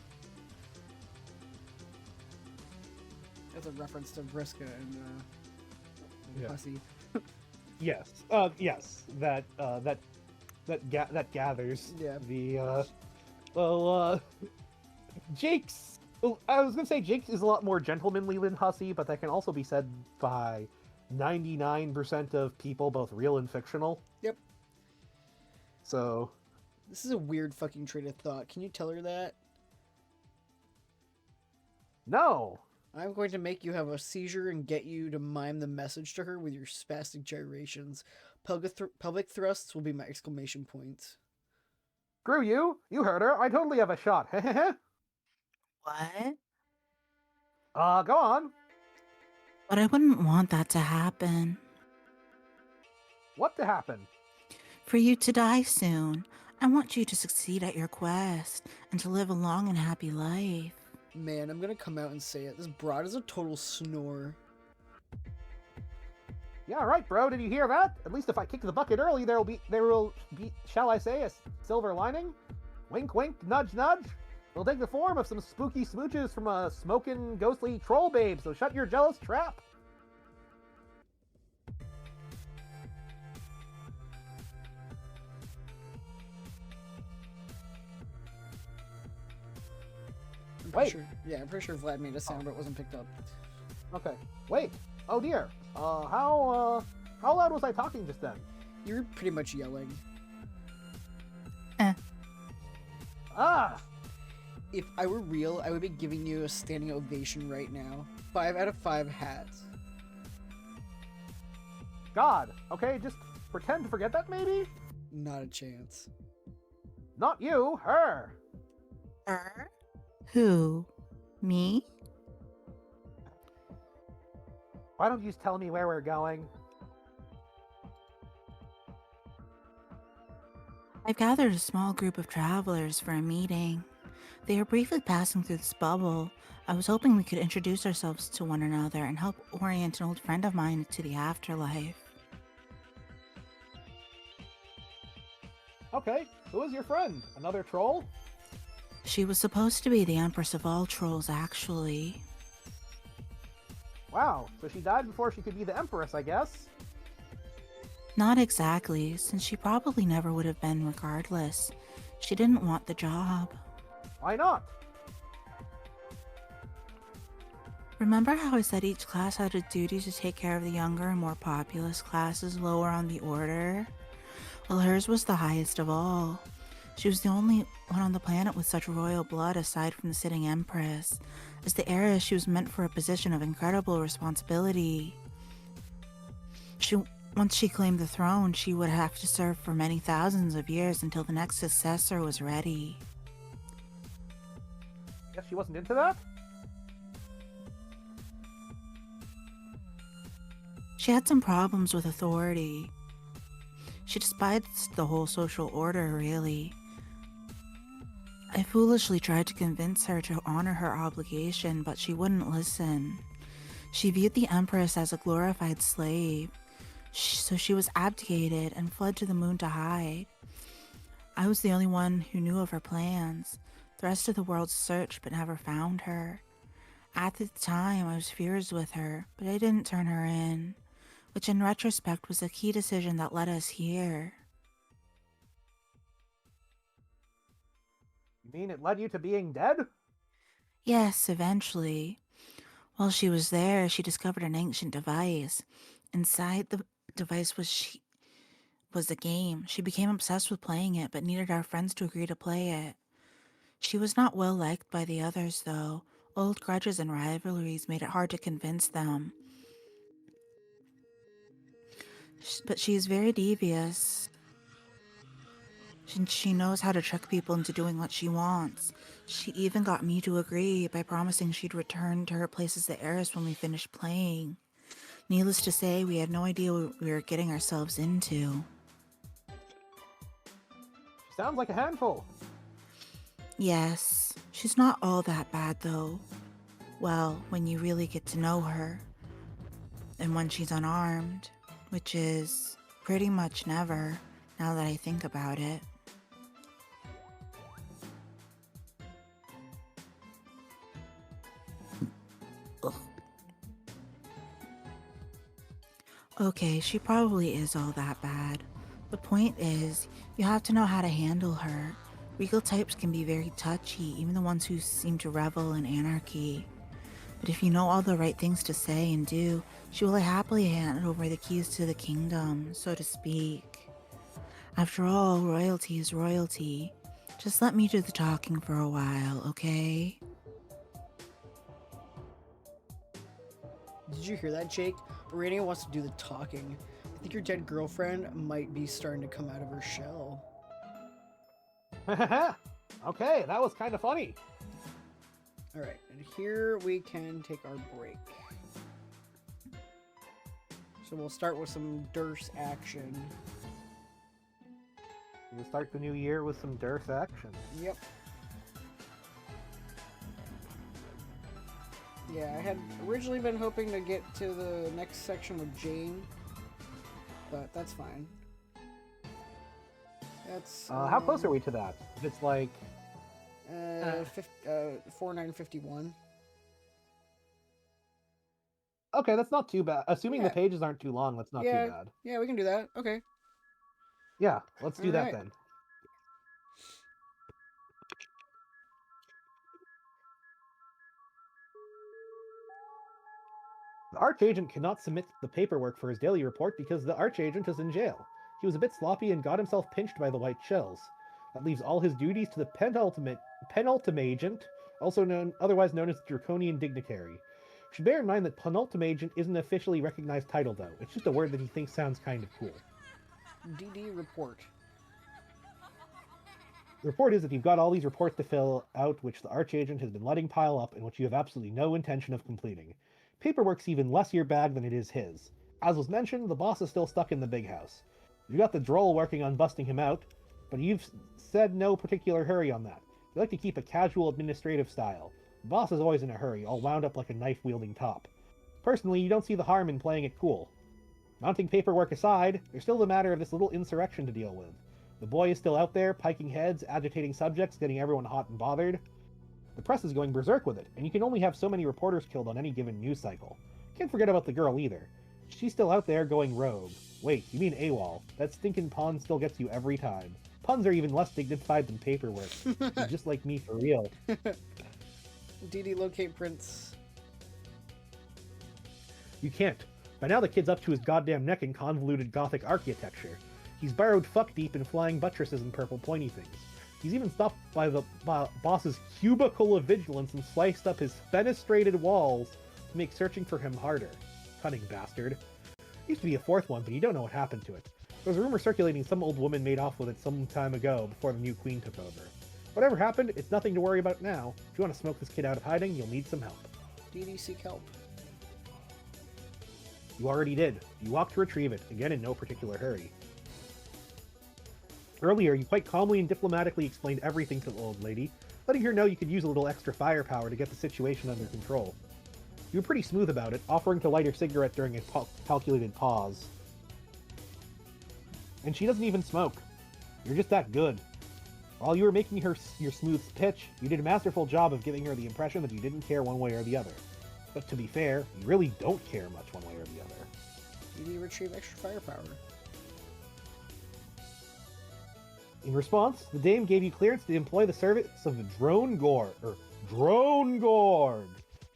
That's a reference to Vriska and Yeah. Pussy. Yes. Yes. That gathers. Yeah. The Jake's. Well, I was gonna say Jake is a lot more gentlemanly than Hussy, but that can also be said by 99% of people, both real and fictional. Yep. So. This is a weird fucking trait of thought. Can you tell her that? No. I'm going to make you have a seizure and get you to mime the message to her with your spastic gyrations. Pelvic thrusts will be my exclamation points. Screw you! You heard her. I totally have a shot. What? Go on. But I wouldn't want that to happen. What to happen? For you to die soon. I want you to succeed at your quest and to live a long and happy life. Man, I'm gonna come out and say it. This broad is a total snore. Yeah, right, bro. Did you hear that? At least if I kick the bucket early, there will be, shall I say, a silver lining? Wink, wink, nudge, nudge. It'll take the form of some spooky smooches from a smoking, ghostly troll babe, so shut your jealous trap. Wait. I'm pretty sure Vlad made a sound, but it wasn't picked up. Okay. Wait. Oh dear. How loud was I talking just then? You were pretty much yelling. Ah! If I were real, I would be giving you a standing ovation right now. 5 out of 5 hats. God. Okay, just pretend to forget that maybe? Not a chance. Not you, her. Her? Who? Me? Why don't you just tell me where we're going? I've gathered a small group of travelers for a meeting. They are briefly passing through this bubble. I was hoping we could introduce ourselves to one another and help orient an old friend of mine to the afterlife. Okay, who is your friend? Another troll? She was supposed to be the Empress of all trolls, actually. Wow, so she died before she could be the Empress, I guess? Not exactly, since she probably never would have been regardless. She didn't want the job. Why not? Remember how I said each class had a duty to take care of the younger and more populous classes lower on the order? Well, hers was the highest of all. She was the only one on the planet with such royal blood aside from the sitting empress. As the heiress, she was meant for a position of incredible responsibility. Once she claimed the throne, she would have to serve for many thousands of years until the next successor was ready. Guess she wasn't into that? She had some problems with authority. She despised the whole social order, really. I foolishly tried to convince her to honor her obligation, but she wouldn't listen. She viewed the Empress as a glorified slave, so she was abdicated and fled to the moon to hide. I was the only one who knew of her plans. The rest of the world searched but never found her. At the time, I was furious with her, but I didn't turn her in, which in retrospect was a key decision that led us here. You mean it led you to being dead? Yes, eventually. While she was there, she discovered an ancient device. Inside the device was a game. She became obsessed with playing it, but needed our friends to agree to play it. She was not well liked by the others, though. Old grudges and rivalries made it hard to convince them. But she is very devious. She knows how to trick people into doing what she wants. She even got me to agree by promising she'd return to her place as the heiress when we finished playing. Needless to say, we had no idea what we were getting ourselves into. Sounds like a handful. Yes, she's not all that bad though. Well, when you really get to know her. And when she's unarmed, which is pretty much never, now that I think about it. Okay, she probably is all that bad. The point is, you have to know how to handle her. Regal types can be very touchy, even the ones who seem to revel in anarchy. But if you know all the right things to say and do, she will happily hand over the keys to the kingdom, so to speak. After all, royalty is royalty. Just let me do the talking for a while, okay? Did you hear that, Jake? Urania wants to do the talking. I think your dead girlfriend might be starting to come out of her shell. Okay, that was kind of funny. Alright, and here we can take our break. So we'll start with some Durst action. We'll start the new year with some Durst action. Yep. Yeah, I had originally been hoping to get to the next section with Jane, but that's fine. That's how close are we to that? It's like 4951. Okay, that's not too bad. Assuming Yeah. the pages aren't too long, that's not too bad. Yeah, we can do that. Okay. Yeah, let's do that Alright. then. The Archagent cannot submit the paperwork for his daily report because the Archagent is in jail. He was a bit sloppy and got himself pinched by the White Shells. That leaves all his duties to the penultimagent, otherwise known as the Draconian Dignitary. You should bear in mind that penultimagent isn't an officially recognized title, though. It's just a word that he thinks sounds kind of cool. DD report. The report is that you've got all these reports to fill out, which the Archagent has been letting pile up, and which you have absolutely no intention of completing. Paperwork's even less your bag than it is his. As was mentioned, the boss is still stuck in the big house. You got the droll working on busting him out, but you've said no particular hurry on that. You like to keep a casual administrative style. The boss is always in a hurry, all wound up like a knife-wielding top. Personally, you don't see the harm in playing it cool. Mounting paperwork aside, there's still the matter of this little insurrection to deal with. The boy is still out there, piking heads, agitating subjects, getting everyone hot and bothered. The press is going berserk with it, and you can only have so many reporters killed on any given news cycle. Can't forget about the girl either. She's still out there going rogue. Wait, you mean AWOL. That stinking pun still gets you every time. Puns are even less dignified than paperwork. You're just like me for real. DD locate Prince. You can't. By now the kid's up to his goddamn neck in convoluted gothic architecture. He's burrowed fuck deep in flying buttresses and purple pointy things. He's even stopped by the boss's cubicle of vigilance and sliced up his fenestrated walls to make searching for him harder. Cunning bastard. Used to be a fourth one, but you don't know what happened to it. There's a rumor circulating some old woman made off with it some time ago before the new queen took over. Whatever happened, it's nothing to worry about now. If you want to smoke this kid out of hiding, you'll need some help. DD seek help. You already did. You walked to retrieve it, again in no particular hurry. Earlier, you quite calmly and diplomatically explained everything to the old lady, letting her know you could use a little extra firepower to get the situation under control. You were pretty smooth about it, offering to light her cigarette during a calculated pause. And she doesn't even smoke. You're just that good. While you were making her your smooth pitch, you did a masterful job of giving her the impression that you didn't care one way or the other. But to be fair, you really don't care much one way or the other. DD retrieve extra firepower. In response, the dame gave you clearance to employ the service of the Drone Gorg,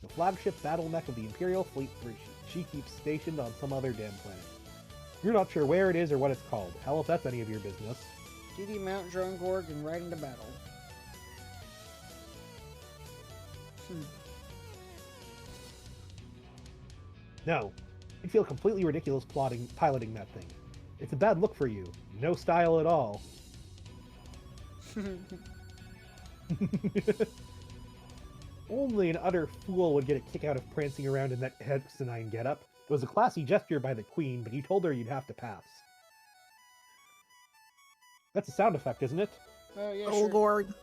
the flagship battle mech of the Imperial fleet where she keeps stationed on some other damn planet. You're not sure where it is or what it's called. Hell if that's any of your business. DD mount Drone Gorg and ride into battle. No. You'd feel completely ridiculous piloting that thing. It's a bad look for you. No style at all. Only an utter fool would get a kick out of prancing around in that hexanine getup. It was a classy gesture by the queen, but you told her you'd have to pass. That's a sound effect, isn't it? Oh, yeah, Oh, sure. Lord.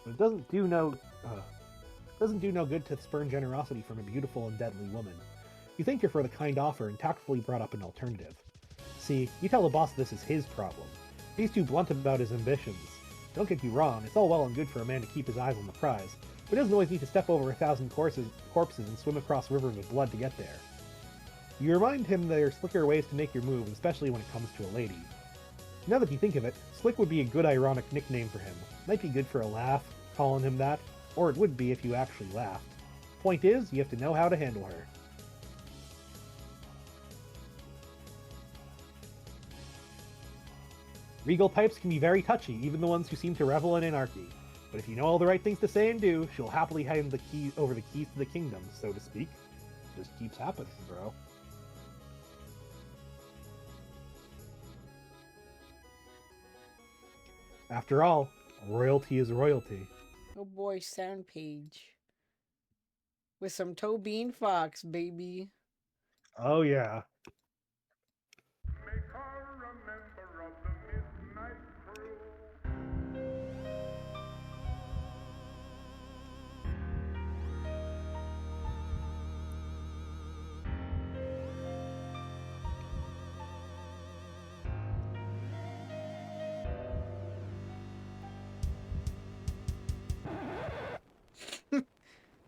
But it doesn't do no good to spurn generosity from a beautiful and deadly woman. You think you're for the kind offer and tactfully brought up an alternative. See, you tell the boss this is his problem. He's too blunt about his ambitions. Don't get me wrong, it's all well and good for a man to keep his eyes on the prize, but he doesn't always need to step over 1,000 corpses and swim across rivers of blood to get there. You remind him there are slicker ways to make your move, especially when it comes to a lady. Now that you think of it, Slick would be a good ironic nickname for him. Might be good for a laugh, calling him that, or it would be if you actually laughed. Point is, you have to know how to handle her. Regal types can be very touchy, even the ones who seem to revel in anarchy. But if you know all the right things to say and do, she'll happily hand the keys over the keys to the kingdom, so to speak. Just keeps happening, bro. After all, royalty is royalty. Oh boy, sound page. With some Toe Bean Fox, baby. Oh yeah.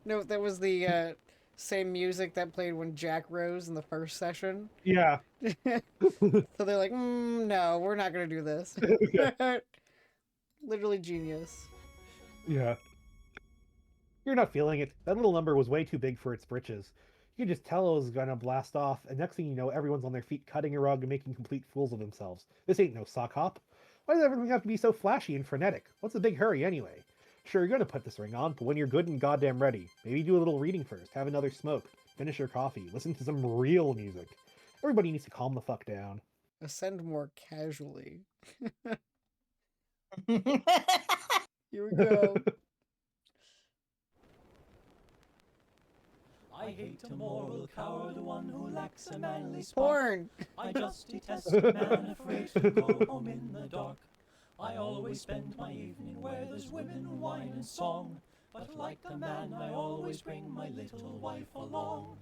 No, that was the same music that played when Jack rose in the first session. Yeah. So they're like, no, we're not going to do this. Literally genius. Yeah. You're not feeling it. That little number was way too big for its britches. You can just tell it was gonna blast off, and next thing you know, everyone's on their feet cutting a rug and making complete fools of themselves. This ain't no sock hop. Why does everything have to be so flashy and frenetic? What's the big hurry anyway? Sure, you're gonna put this ring on, but when you're good and goddamn ready, maybe do a little reading first, have another smoke, finish your coffee, listen to some real music. Everybody needs to calm the fuck down. Ascend more casually. Here we go. I hate a moral coward, one who lacks a manly spark. Porn. I just detest a man afraid to go home in the dark. I always spend my evening where there's women, wine and song. But like a man, I always bring my little wife along.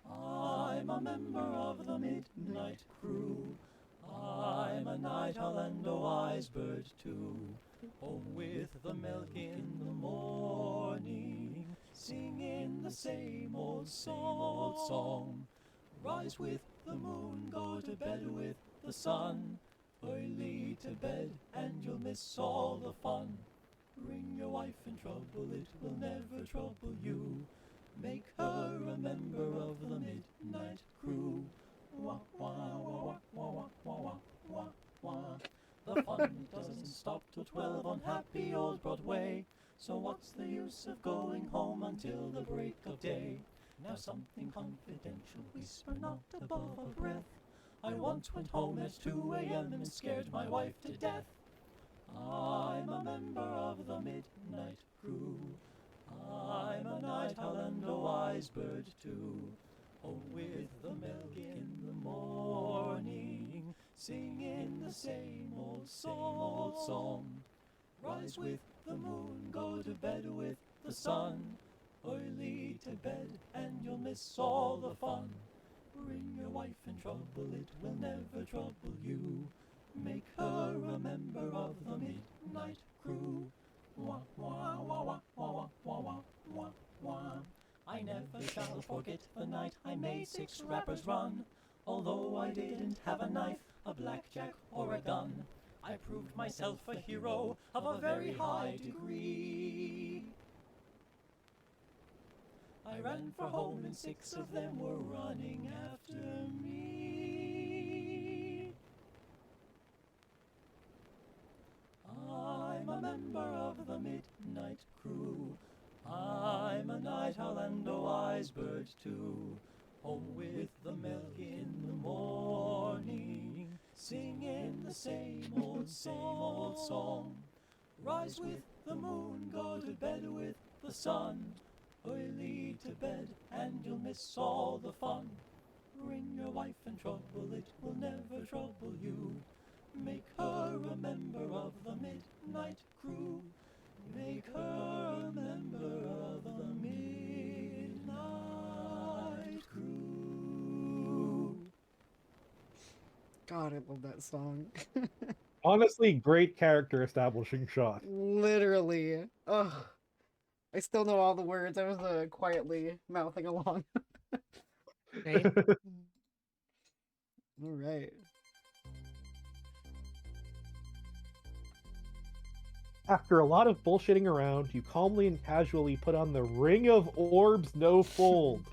I'm a member of the midnight crew. I'm a night owl and a wise bird too. Home with the milk in the morning, singing the same old song. Rise with the moon, go to bed with the sun. Early to bed and you'll miss all the fun. Bring your wife in trouble, it will never trouble you. Make her a member of the Midnight Crew. Wah, wah, wah, wah, wah, wah, wah, wah, wah. The fun doesn't stop till 12 on happy old Broadway. So what's the use of going home until the break of day? Now something confidential, whisper not above a breath. I once went home at 2 a.m. and scared my wife to death. I'm a member of the Midnight Crew. I'm a night owl and a wise bird too. Home with the milk in the morning, singing the same old song. Rise with the moon, go to bed with the sun. Early to bed and you'll miss all the fun. Bring your wife in trouble, it will never trouble you. Make her a member of the Midnight Crew. Wah, wah, wah, wah, wah, wah, wah, wah, wah. I never shall forget the night I made 6 rappers run. Although I didn't have a knife, a blackjack, or a gun, I proved myself a hero of a very high degree. I ran for home and 6 of them were running after me. I'm a member of the Midnight Crew. I'm a night owl and a wise bird too. Home with the milk in the morning, singing the same old song. Rise with the moon, go to bed with the sun. Early to bed and you'll miss all the fun. Bring your wife in trouble, it will never trouble you. Make her a member of the Midnight Crew. Make her a member of the Midnight Crew. God, I love that song. Honestly, great character establishing shot. Literally. Ugh. I still know all the words. I was quietly mouthing along. Right? All right. After a lot of bullshitting around, you calmly and casually put on the Ring of Orbs No Fold.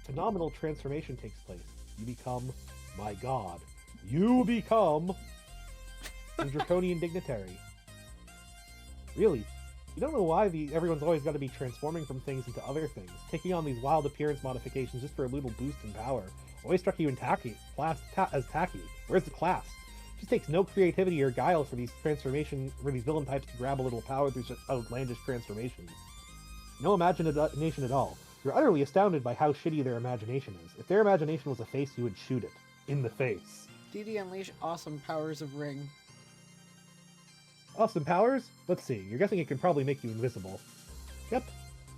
Phenomenal transformation takes place. You become, my god, you become a draconian dignitary. Really, you don't know why everyone's always got to be transforming from things into other things, taking on these wild appearance modifications just for a little boost in power. Always struck you in tacky. Where's the class? It just takes no creativity or guile for these villain types to grab a little power through such outlandish transformations. No imagination at all. You're utterly astounded by how shitty their imagination is. If their imagination was a face, you would shoot it. In the face. DD unleash awesome powers of ring. Awesome powers? Let's see. You're guessing it can probably make you invisible. Yep.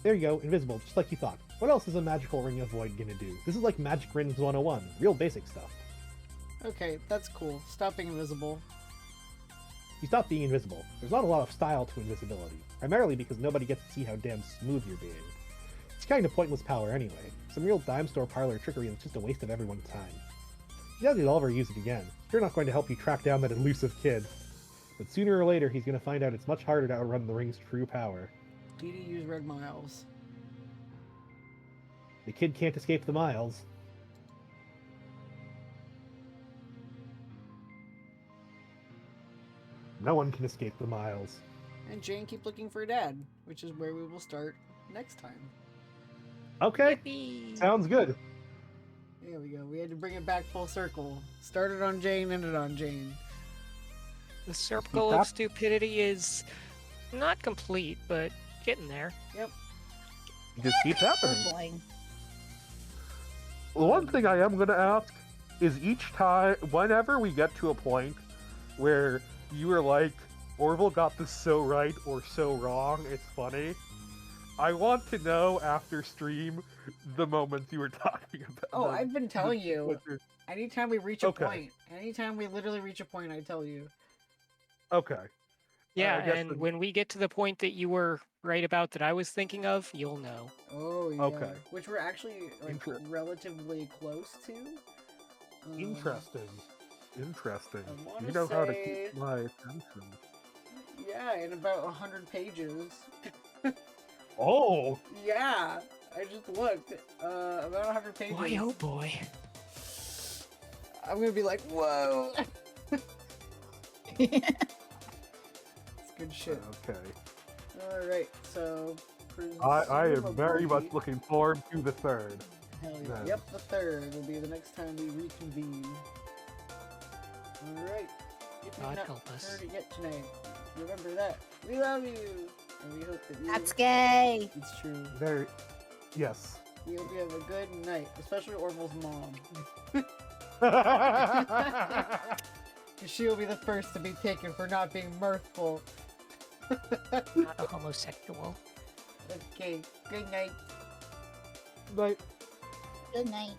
There you go, invisible, just like you thought. What else is a magical ring of void gonna do? This is like Magic Rings 101. Real basic stuff. Okay, that's cool. Stop being invisible. You stop being invisible. There's not a lot of style to invisibility, primarily because nobody gets to see how damn smooth you're being. It's kind of pointless power anyway. Some real dime store parlor trickery that's just a waste of everyone's time. You doubt you'll ever use it again. You're not going to help you track down that elusive kid. But sooner or later, he's going to find out it's much harder to outrun the ring's true power. DD use red miles. The kid can't escape the miles. No one can escape the miles. And Jane keep looking for a dad, which is where we will start next time. Okay, Yippee. sounds good. There we go. We had to bring it back full circle. Started on Jane, ended on Jane. The circle of stupidity is not complete, but getting there. Yep. It just keeps happening. Boing. The one thing I am going to ask is each time, whenever we get to a point where you are like, Orville got this so right or so wrong, it's funny. I want to know after stream the moments you were talking about. Oh, I've been telling you. Anytime we reach a point, anytime we literally reach a point, I tell you. Okay. Yeah, and when we get to the point that you were right about that I was thinking of, you'll know. Oh, yeah. Okay. Which we're actually like, relatively close to. Interesting. Interesting. I You know how to say- keep my attention. Yeah, in about 100 pages. Oh! Yeah. I just looked. About 100 pages. Boy, oh boy. I'm gonna be like, whoa. It's good shit. Okay. Alright, so... I am very much presumably- looking forward to the third. Hell yeah. then. Yep, the third will be the next time we reconvene. Alright. If you've God not help us. heard it yet tonight, remember that. We love you! And we hope that you... That's gay. It's true. Very. Yes. We hope you have a good night, especially Orville's mom. She'll be the first to be taken for not being mirthful. Not a homosexual. Okay, good night. Like, Good night.